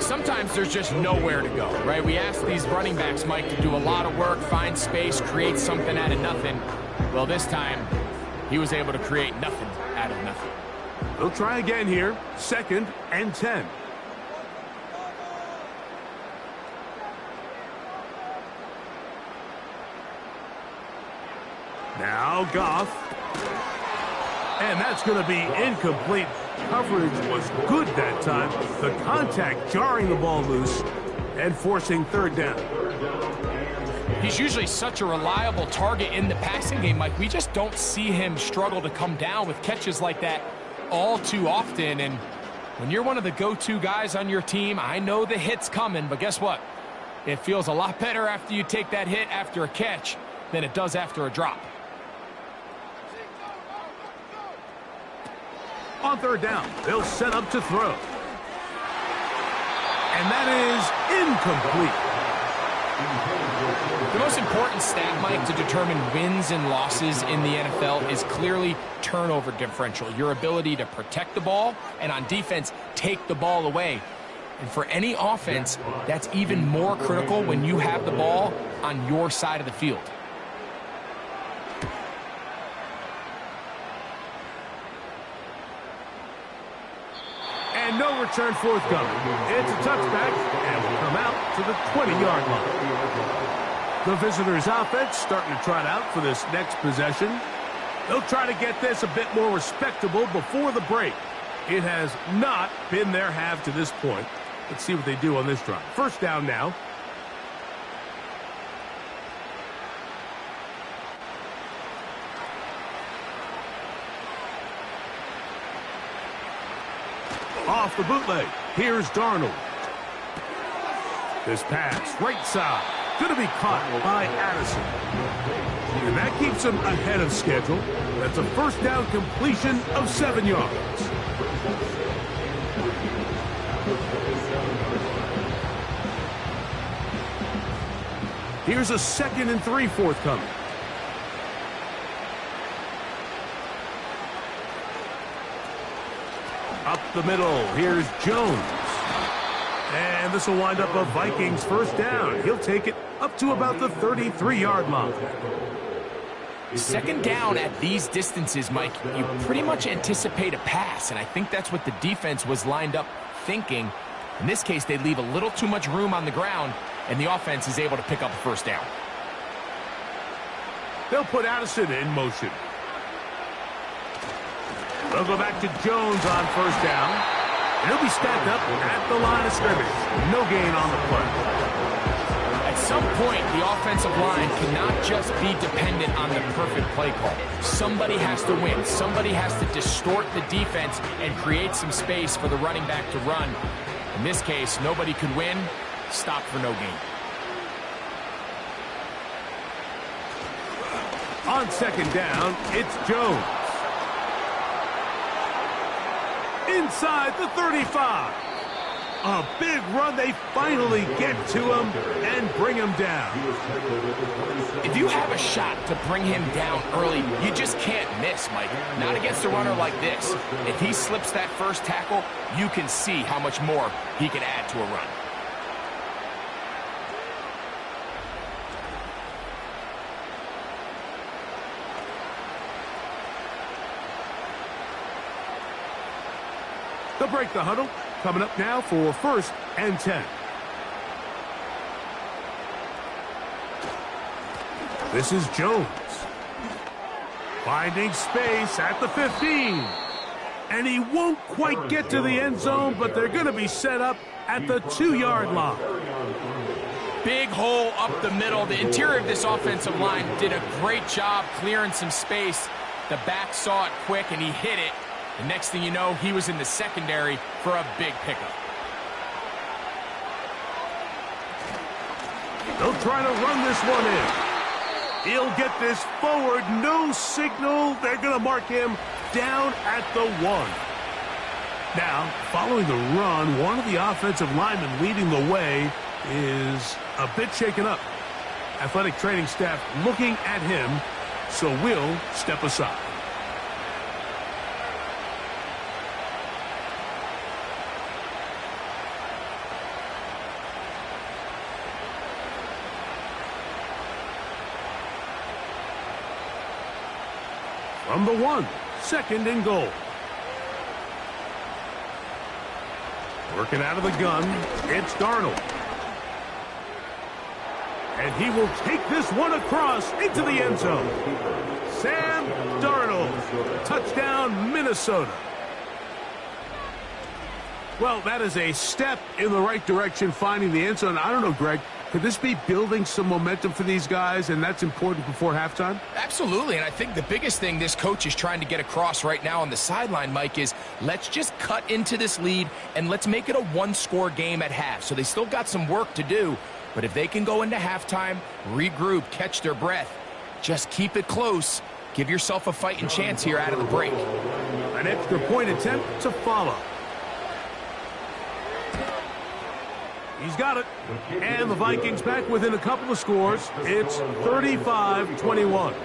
Sometimes there's just nowhere to go, right? We ask these running backs, Mike, to do a lot of work, find space, create something out of nothing. Well, this time, he was able to create nothing out of nothing.
They'll try again here, 2nd and 10. Now Goff. And that's going to be incomplete. Coverage was good that time. The contact jarring the ball loose and forcing 3rd down.
He's usually such a reliable target in the passing game, Mike. We just don't see him struggle to come down with catches like that all too often. And when you're one of the go-to guys on your team, I know the hit's coming, but guess what? It feels a lot better after you take that hit after a catch than it does after a drop.
On 3rd down, they'll set up to throw. And that is incomplete.
The most important stat, Mike, to determine wins and losses in the NFL is clearly turnover differential, your ability to protect the ball, and on defense, take the ball away. And for any offense, that's even more critical when you have the ball on your side of the field.
And no return forthcoming. It's a touchback, and will come out to the 20-yard line. The visitors' offense starting to trot out for this next possession. They'll try to get this a bit more respectable before the break. It has not been their half to this point. Let's see what they do on this drive. 1st down now. Off the bootleg, here's Darnold. This pass, right side, going to be caught by Addison. And that keeps him ahead of schedule. That's a 1st down completion of 7 yards. Here's a 2nd and 3 forthcoming. Up the middle, here's Jones. And this will wind up a Vikings 1st down. He'll take it up to about the 33-yard line.
2nd down at these distances, Mike, you pretty much anticipate a pass, and I think that's what the defense was lined up thinking. In this case, they leave a little too much room on the ground, and the offense is able to pick up a 1st down.
They'll put Addison in motion. They'll go back to Jones on 1st down. And he'll be stacked up at the line of scrimmage. No gain on the play.
At some point, the offensive line cannot just be dependent on the perfect play call. Somebody has to win. Somebody has to distort the defense and create some space for the running back to run. In this case, nobody could win. Stop for no gain.
On 2nd down, it's Jones. Inside the 35. A big run. They finally get to him and bring him down.
If you have a shot to bring him down early, you just can't miss, Mike. Not against a runner like this. If he slips that first tackle, you can see how much more he can add to a run.
They'll break the huddle. Coming up now for 1st and 10. This is Jones. Finding space at the 15. And he won't quite get to the end zone, but they're going to be set up at the 2-yard line.
Big hole up the middle. The interior of this offensive line did a great job clearing some space. The back saw it quick, and he hit it. The next thing you know, he was in the secondary for a big pickup.
They'll try to run this one in. He'll get this forward. No signal. They're going to mark him down at the 1. Now, following the run, one of the offensive linemen leading the way is a bit shaken up. Athletic training staff looking at him, so we'll step aside. From the 1, 2nd and goal. Working out of the gun, it's Darnold. And he will take this one across into the end zone. Sam Darnold, touchdown Minnesota. Well, that is a step in the right direction, finding the end zone. I don't know, Greg, could this be building some momentum for these guys, and that's important before halftime?
Absolutely, and I think the biggest thing this coach is trying to get across right now on the sideline, Mike, is let's just cut into this lead, and let's make it a one-score game at half. So they still got some work to do, but if they can go into halftime, regroup, catch their breath, just keep it close, give yourself a fighting chance here out of the break.
An extra point attempt to follow. He's got it. And the Vikings back within a couple of scores. It's 35-21.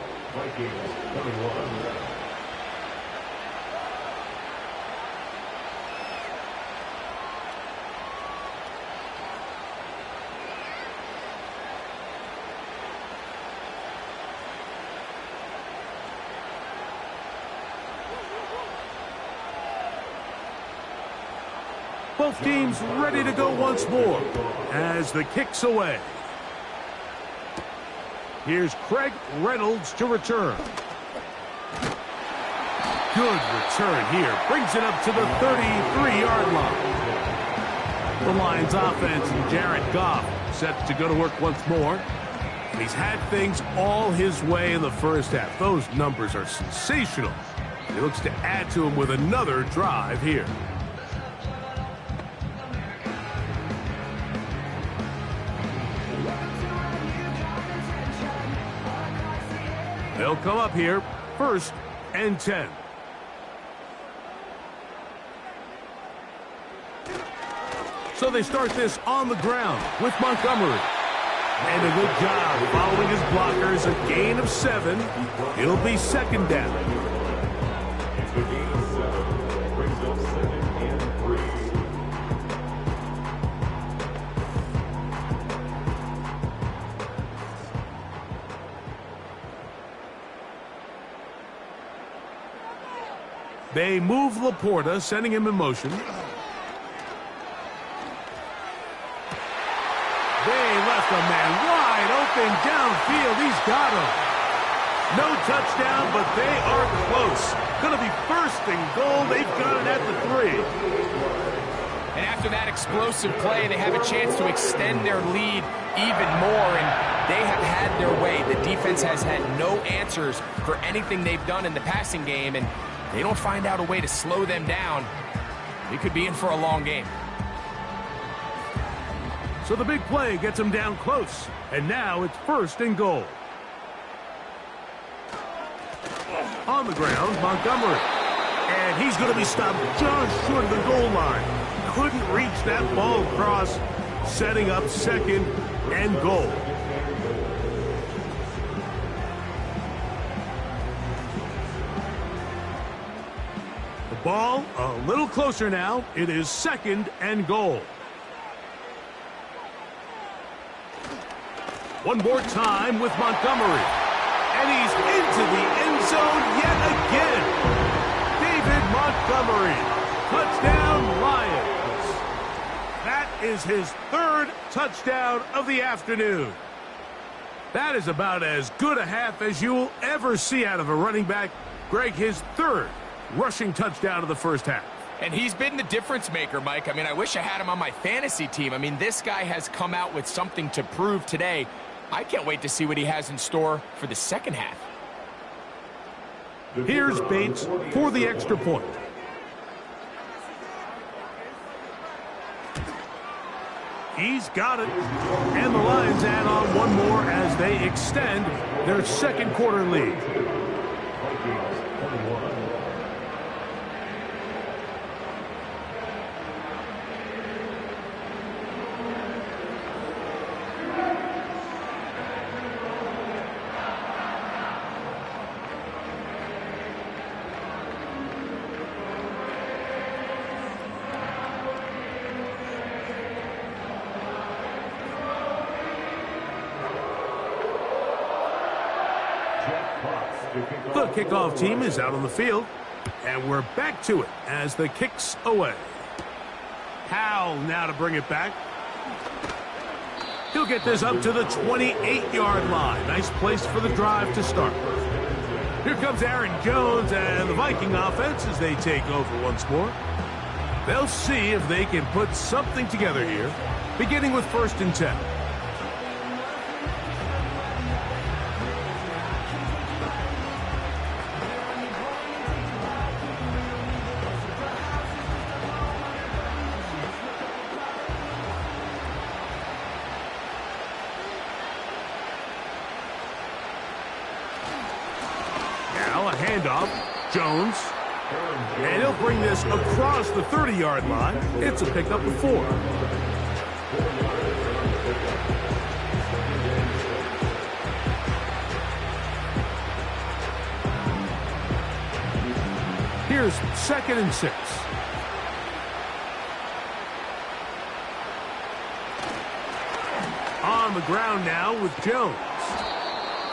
Both teams ready to go once more as the kick's away. Here's Craig Reynolds to return. Good return here. Brings it up to the 33-yard line. The Lions offense and Jared Goff set to go to work once more. He's had things all his way in the first half. Those numbers are sensational. He looks to add to them with another drive here. They'll come up here, 1st and 10. So they start this on the ground with Montgomery. And a good job following his blockers, a gain of 7. It'll be 2nd down. They move Laporta, sending him in motion. They left a man wide open downfield. He's got him. No touchdown, but they are close. Going to be 1st and goal. They've got it at the 3.
And after that explosive play, they have a chance to extend their lead even more, and they have had their way. The defense has had no answers for anything they've done in the passing game, and they don't find out a way to slow them down, they could be in for a long game.
So the big play gets them down close. And now it's 1st and goal. On the ground, Montgomery. And he's going to be stopped just short of the goal line. Couldn't reach that ball across, setting up 2nd and goal. Ball a little closer now. It is 2nd and goal. One more time with Montgomery. And he's into the end zone yet again. David Montgomery. Touchdown is his third touchdown of the afternoon. That is about as good a half as you will ever see out of a running back. Greg, his third rushing touchdown of the first half.
And he's been the difference maker, Mike. I mean, I wish I had him on my fantasy team. I mean, this guy has come out with something to prove today. I can't wait to see what he has in store for the second half.
Here's Bates for the extra point. He's got it. And the Lions add on one more as they extend their second quarter lead. The kickoff team is out on the field, and we're back to it as the kick's away. Howell now to bring it back. He'll get this up to the 28-yard line. Nice place for the drive to start. Here comes Aaron Jones and the Viking offense as they take over once more. They'll see if they can put something together here, beginning with 1st and 10. Handoff, Jones, and he'll bring this across the 30-yard line. It's a pickup of 4. Here's 2nd and 6. On the ground now with Jones.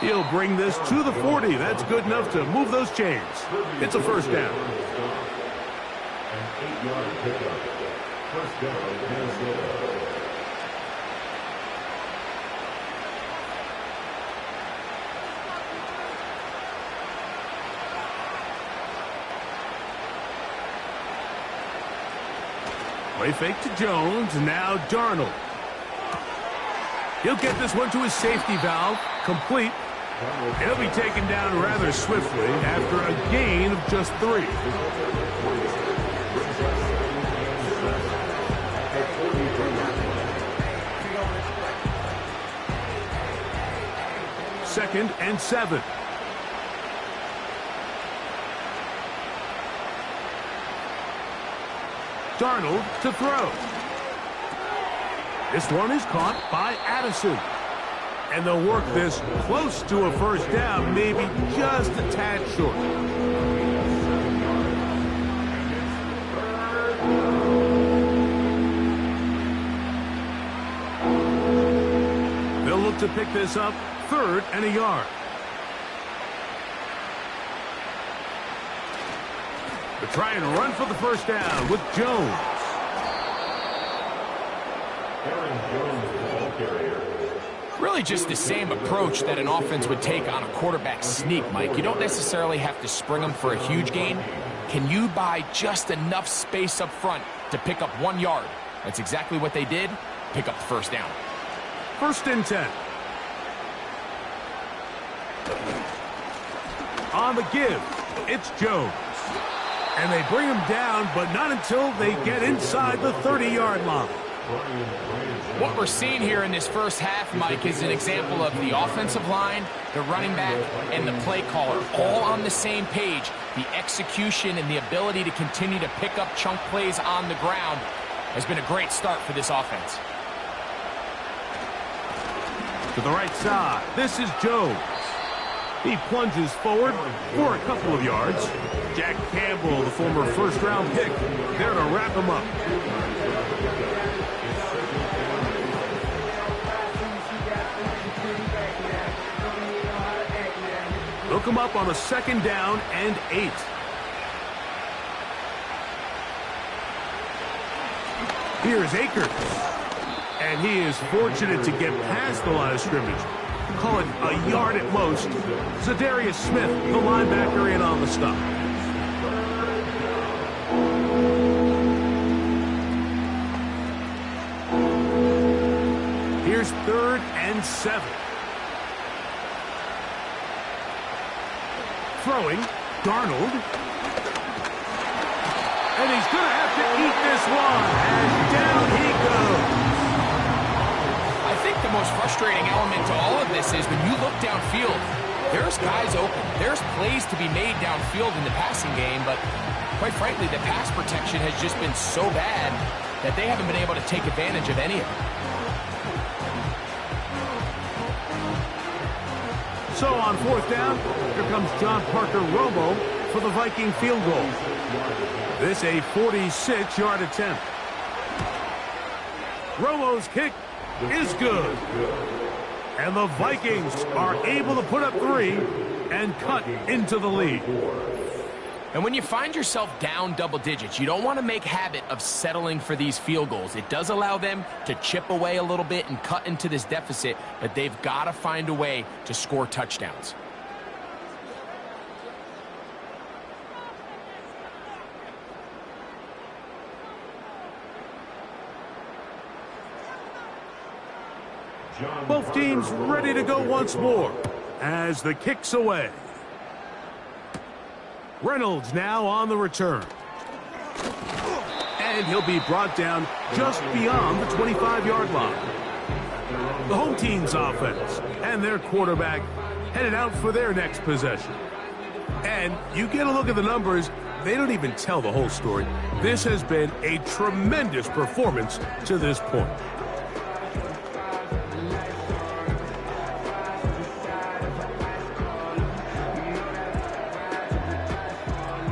He'll bring this to the 40. That's good enough to move those chains. It's a 1st down.
An 8-yard pickup. 1st down, Minnesota.
Play fake to Jones, and now Darnold. He'll get this one to his safety valve, complete. He'll be taken down rather swiftly after a gain of just 3. Second and 7. Darnold to throw. This one is caught by Addison. And they'll work this close to a 1st down, maybe just a tad short. They'll look to pick this up 3rd and a yard. They try and run for the 1st down with Jones.
Really just the same approach that an offense would take on a quarterback sneak, Mike. You don't necessarily have to spring them for a huge gain. Can you buy just enough space up front to pick up 1 yard? That's exactly what they did. Pick up the 1st down.
1st and 10. On the give, it's Jones. And they bring him down, but not until they get inside the 30-yard line.
What we're seeing here in this first half, Mike, is an example of the offensive line, the running back, and the play caller all on the same page. The execution and the ability to continue to pick up chunk plays on the ground has been a great start for this offense.
To the right side, this is Jones. He plunges forward for a couple of yards. Jack Campbell, the former 1st-round pick, there to wrap him up. Look him up on a 2nd down and 8. Here's Akers. And he is fortunate to get past the line of scrimmage. Call it a yard at most. Zadarius Smith, the linebacker, in on the stop. Here's 3rd and 7. Throwing, Darnold. And he's going to have to eat this one. And down he goes.
I think the most frustrating element to all of this is when you look downfield, there's guys open. There's plays to be made downfield in the passing game, but quite frankly, the pass protection has just been so bad that they haven't been able to take advantage of any of it.
So on 4th down, here comes John Parker Romo for the Viking field goal. This a 46-yard attempt. Romo's kick is good. And the Vikings are able to put up 3 and cut into the lead.
And when you find yourself down double digits, you don't want to make habit of settling for these field goals. It does allow them to chip away a little bit and cut into this deficit, but they've got to find a way to score touchdowns.
Both teams ready to go once more as the kick's away. Reynolds now on the return. And he'll be brought down just beyond the 25-yard line. The home team's offense and their quarterback headed out for their next possession. And you get a look at the numbers, they don't even tell the whole story. This has been a tremendous performance to this point.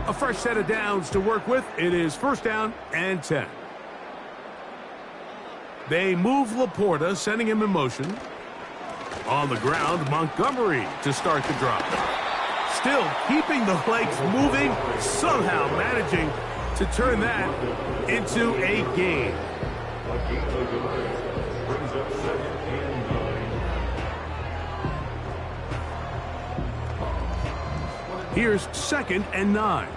A fresh set of downs to work with. It is 1st down and 10. They move Laporta, sending him in motion. On the ground, Montgomery to start the drive. Still keeping the legs moving, somehow managing to turn that into a gain. Here's 2nd and 9.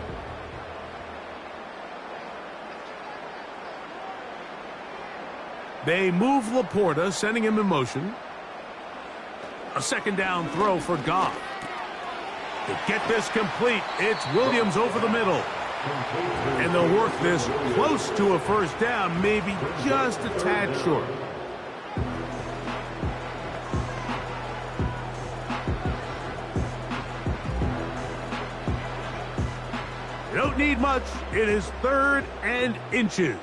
They move Laporta, sending him in motion. A 2nd down throw for Goff. To get this complete, it's Williams over the middle. And they'll work this close to a 1st down, maybe just a tad short. You don't need much. It is 3rd and inches.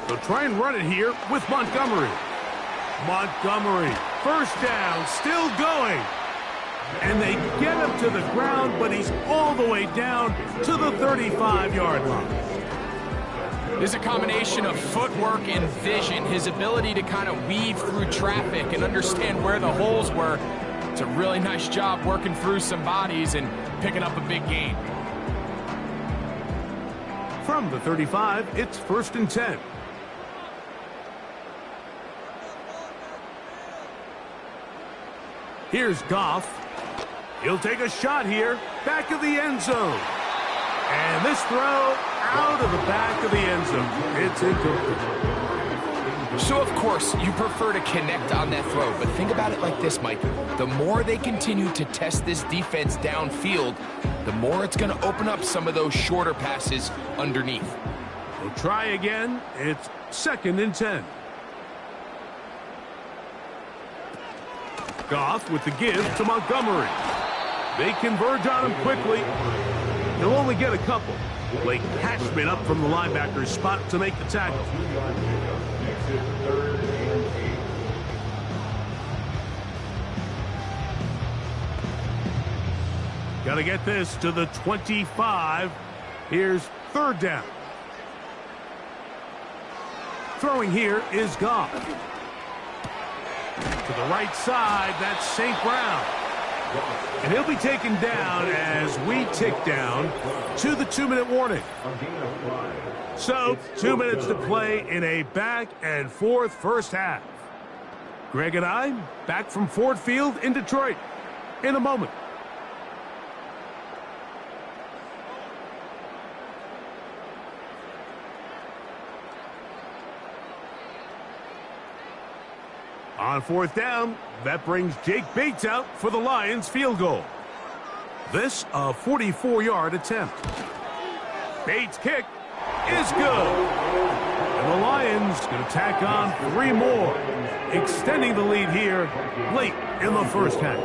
They'll try and run it here with Montgomery. Montgomery, 1st down, still going. And they get him to the ground, but he's all the way down to the 35-yard line.
There's a combination of footwork and vision, his ability to kind of weave through traffic and understand where the holes were. It's a really nice job working through some bodies and picking up a big gain.
From the 35, it's 1st and 10. Here's Goff. He'll take a shot here, back of the end zone. And this throw out of the back of the end zone. It's incomplete.
So, of course, you prefer to connect on that throw, but think about it like this, Mike. The more they continue to test this defense downfield, the more it's going to open up some of those shorter passes underneath.
We'll try again. It's 2nd and 10. Goff with the give to Montgomery. They converge on him quickly. He'll only get a couple. Blake Hatchman up from the linebacker's spot to make the tackle. Got to get this to the 25. Here's 3rd down. Throwing here is Goff. To the right side, that's St. Brown. And he'll be taken down as we tick down to the 2-minute warning. So, 2 minutes to play in a back-and-forth first half. Greg and I back from Ford Field in Detroit in a moment. On fourth down, that brings Jake Bates out for the Lions field goal. This a 44-yard attempt. Bates' kick is good. And the Lions going to tack on 3 more, extending the lead here late in the first half.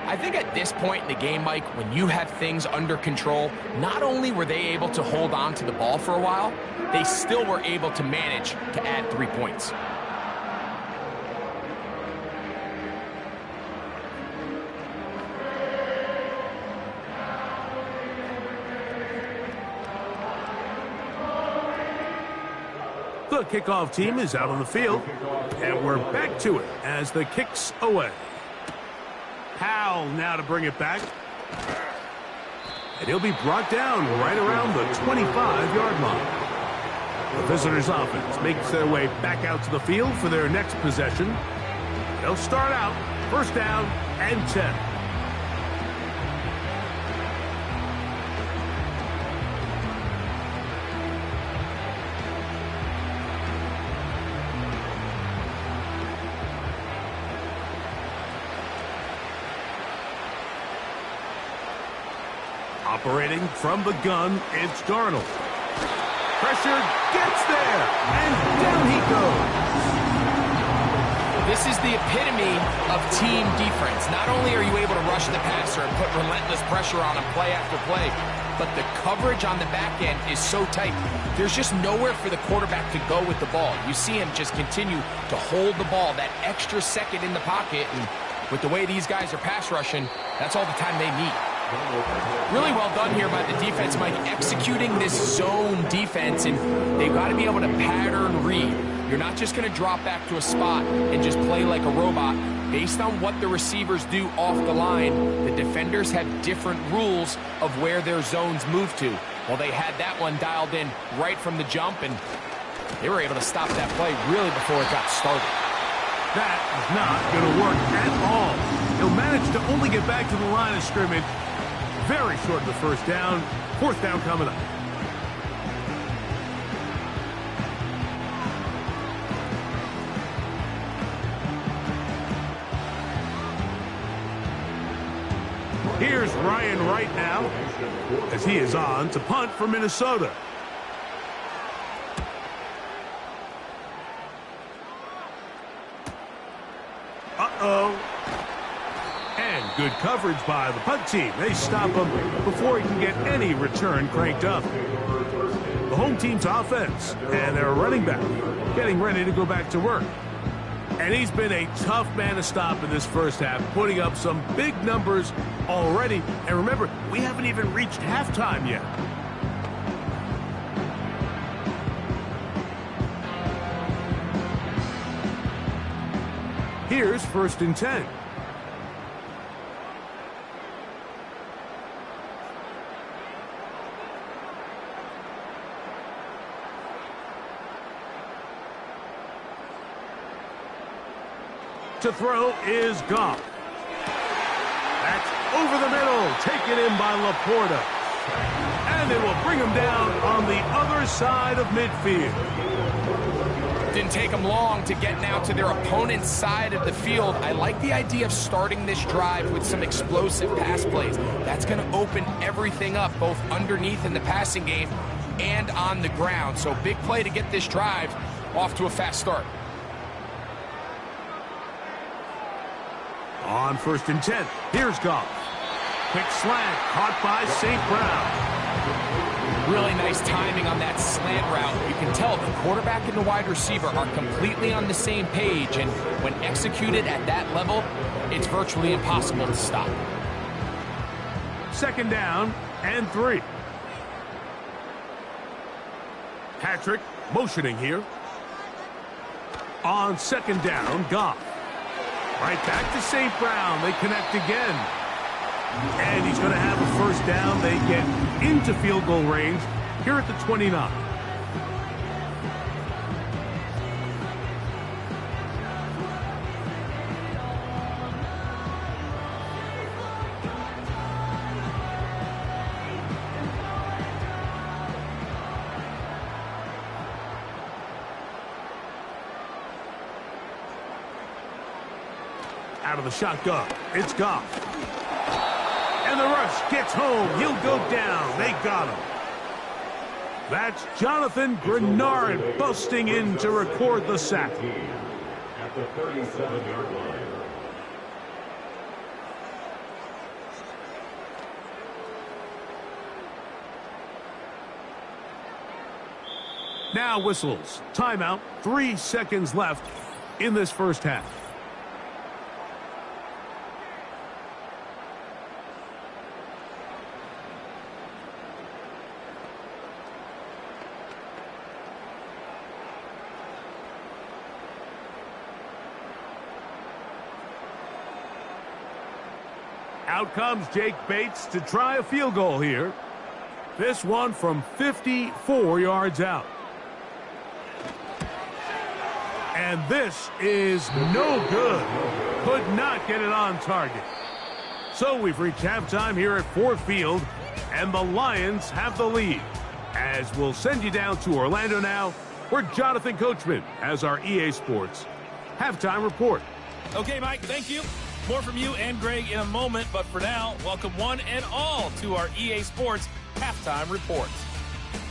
I think at this point in the game, Mike, when you have things under control, not only were they able to hold on to the ball for a while, they still were able to manage to add 3 points.
The kickoff team is out on the field, and we're back to it as the kick's away. Powell now to bring it back. And he'll be brought down right around the 25-yard line. The visitors' offense makes their way back out to the field for their next possession. They'll start out first down and 10. Operating from the gun, it's Darnold. Pressure gets there, and down he goes.
This is the epitome of team defense. Not only are you able to rush the passer and put relentless pressure on him play after play, but the coverage on the back end is so tight. There's just nowhere for the quarterback to go with the ball. You see him just continue to hold the ball that extra second in the pocket, and with the way these guys are pass rushing, that's all the time they need. Really well done here by the defense, Mike, executing this zone defense, and they've got to be able to pattern read. You're not just going to drop back to a spot and just play like a robot. Based on what the receivers do off the line, the defenders have different rules of where their zones move to. Well, they had that one dialed in right from the jump, and they were able to stop that play really before it got started.
That is not going to work at all. He'll manage to only get back to the line of scrimmage very short of the first down. Fourth down coming up. Here's Ryan Wright now as he is on to punt for Minnesota. Uh-oh. And good coverage by the punt team. They stop him before he can get any return cranked up. The home team's offense and their running back getting ready to go back to work. And he's been a tough man to stop in this first half, putting up some big numbers already. And remember, we haven't even reached halftime yet. Here's first and 10. To throw is Goff. That's over the middle, taken in by Laporta. And it will bring him down on the other side of midfield.
Didn't take them long to get now to their opponent's side of the field. I like the idea of starting this drive with some explosive pass plays. That's going to open everything up, both underneath in the passing game and on the ground. So big play to get this drive off to a fast start.
On first and 10, here's Goff. Quick slant, caught by St. Brown.
Really nice timing on that slant route. You can tell the quarterback and the wide receiver are completely on the same page, and when executed at that level, it's virtually impossible to stop.
Second down and 3. Patrick motioning here. On second down, Goff. Right back to St. Brown. They connect again. And he's going to have a first down. They get into field goal range here at the 29. Out of the shotgun, it's Goff. And the rush gets home. He'll go down. They got him. That's Jonathan Grenard busting in to record the sack.
At the 37-yard line.
Now whistles. Timeout. 3 seconds left in this first half. Out comes Jake Bates to try a field goal here. This one from 54 yards out. And this is no good. Could not get it on target. So we've reached halftime here at Ford Field, and the Lions have the lead. As we'll send you down to Orlando now, where Jonathan Coachman has our EA Sports halftime report.
Okay, Mike, thank you. More from you and Greg in a moment, but for now, welcome one and all to our EA Sports halftime report.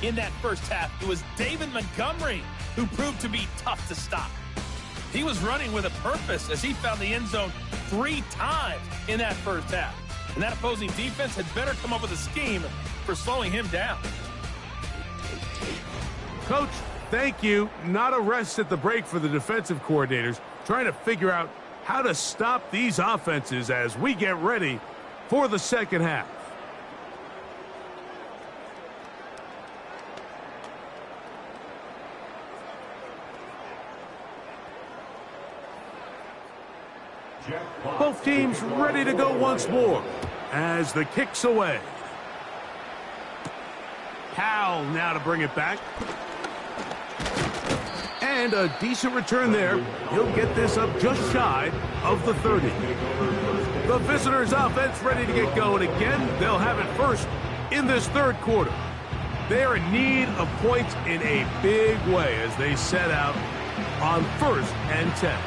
In that first half, it was David Montgomery who proved to be tough to stop. He was running with a purpose as he found the end zone 3 times in that first half. And that opposing defense had better come up with a scheme for slowing him down.
Coach, thank you. Not a rest at the break for the defensive coordinators, trying to figure out how to stop these offenses as we get ready for the second half. Both teams ready to go once more as the kick's away. Powell now to bring it back. And a decent return there. He'll get this up just shy of the 30. The visitors' offense ready to get going again. They'll have it first in this third quarter. They're in need of points in a big way as they set out on 1st and 10.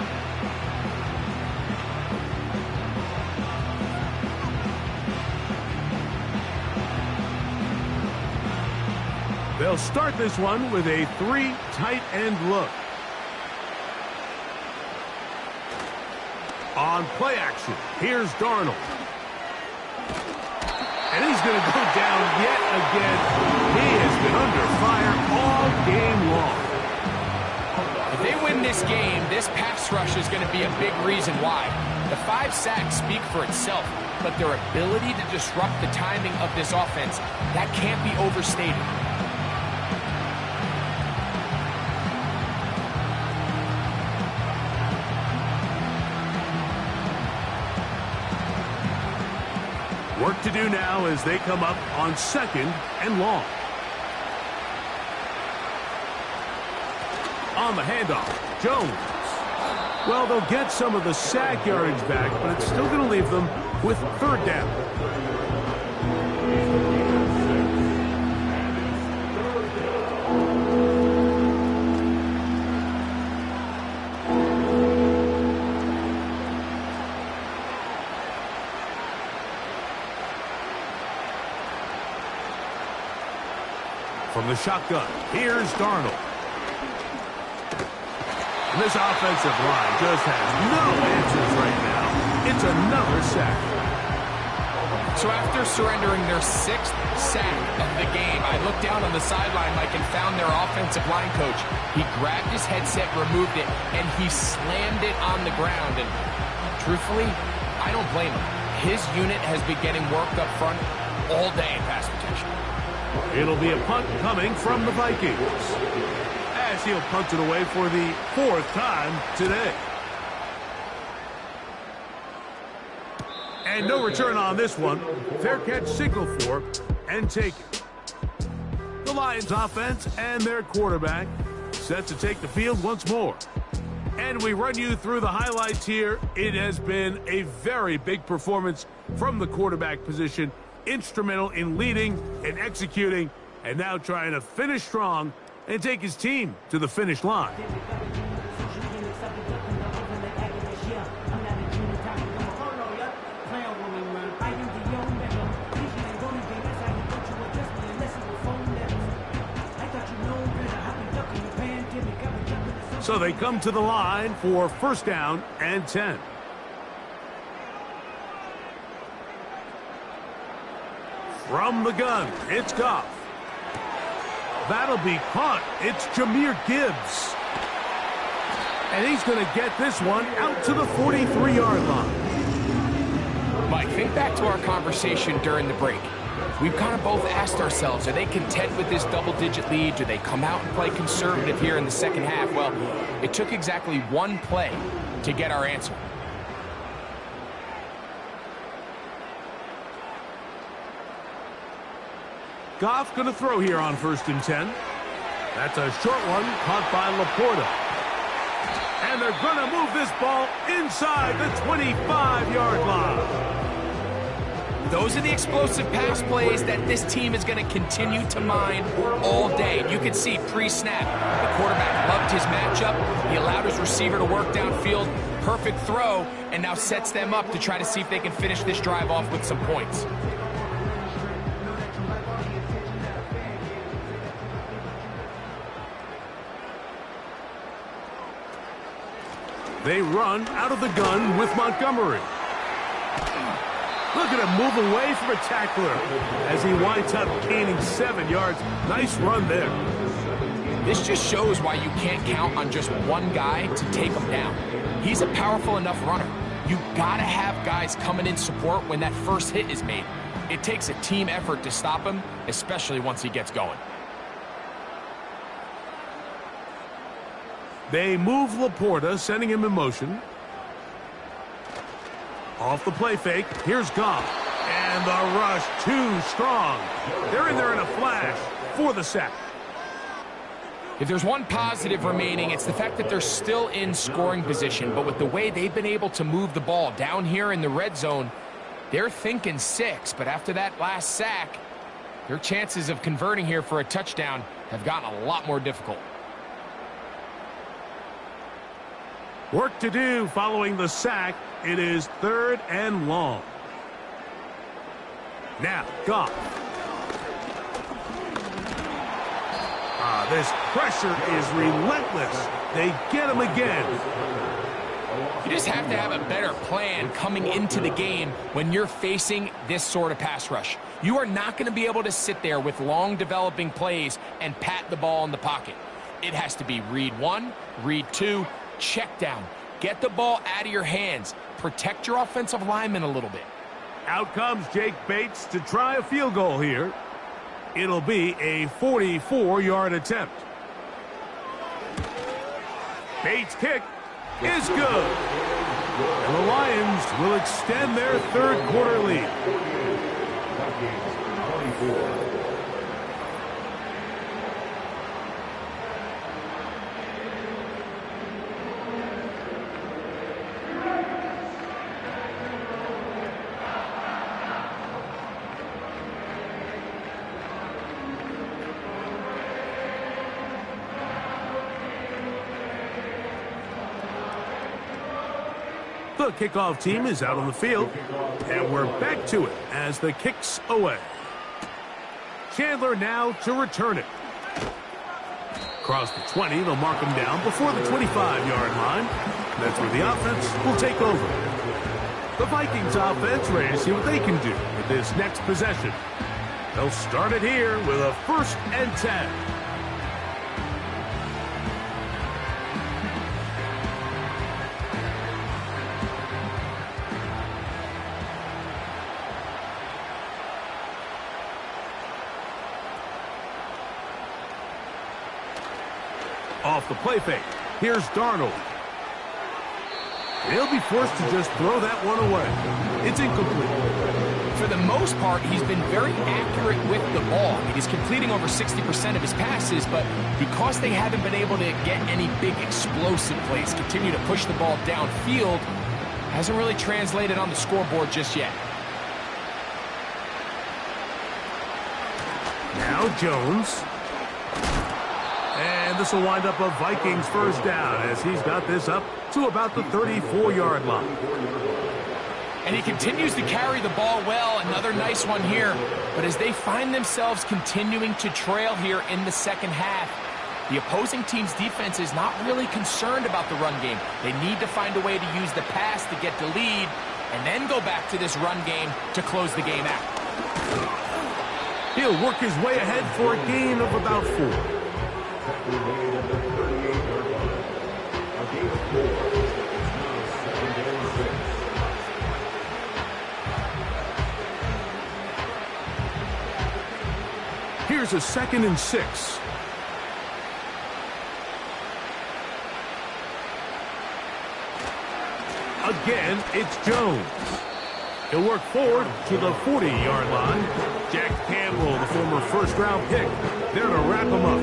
They'll start this one with a 3 tight end look. On play action, here's Darnold. And he's going to go down yet again. He has been under fire all game long.
If they win this game, this pass rush is going to be a big reason why. The 5 sacks speak for itself, but their ability to disrupt the timing of this offense, that can't be overstated.
Work to do now as they come up on 2nd and long. On the handoff, Jones. Well, they'll get some of the sack yardage back, but it's still going to leave them with 3rd down. From the shotgun, here's Darnold. And this offensive line just has no answers right now. It's another sack.
So after surrendering their 6th sack of the game, I looked down on the sideline, Mike, and found their offensive line coach. He grabbed his headset, removed it, and he slammed it on the ground. And truthfully, I don't blame him. His unit has been getting worked up front all day in pass protection.
It'll be a punt coming from the Vikings, as he'll punt it away for the 4th time today. And no return on this one. Fair catch signaled for and taken. The Lions offense and their quarterback set to take the field once more. And we run you through the highlights here. It has been a very big performance from the quarterback position. Instrumental in leading and executing, and now trying to finish strong and take his team to the finish line. So they come to the line for first down and 10. From the gun, it's Goff. That'll be caught. It's Jahmyr Gibbs. And he's going to get this one out to the 43-yard line.
Mike, think back to our conversation during the break. We've kind of both asked ourselves, are they content with this double-digit lead? Do they come out and play conservative here in the second half? Well, it took exactly one play to get our answer.
Goff going to throw here on 1st and 10. That's a short one caught by Laporta. And they're going to move this ball inside the 25-yard line.
Those are the explosive pass plays that this team is going to continue to mine all day. You can see pre-snap, the quarterback loved his matchup. He allowed his receiver to work downfield. Perfect throw, and now sets them up to try to see if they can finish this drive off with some points.
They run out of the gun with Montgomery. Look at him move away from a tackler as he winds up gaining 7 yards. Nice run there.
This just shows why you can't count on just one guy to take him down. He's a powerful enough runner. You gotta have guys coming in support when that first hit is made. It takes a team effort to stop him, especially once he gets going.
They move Laporta, sending him in motion. Off the play fake, here's Goff. And the rush too strong. They're in there in a flash for the sack.
If there's one positive remaining, it's the fact that they're still in scoring position. But with the way they've been able to move the ball down here in the red zone, they're thinking 6. But after that last sack, their chances of converting here for a touchdown have gotten a lot more difficult.
Work to do following the sack. It is 3rd and long. Now, Goff. This pressure is relentless. They get him again.
You just have to have a better plan coming into the game when you're facing this sort of pass rush. You are not going to be able to sit there with long developing plays and pat the ball in the pocket. It has to be read 1, read 2, check down. Get the ball out of your hands. Protect your offensive lineman a little bit.
Out comes Jake Bates to try a field goal here. It'll be a 44-yard attempt. Bates' kick is good. And the Lions will extend their 3rd quarter lead. The kickoff team is out on the field, and we're back to it as the kick's away. Chandler now to return it. Across the 20, they'll mark him down before the 25-yard line. That's where the offense will take over. The Vikings offense ready to see what they can do with this next possession. They'll start it here with a 1st and 10. Off the play fake, here's Darnold. He'll be forced to just throw that one away. It's incomplete.
For the most part, he's been very accurate with the ball. I mean, he's completing over 60% of his passes, but because they haven't been able to get any big explosive plays, continue to push the ball downfield, hasn't really translated on the scoreboard just yet.
Now Jones. And this will wind up a Vikings first down as he's got this up to about the 34-yard line.
And he continues to carry the ball well. Another nice one here. But as they find themselves continuing to trail here in the second half, the opposing team's defense is not really concerned about the run game. They need to find a way to use the pass to get the lead and then go back to this run game to close the game out.
He'll work his way ahead for a gain of about 4. Here's a 2nd and 6. Again, it's Jones. He'll work forward to the 40-yard line. Jack Campbell, the former first-round pick, there to wrap him up.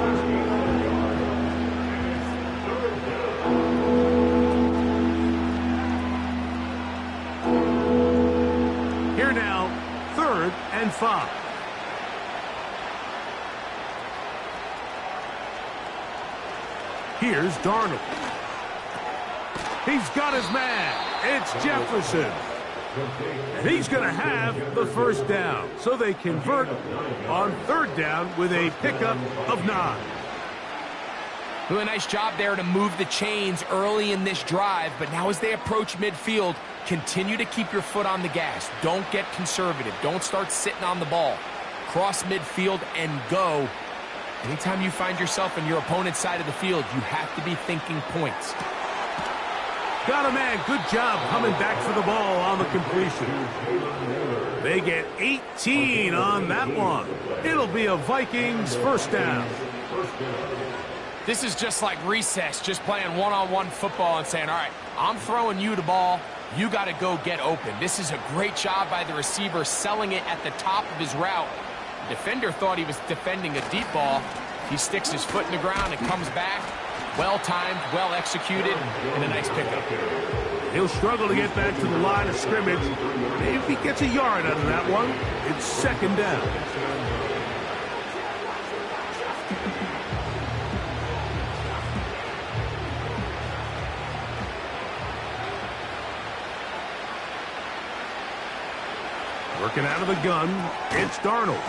Here now, 3rd and 5. Here's Darnold. He's got his man. It's Jefferson. And he's going to have the first down. So they convert on 3rd down with a pickup of 9.
Really nice job there to move the chains early in this drive. But now as they approach midfield, continue to keep your foot on the gas. Don't get conservative. Don't start sitting on the ball. Cross midfield and go. Anytime you find yourself on your opponent's side of the field, you have to be thinking points.
Got a man. Good job coming back for the ball on the completion. They get 18 on that one. It'll be a Vikings first down.
This is just like recess, just playing one-on-one football and saying, all right, I'm throwing you the ball. You got to go get open. This is a great job by the receiver selling it at the top of his route. The defender thought he was defending a deep ball. He sticks his foot in the ground and comes back. Well-timed, well-executed, and a nice pickup.
He'll struggle to get back to the line of scrimmage. If he gets a yard out of that one, it's 2nd down. Working out of the gun, it's Darnold.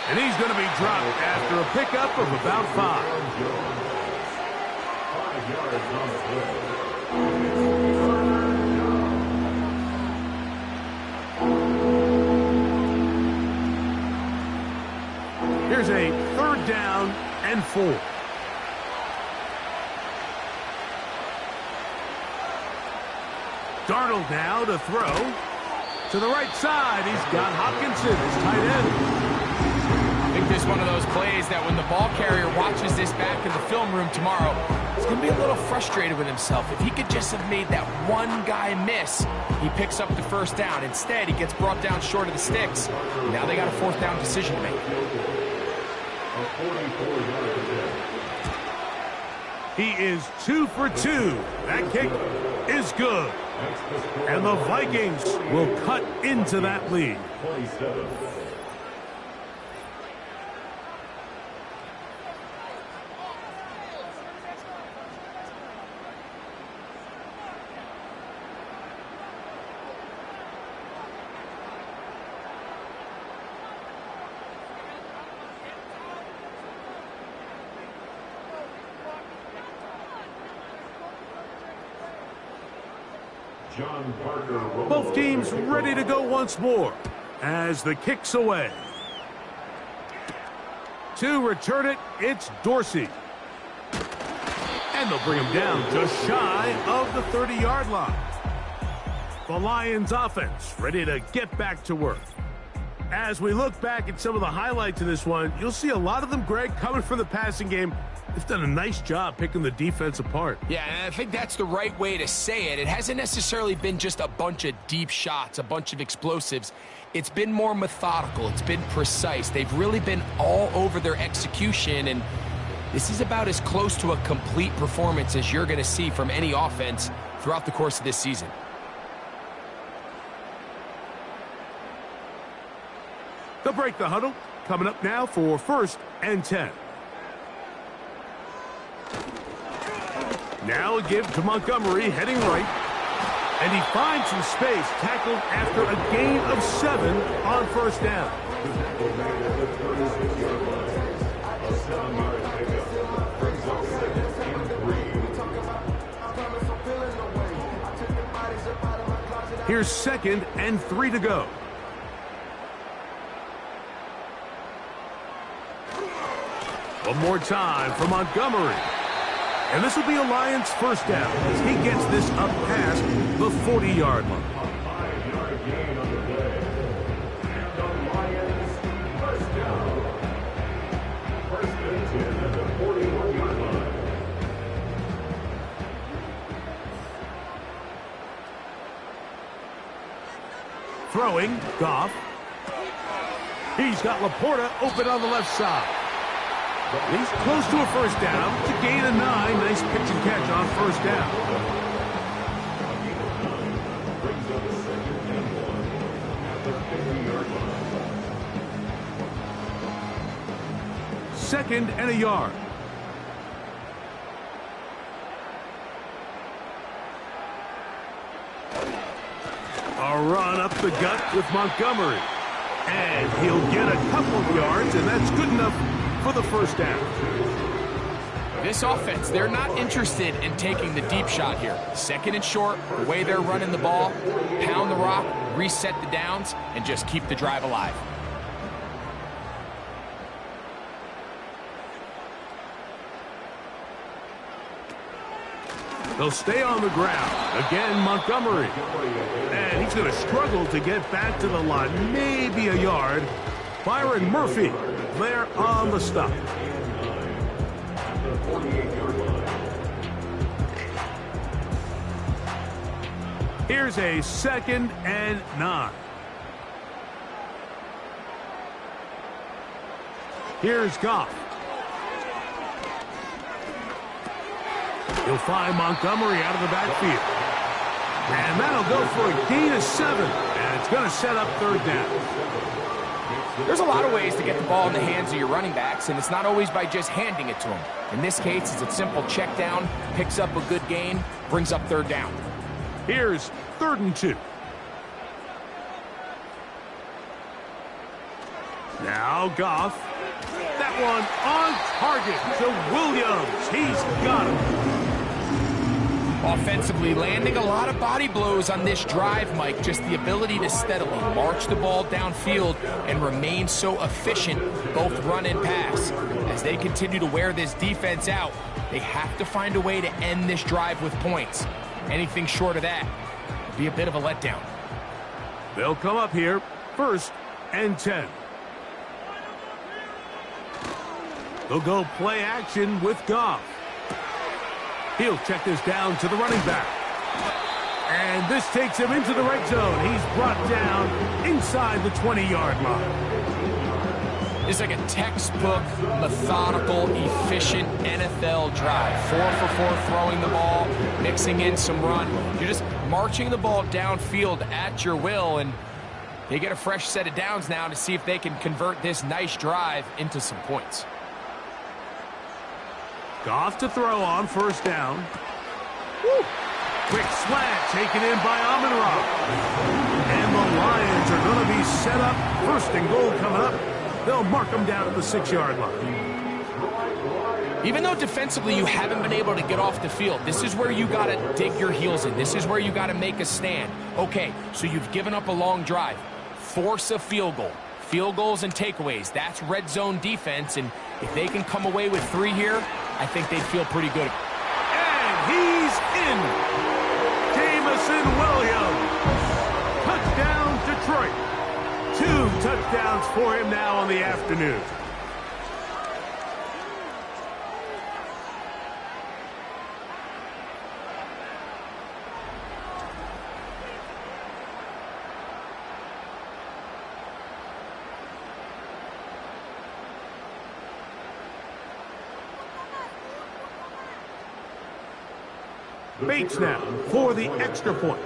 And he's going to be dropped after a pickup of about 5.
5 yards on the play.
Here's a 3rd down and 4. Darnold now to throw. To the right side, he's got Hopkinson, his tight end.
I think this is one of those plays that when the ball carrier watches this back in the film room tomorrow, he's going to be a little frustrated with himself. If he could just have made that one guy miss, he picks up the first down. Instead, he gets brought down short of the sticks. Now they got a 4th down decision to make.
He is 2 for 2. That kick is good. And the Vikings will cut into that lead.
27.
Both teams ready to go once more as the kick's away. To return it, it's Dorsey. And they'll bring him down just shy of the 30-yard line. The Lions offense ready to get back to work. As we look back at some of the highlights of this one, you'll see a lot of them, Greg, coming from the passing game. They've done a nice job picking the defense apart.
Yeah, and I think that's the right way to say it. It hasn't necessarily been just a bunch of deep shots, a bunch of explosives. It's been more methodical. It's been precise. They've really been all over their execution, and this is about as close to a complete performance as you're going to see from any offense throughout the course of this season.
They'll break the huddle. Coming up now for 1st and 10. Now a give to Montgomery, heading right. And he finds some space, tackled after a gain of 7 on 1st down. Here's 2nd and 3 to go. One more time for Montgomery. And this will be a Lions 1st down as he gets this up past the 40-yard line. Throwing, Goff. He's got Laporta open on the left side. He's close to a 1st down to gain a 9. Nice pitch and catch on 1st down. Second and a yard. A run up the gut with Montgomery. And he'll get a couple of yards, and that's good enough for the 1st down.
This offense, they're not interested in taking the deep shot here. 2nd and short, the way they're running the ball, pound the rock, reset the downs, and just keep the drive alive.
They'll stay on the ground. Again, Montgomery. And he's going to struggle to get back to the line. Maybe a yard. Byron Murphy there on the stop. Here's a 2nd and 9. Here's Goff. He'll find Montgomery out of the backfield. And that'll go for a gain of 7. And it's going to set up 3rd down.
There's a lot of ways to get the ball in the hands of your running backs, and it's not always by just handing it to them. In this case, it's a simple check down, picks up a good gain, brings up 3rd down.
Here's 3rd and 2. Now Goff. That one on target to Williams. He's got him.
Offensively, landing a lot of body blows on this drive, Mike. Just the ability to steadily march the ball downfield and remain so efficient, both run and pass. As they continue to wear this defense out, they have to find a way to end this drive with points. Anything short of that would be a bit of a letdown.
They'll come up here, 1st and 10. They'll go play action with Goff. He'll check this down to the running back. And this takes him into the red zone. He's brought down inside the 20-yard line.
It's like a textbook, methodical, efficient NFL drive. 4 for 4 throwing the ball, mixing in some run. You're just marching the ball downfield at your will, and they get a fresh set of downs now to see if they can convert this nice drive into some points.
Goff to throw on 1st down. Woo. Quick slant taken in by Amon-Ra. And the Lions are going to be set up. 1st and goal coming up. They'll mark them down at the 6-yard line.
Even though defensively you haven't been able to get off the field, this is where you got to dig your heels in. This is where you got to make a stand. Okay, so you've given up a long drive. Force a field goal. Field goals and takeaways. That's red zone defense, and if they can come away with 3 here, I think they'd feel pretty good.
And he's in. Jamison Williams. Touchdown, Detroit. 2 touchdowns for him now on the afternoon. Bates now for the extra point.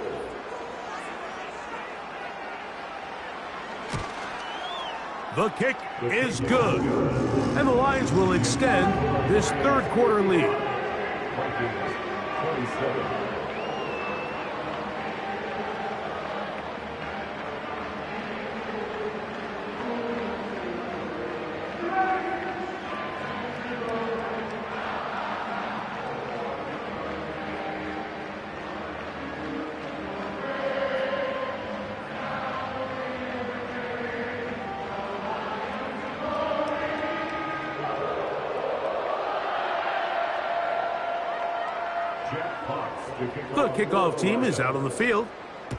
The kick is good. And the Lions will extend this third quarter lead. The kickoff team is out on the field,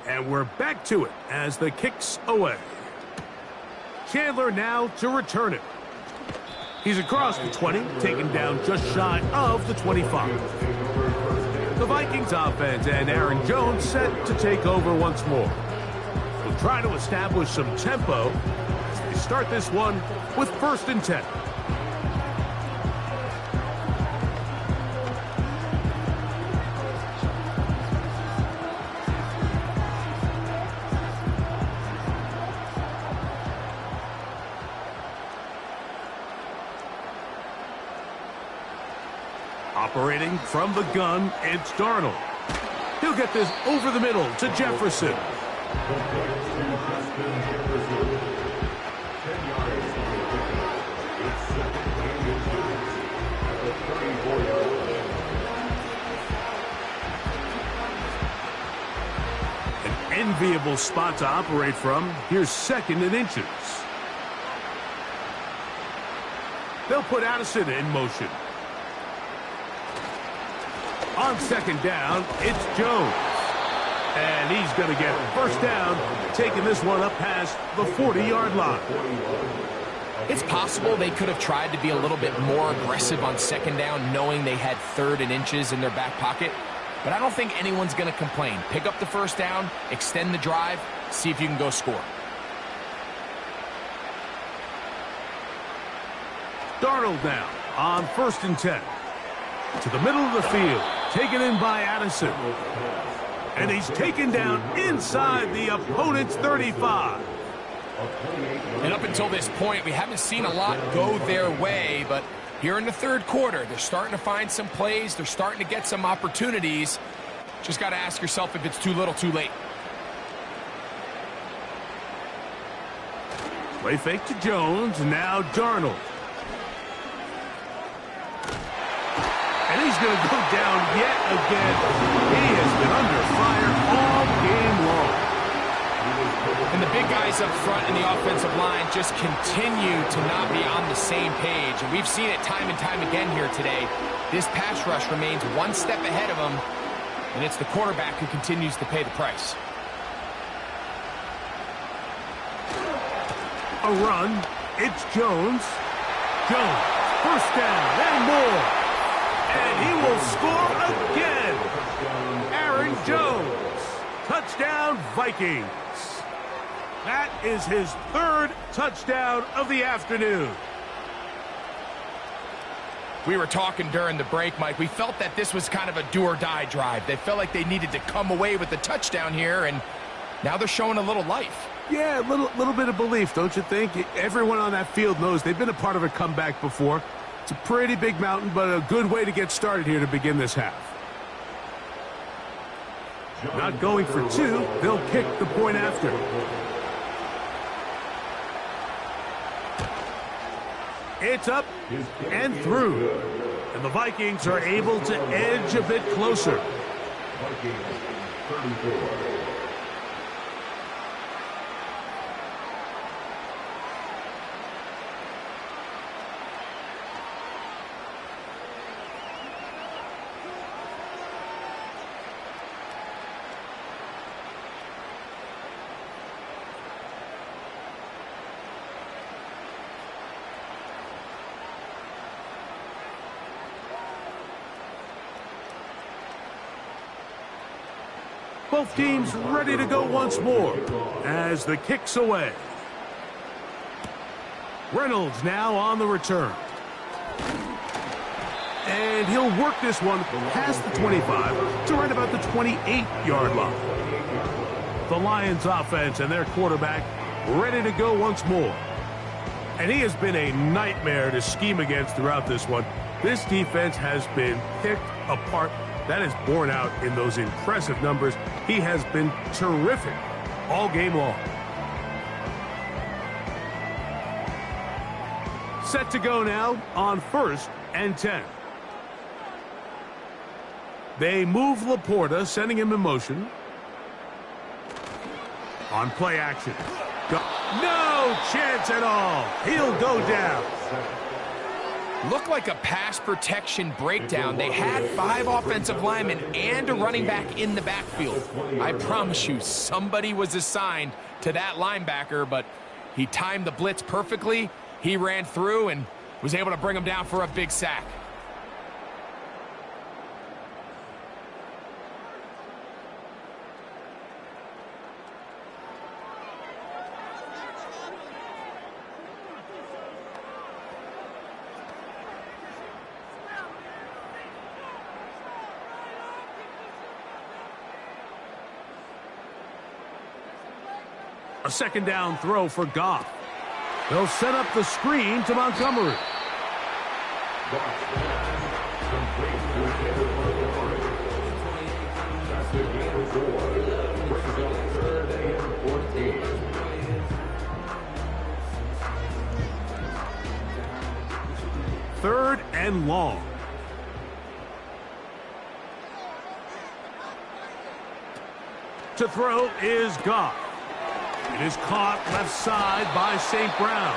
and we're back to it as the kick's away. Chandler now to return it. He's across the 20, taken down just shy of the 25. The Vikings offense and Aaron Jones set to take over once more. They'll try to establish some tempo as they start this one with 1st and 10. Operating from the gun, it's Darnold. He'll get this over the middle to Jefferson. An enviable spot to operate from. Here's 2nd and inches. They'll put Addison in motion. On 2nd down, it's Jones. And he's going to get 1st down, taking this one up past the 40-yard line.
It's possible they could have tried to be a little bit more aggressive on 2nd down, knowing they had 3rd and inches in their back pocket. But I don't think anyone's going to complain. Pick up the 1st down, extend the drive, see if you can go score.
Darnold now on 1st and 10. To the middle of the field, taken in by Addison. And he's taken down inside the opponent's 35.
And up until this point, we haven't seen a lot go their way, but here in the 3rd quarter, they're starting to find some plays. They're starting to get some opportunities. Just got to ask yourself if it's too little, too late.
Play fake to Jones, now Darnold. And he's going to go down yet again. He has been under fire all game long.
And the big guys up front in the offensive line just continue to not be on the same page. And we've seen it time and time again here today. This pass rush remains one step ahead of them, and it's the quarterback who continues to pay the price.
A run. It's Jones. Jones, 1st down and more. And he will score again. Aaron Jones. Touchdown, Vikings. That is his 3rd touchdown of the afternoon.
We were talking during the break, Mike. We felt that this was kind of a do-or-die drive. They felt like they needed to come away with the touchdown here, and now they're showing a little life.
Yeah, a little bit of belief, don't you think? Everyone on that field knows they've been a part of a comeback before. It's a pretty big mountain, but a good way to get started here to begin this half. Not going for 2, they'll kick the point after. It's up and through. And the Vikings are able to edge a bit closer.
Vikings 34.
Both teams ready to go once more as the kick's away. Reynolds now on the return. And he'll work this one past the 25 to right about the 28-yard line. The Lions offense and their quarterback ready to go once more. And he has been a nightmare to scheme against throughout this one. This defense has been picked apart. That is borne out in those impressive numbers. He has been terrific all game long. Set to go now on 1st and 10. They move Laporta, sending him in motion. On play action. No chance at all. He'll go down.
Looked like a pass protection breakdown. They had 5 offensive linemen and a running back in the backfield. I promise you, somebody was assigned to that linebacker, but he timed the blitz perfectly. He ran through and was able to bring him down for a big sack.
A second down throw for Goff. They'll set up the screen to Montgomery. Third and long. To throw is Goff. It is caught left side by St. Brown.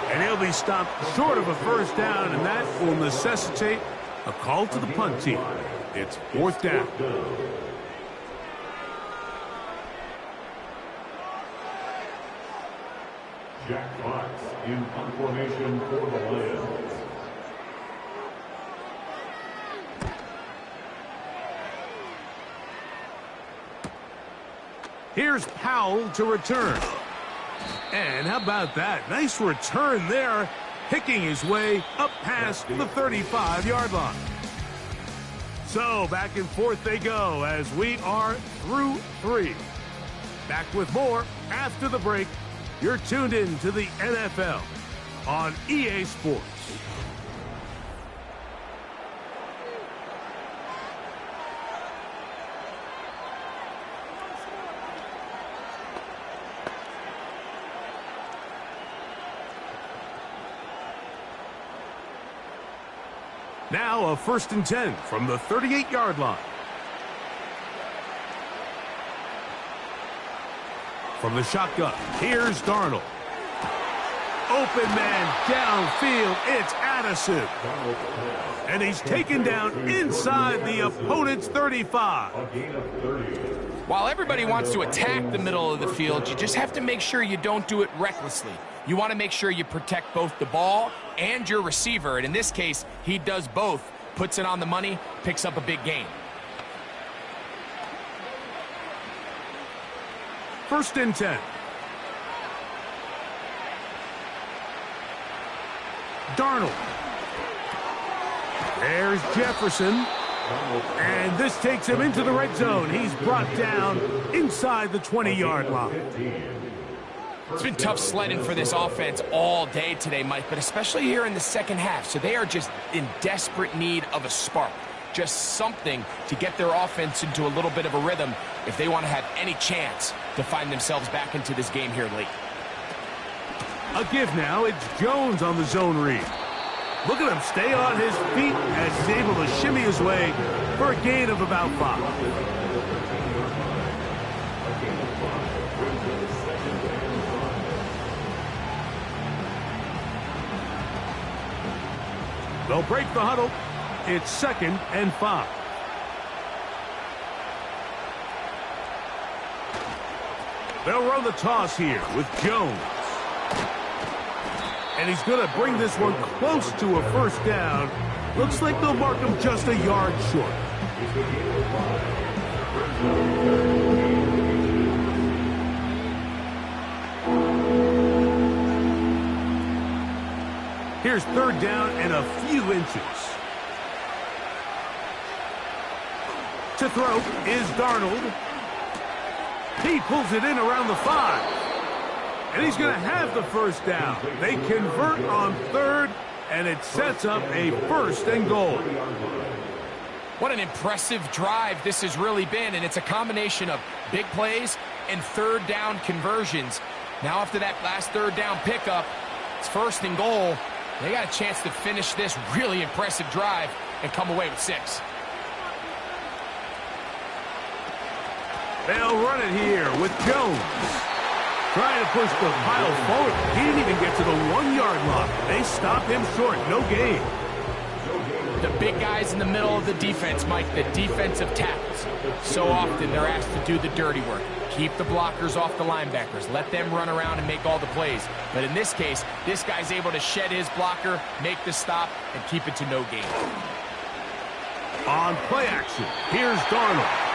And he'll be stopped short of a first down, and that will necessitate a call to the punt team. It's 4th down.
Jack Fox in punt formation for the Lions.
Here's Powell to return. And how about that? Nice return there, picking his way up past the 35-yard line. So back and forth they go as we are through 3. Back with more after the break. You're tuned in to the NFL on EA Sports. Now a 1st and 10 from the 38-yard line. From the shotgun, here's Darnold. Open man downfield, it's Addison. And he's taken down inside the opponent's 35.
While everybody wants to attack the middle of the field, you just have to make sure you don't do it recklessly. You want to make sure you protect both the ball and your receiver. And in this case, he does both. Puts it on the money, picks up a big gain.
1st and 10. Darnold. There's Jefferson. And this takes him into the red zone. He's brought down inside the 20-yard line.
It's been tough sledding for this offense all day today, Mike, but especially here in the second half. So they are just in desperate need of a spark. Just something to get their offense into a little bit of a rhythm if they want to have any chance to find themselves back into this game here late.
A give now. It's Jones on the zone read. Look at him stay on his feet as he's able to shimmy his way for a gain of about 5. They'll break the huddle. It's 2nd and 5. They'll run the toss here with Jones. And he's going to bring this one close to a first down. Looks like they'll mark him just a yard short. Here's third down and a few inches. To throw is Darnold. He pulls it in around the 5. And he's going to have the first down. They convert on third, and it sets up a 1st and goal.
What an impressive drive this has really been, and it's a combination of big plays and third down conversions. Now after that last third down pickup, it's 1st and goal. They got a chance to finish this really impressive drive and come away with 6.
They'll run it here with Jones. Trying to push the pile forward. He didn't even get to the 1-yard line. They stop him short. No gain.
The big guys in the middle of the defense, Mike, the defensive tackles. So often they're asked to do the dirty work. Keep the blockers off the linebackers. Let them run around and make all the plays. But in this case, this guy's able to shed his blocker, make the stop, and keep it to no gain.
On play action, here's Darnold.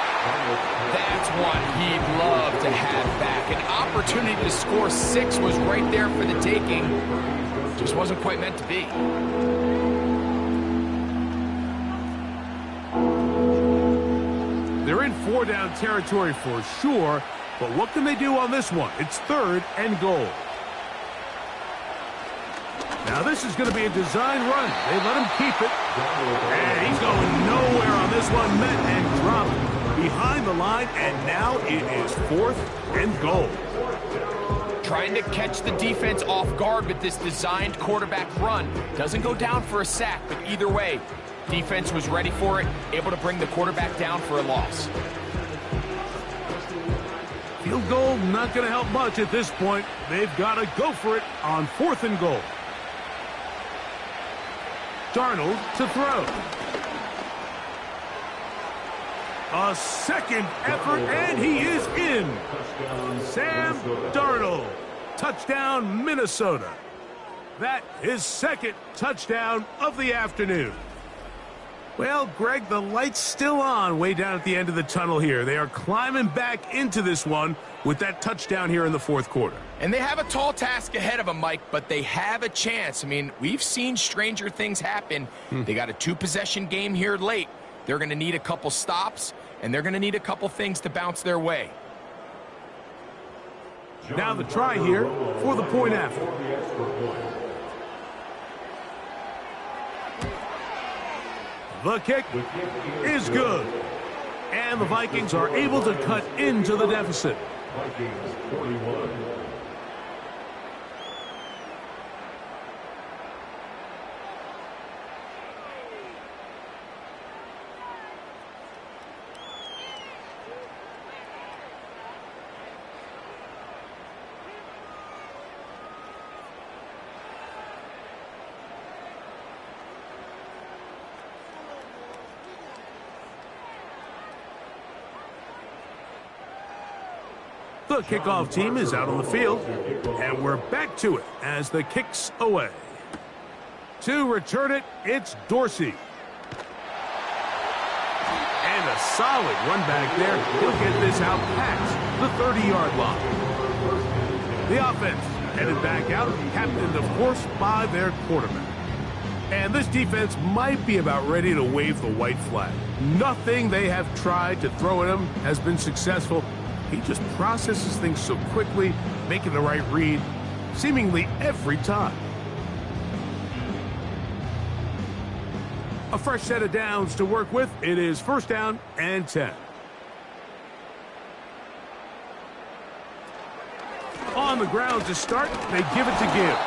That's one he'd love to have back. An opportunity to score 6 was right there for the taking. Just wasn't quite meant to be.
They're in 4-down territory for sure, but what can they do on this one? It's 3rd and goal. Now this is going to be a design run. They let him keep it. And he's going nowhere on this one. Met and dropped behind the line, and now it is 4th and goal.
Trying to catch the defense off guard with this designed quarterback run. Doesn't go down for a sack, but either way, defense was ready for it, able to bring the quarterback down for a loss.
Field goal not going to help much at this point. They've got to go for it on 4th and goal. Darnold to throw. A second effort, and he is in. Sam Darnold. Touchdown, Minnesota. That is 2nd touchdown of the afternoon. Well, Greg, the light's still on way down at the end of the tunnel here. They are climbing back into this one with that touchdown here in the 4th quarter.
And they have a tall task ahead of them, Mike, but they have a chance. I mean, we've seen stranger things happen. They got a 2-possession game here late. They're going to need a couple stops, and they're going to need a couple things to bounce their way.
Now the try here for the point after. The kick is good. And the Vikings are able to cut into the deficit.
Vikings 41.
The kickoff team is out on the field, and we're back to it as the kick's away. To return it, it's Dorsey. And a solid run back there. He'll get this out past the 30-yard line. The offense headed back out, captained, of course, by their quarterback. And this defense might be about ready to wave the white flag. Nothing they have tried to throw at him has been successful. He just processes things so quickly, making the right read, seemingly every time. A fresh set of downs to work with. It is 1st down and 10. On the ground to start, they give it to Gibbs.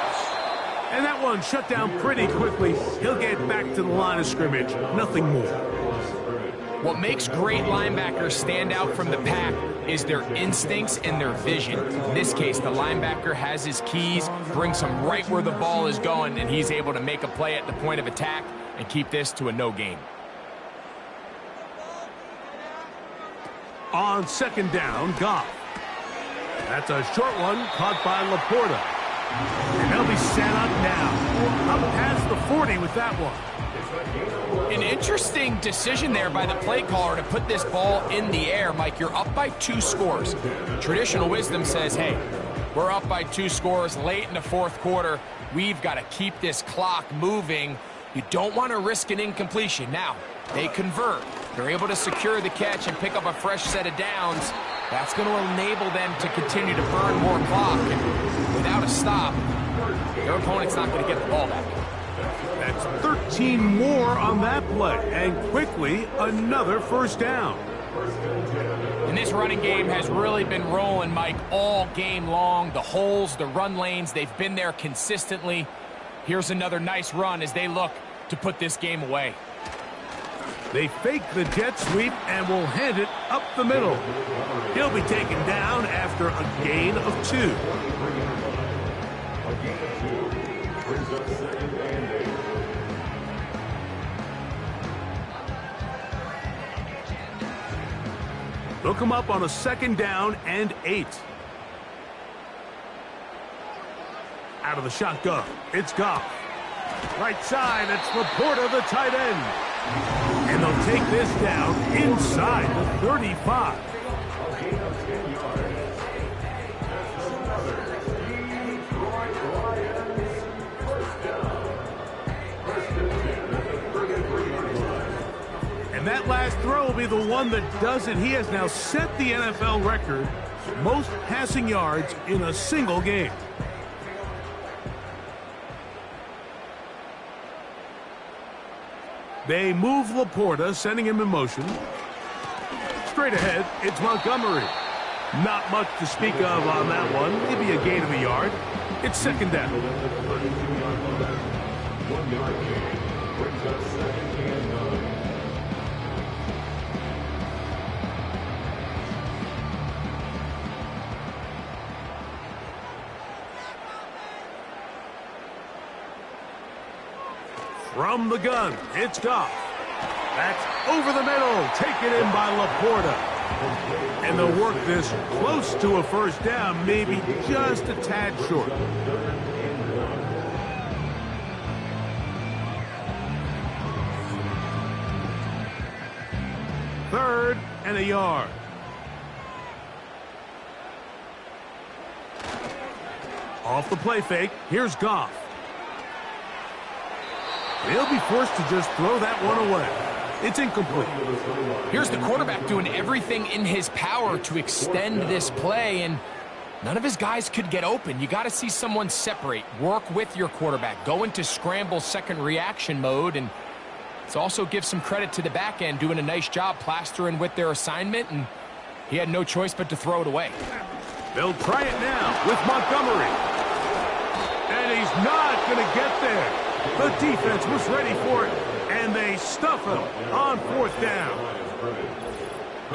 And that one shut down pretty quickly. He'll get back to the line of scrimmage. Nothing more.
What makes great linebackers stand out from the pack is their instincts and their vision. In this case, the linebacker has his keys, brings him right where the ball is going, and he's able to make a play at the point of attack and keep this to a no gain.
On 2nd down, Goff. That's a short one caught by Laporta. And they'll be set up now. Up past the 40 with that one.
An interesting decision there by the play caller to put this ball in the air. Mike, you're up by 2 scores. Traditional wisdom says, hey, we're up by 2 scores late in the fourth quarter. We've got to keep this clock moving. You don't want to risk an incompletion. Now, they convert. They're able to secure the catch and pick up a fresh set of downs. That's going to enable them to continue to burn more clock. And without a stop, their opponent's not going to get the ball back.
That's 13 more on that play. And quickly, another first down.
And this running game has really been rolling, Mike, all game long. The holes, the run lanes, they've been there consistently. Here's another nice run as they look to put this game away.
They fake the jet sweep and will hand it up the middle. He'll be taken down after a gain of 2. They'll come up on a 2nd down and 8. Out of the shotgun, it's Goff. Right side, it's Laporta, the tight end. And they'll take this down inside the 35. And that last throw will be the one that does it. He has now set the NFL record, most passing yards in a single game. They move Laporta, sending him in motion. Straight ahead, it's Montgomery. Not much to speak of on that one. Maybe a gain of a yard. It's 2nd down.
1 yard gain brings us 2nd and 9.
From the gun, it's Goff. That's over the middle, taken in by Laporta. And they'll work this close to a first down, maybe just a tad short. Third and a yard. Off the play fake, here's Goff. They'll be forced to just throw that one away. It's incomplete.
Here's the quarterback doing everything in his power to extend this play, and none of his guys could get open. You got to see someone separate, work with your quarterback, go into scramble second reaction mode, and it's also give some credit to the back end doing a nice job plastering with their assignment, and he had no choice but to throw it away.
They'll try it now with Montgomery. And he's not going to get there. The defense was ready for it, and they stuff him on 4th down.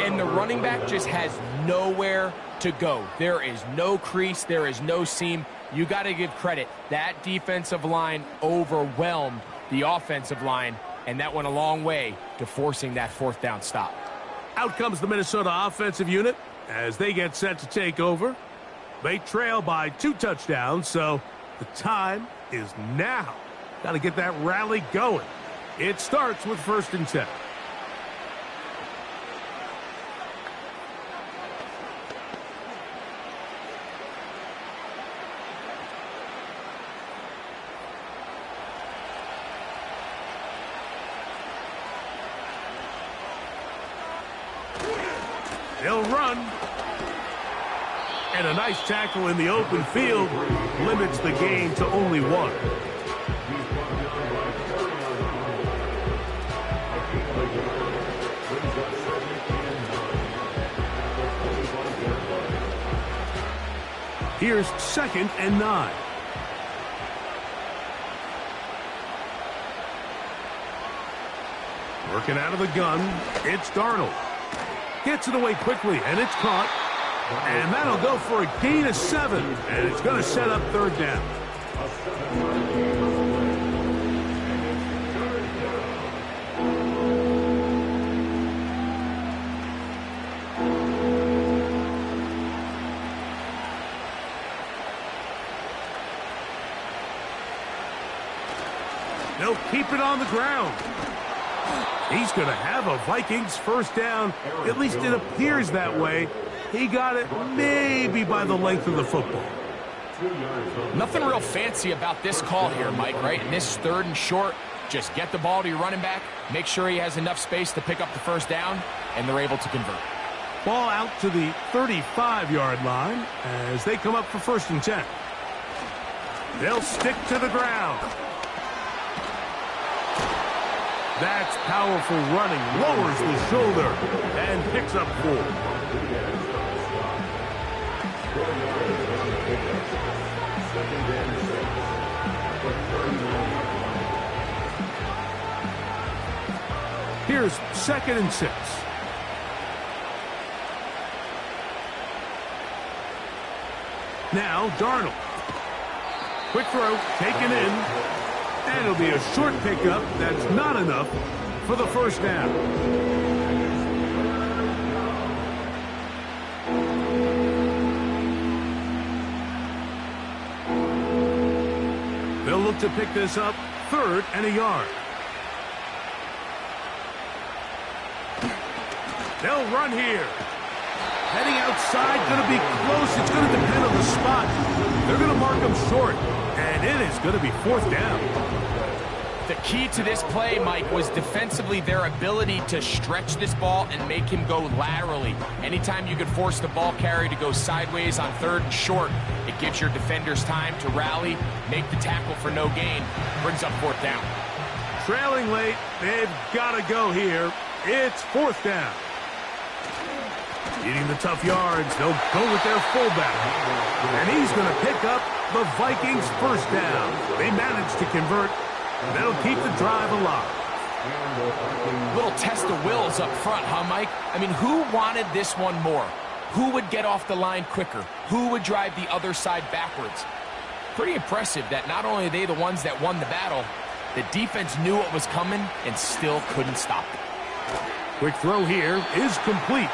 And the running back just has nowhere to go. There is no crease. There is no seam. You got to give credit. That defensive line overwhelmed the offensive line, and that went a long way to forcing that 4th down stop.
Out comes the Minnesota offensive unit as they get set to take over. They trail by 2 touchdowns, so the time is now. Got to get that rally going. It starts with 1st and 10. They'll run. And a nice tackle in the open field limits the gain to only 1. Here's 2nd and 9. Working out of the gun, it's Darnold. Gets it away quickly, and it's caught. And that'll go for a gain of 7, and it's going to set up 3rd down. keep it on the ground. He's going to have a Vikings first down. At least it appears that way. He got it maybe by the length of the football.
Nothing real fancy about this call here, Mike, right? In this 3rd and short, just get the ball to your running back, make sure he has enough space to pick up the first down, and they're able to convert.
Ball out to the 35-yard line as they come up for 1st and 10. They'll stick to the ground. That's powerful running. Lowers the shoulder and picks up 4. Here's 2nd and 6. Now Darnold. Quick throw, taken in. And it'll be a short pickup. That's not enough for the first down. They'll look to pick this up 3rd and a yard. They'll run here. Heading outside, going to be close. It's going to depend on the spot. They're going to mark him short, and it is going to be 4th down.
The key to this play, Mike, was defensively their ability to stretch this ball and make him go laterally. Anytime you could force the ball carrier to go sideways on 3rd and short, it gives your defenders time to rally, make the tackle for no gain, brings up 4th down.
Trailing late, they've got to go here. It's 4th down. Eating the tough yards, they'll go with their fullback. And he's going to pick up the Vikings first down. They managed to convert. That'll keep the drive alive.
Little test of wills up front, huh, Mike? I mean, who wanted this one more? Who would get off the line quicker? Who would drive the other side backwards? Pretty impressive that not only are they the ones that won the battle, the defense knew what was coming and still couldn't stop it.
Quick throw here is complete.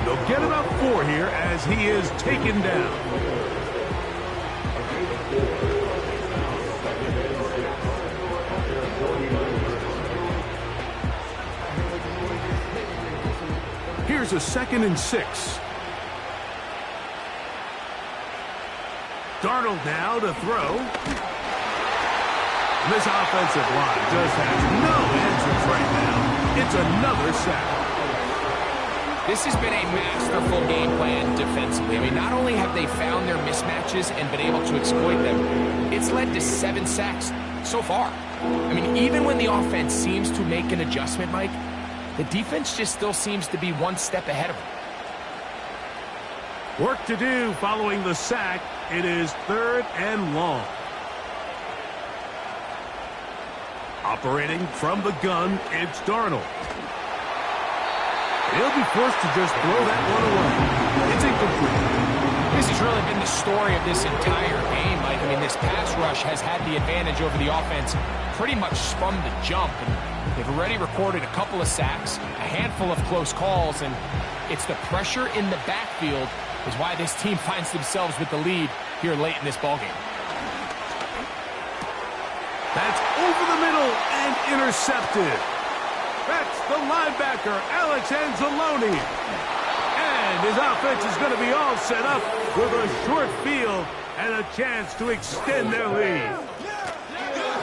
They'll get about 4 here as he is taken down. Here's a 2nd and 6. Darnold now to throw. This offensive line just has no answers right now. It's another sack.
This has been a masterful game plan defensively. I mean, not only have they found their mismatches and been able to exploit them, it's led to 7 sacks so far. I mean, even when the offense seems to make an adjustment, Mike, the defense just still seems to be one step ahead of them.
Work to do following the sack. It is 3rd and long. Operating from the gun, it's Darnold. He'll be forced to just throw that one away. It's incomplete.
This has really been the story of this entire game, Mike. I mean, this pass rush has had the advantage over the offense pretty much from the jump. And they've already recorded a couple of sacks, a handful of close calls, and it's the pressure in the backfield is why this team finds themselves with the lead here late in this ballgame.
That's over the middle and intercepted. That's the linebacker, Alex Anzalone. And his offense is going to be all set up with a short field and a chance to extend their lead.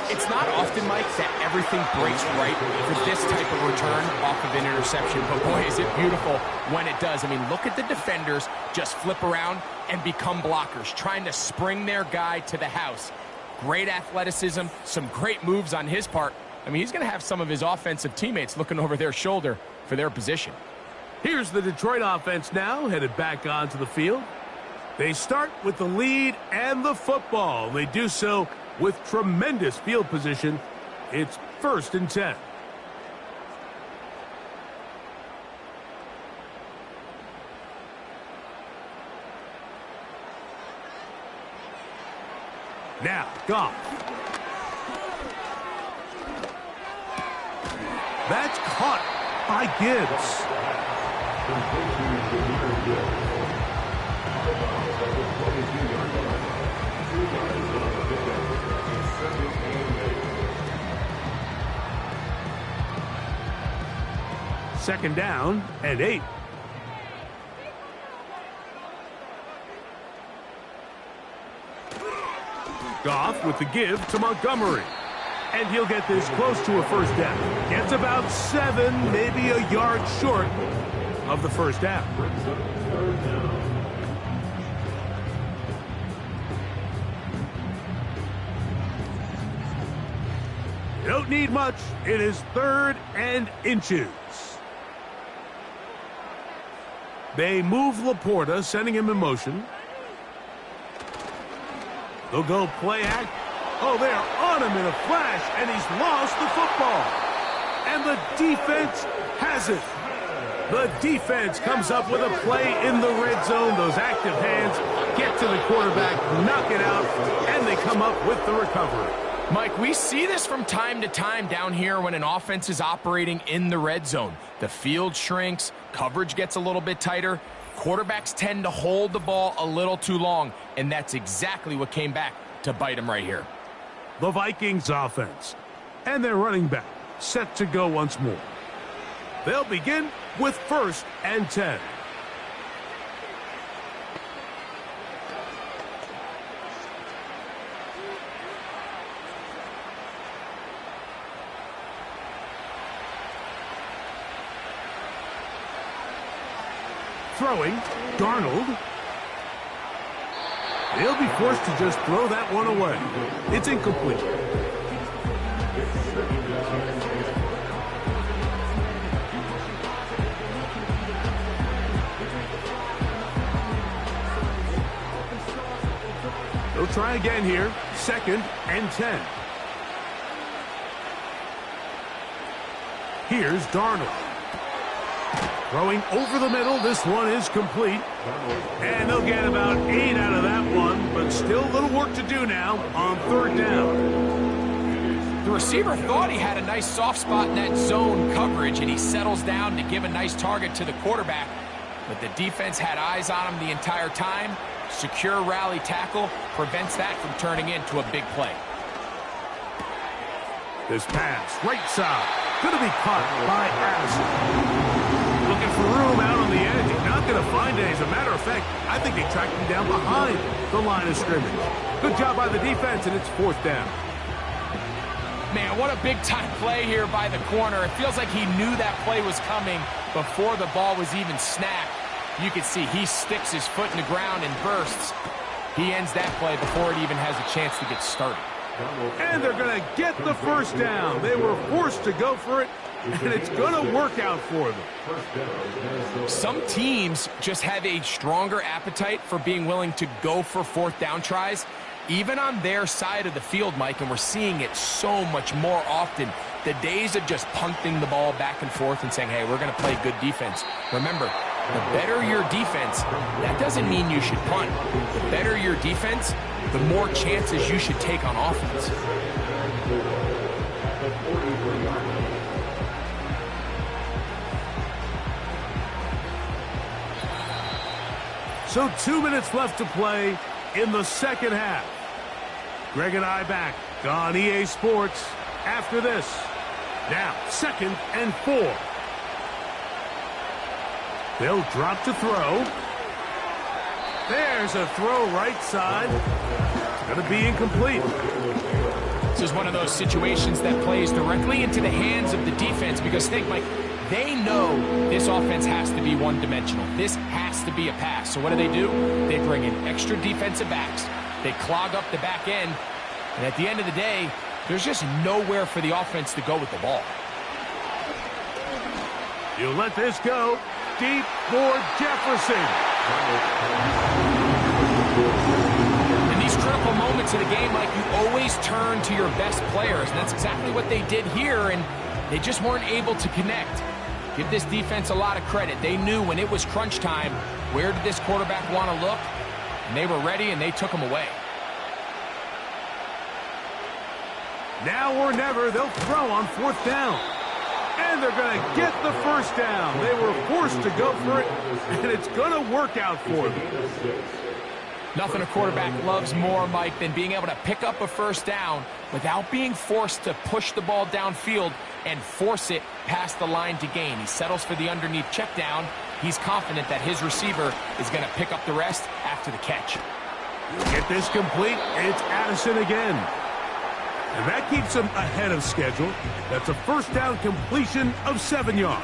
It's not often, Mike, that everything breaks right for this type of return off of an interception. But boy, is it beautiful when it does. I mean, look at the defenders just flip around and become blockers, trying to spring their guy to the house. Great athleticism, some great moves on his part. I mean, he's going to have some of his offensive teammates looking over their shoulder for their position.
Here's the Detroit offense now, headed back onto the field. They start with the lead and the football. They do so with tremendous field position. It's 1st and 10. Now, Goff. That's caught by Gibbs. Second down and 8. Goff with the give to Montgomery. And he'll get this close to a first down. Gets about 7, maybe a yard short of the first down. You don't need much. It is 3rd and inches. They move Laporta, sending him in motion. They'll go play act. Oh, they're on him in a flash, and he's lost the football. And the defense has it. The defense comes up with a play in the red zone. Those active hands get to the quarterback, knock it out, and they come up with the recovery.
Mike, we see this from time to time down here when an offense is operating in the red zone. The field shrinks, coverage gets a little bit tighter. Quarterbacks tend to hold the ball a little too long, and that's exactly what came back to bite them right here.
The Vikings offense and their running back set to go once more. They'll begin with 1st and 10. Throwing, Darnold. He'll be forced to just throw that one away. It's incomplete. They'll try again here. 2nd and 10. Here's Darnold. Throwing over the middle. This one is complete. And they'll get about 8 out of that one, but still a little work to do now on 3rd down.
The receiver thought he had a nice soft spot in that zone coverage, and he settles down to give a nice target to the quarterback. But the defense had eyes on him the entire time. Secure rally tackle prevents that from turning into a big play.
This pass, right side, going to be caught by Addison. Looking for room out on the edge. He's not going to find it. As a matter of fact, I think they tracked him down behind the line of scrimmage. Good job by the defense, and it's 4th down.
Man, what a big-time play here by the corner. It feels like he knew that play was coming before the ball was even snapped. You can see he sticks his foot in the ground and bursts. He ends that play before it even has a chance to get started.
And they're going to get the first down. They were forced to go for it, and it's going to work out for them.
Some teams just have a stronger appetite for being willing to go for 4th down tries, even on their side of the field, Mike, and we're seeing it so much more often. The days of just punting the ball back and forth and saying, hey, we're going to play good defense. Remember, the better your defense, that doesn't mean you should punt. The better your defense, the more chances you should take on offense.
So 2 minutes left to play in the second half. Greg and I back on EA Sports after this. Now, 2nd and 4. They'll drop to throw. There's a throw right side. It's going to be incomplete.
This is one of those situations that plays directly into the hands of the defense because think, Mike, they know this offense has to be one-dimensional. This has to be a pass. So what do? They bring in extra defensive backs. They clog up the back end. And at the end of the day, there's just nowhere for the offense to go with the ball.
You let this go. Deep for Jefferson.
In these critical moments of the game, like, you always turn to your best players, and that's exactly what they did here, and they just weren't able to connect. Give this defense a lot of credit. They knew when it was crunch time, where did this quarterback want to look, and they were ready, and they took him away.
Now or never, they'll throw on 4th down. And they're going to get the first down. They were forced to go for it, and it's going to work out for them.
Nothing a quarterback loves more, Mike, than being able to pick up a first down without being forced to push the ball downfield and force it past the line to gain. He settles for the underneath check down. He's confident that his receiver is going to pick up the rest after the catch.
Get this complete. It's Addison again. And that keeps him ahead of schedule. That's a first down completion of 7 yards.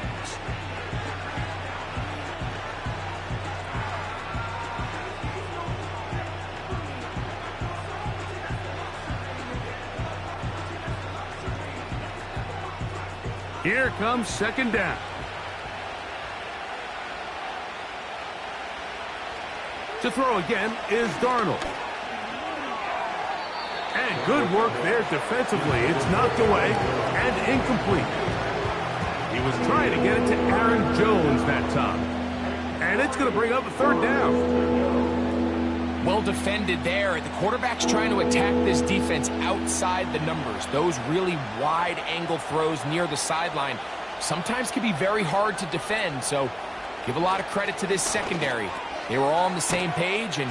Here comes second down. To throw again is Darnold. And good work there defensively. It's knocked away and incomplete. He was trying to get it to Aaron Jones that time. And it's going to bring up a third down.
Well defended there. The quarterback's trying to attack this defense outside the numbers. Those really wide angle throws near the sideline sometimes can be very hard to defend. So give a lot of credit to this secondary. They were all on the same page, and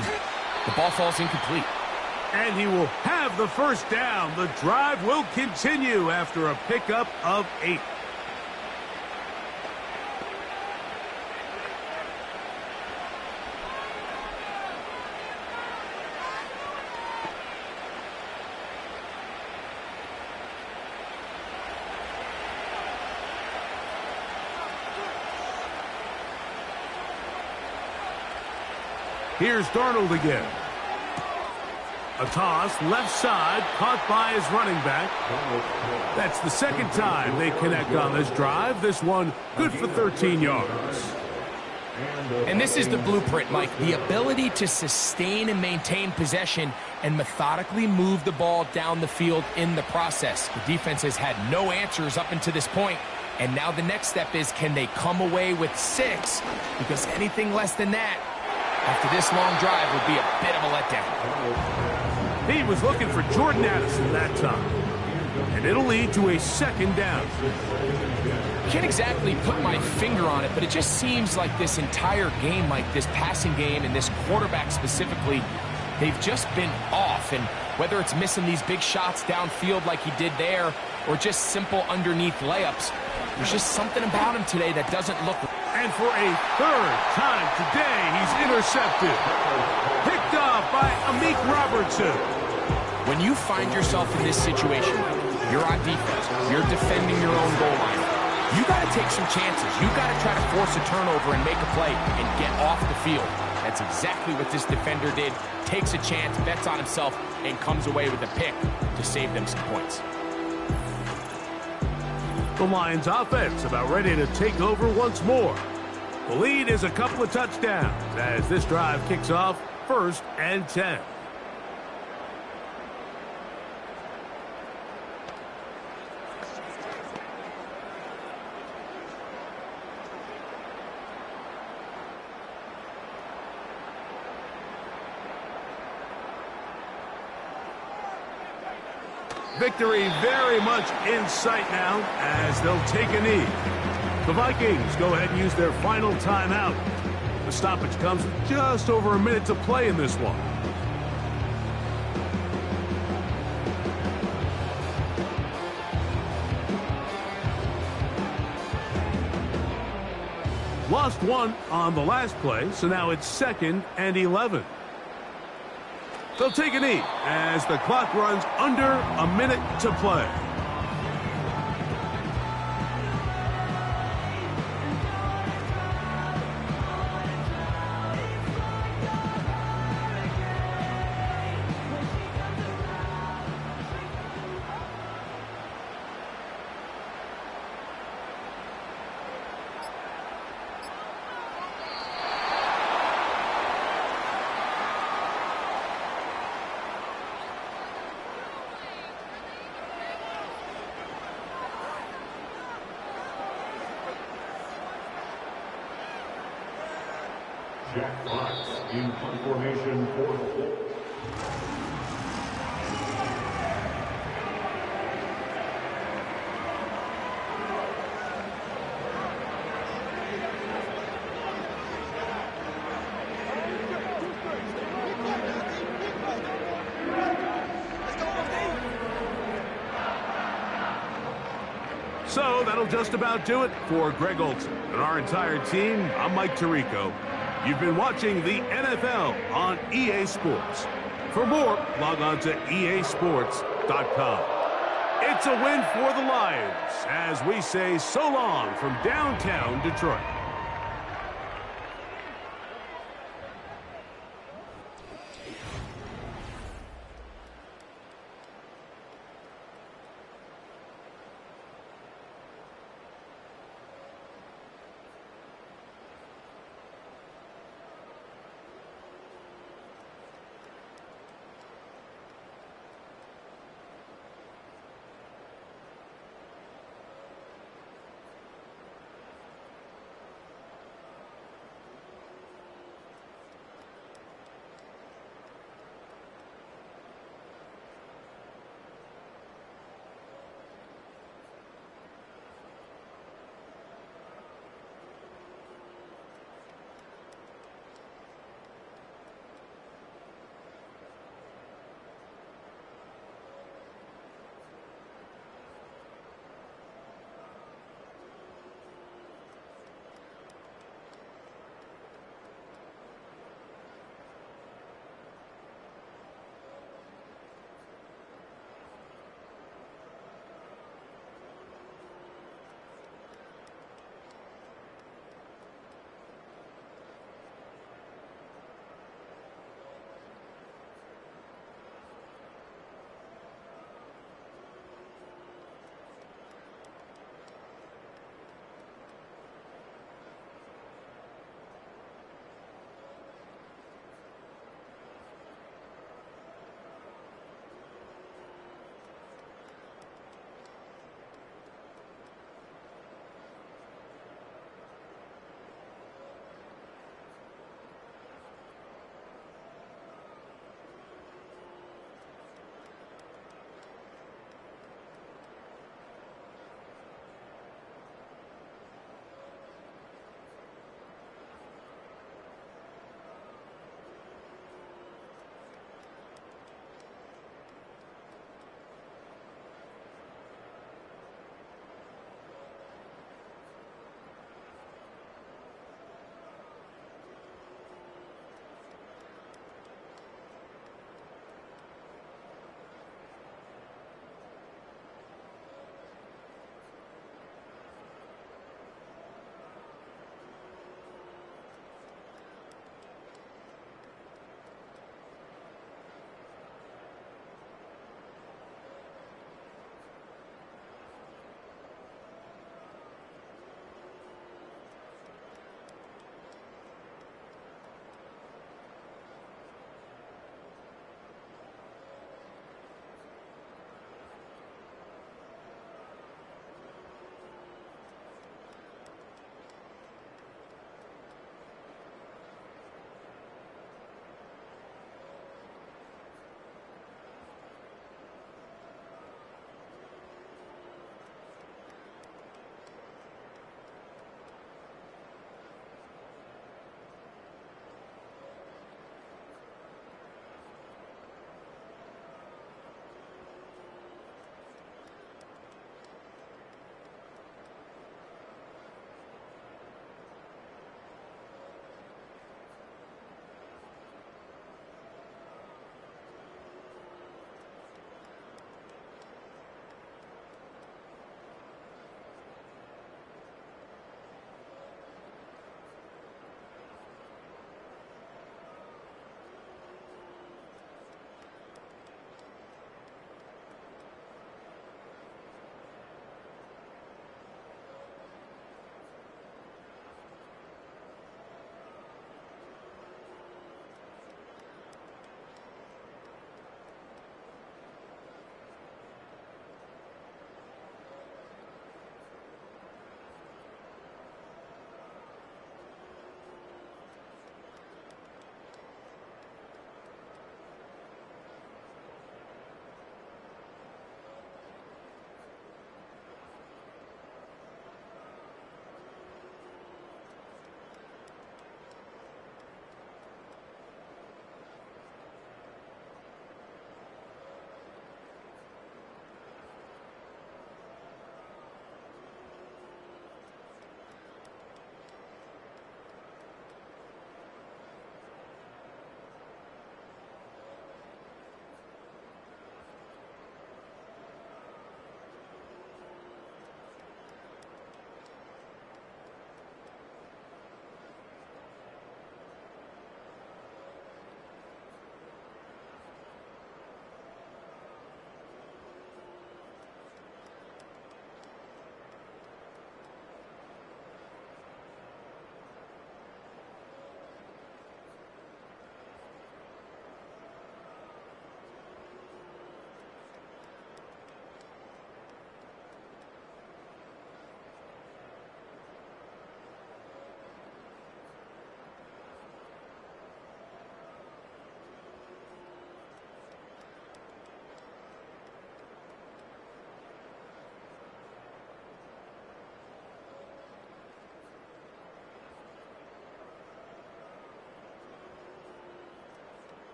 the ball falls incomplete.
And he will have the first down. The drive will continue after a pickup of 8. Here's Darnold again. A toss, left side, caught by his running back. That's the second time they connect on this drive. This one good for 13 yards.
And this is the blueprint, Mike. The ability to sustain and maintain possession and methodically move the ball down the field in the process. The defense has had no answers up until this point, and now the next step is, can they come away with 6? Because anything less than that after this long drive would be a bit of a letdown.
He was looking for Jordan Addison that time. And it'll lead to a second down.
Can't exactly put my finger on it, but it just seems like this entire game, Mike, this passing game and this quarterback specifically, they've just been off. And whether it's missing these big shots downfield like he did there or just simple underneath layups, there's just something about him today that doesn't look right.
And for a third time today, he's intercepted. Picked off by Amik Robertson.
When you find yourself in this situation, you're on defense, you're defending your own goal line, you got to take some chances. You got to try to force a turnover and make a play and get off the field. That's exactly what this defender did. Takes a chance, bets on himself, and comes away with a pick to save them some points.
The Lions offense about ready to take over once more. The lead is a couple of touchdowns as this drive kicks off 1st and 10. Victory very much in sight now as they'll take a knee. The Vikings go ahead and use their final timeout. The stoppage comes with just over a minute to play in this one. Lost one on the last play, so now it's 2nd and 11. They'll take a knee as the clock runs under a minute to play.
Jack Fox in punt formation for the hold.
So that'll just about do it for Greg Olson and our entire team. I'm Mike Tirico. You've been watching the NFL on EA Sports. For more, log on to easports.com. It's a win for the Lions as we say so long from downtown Detroit.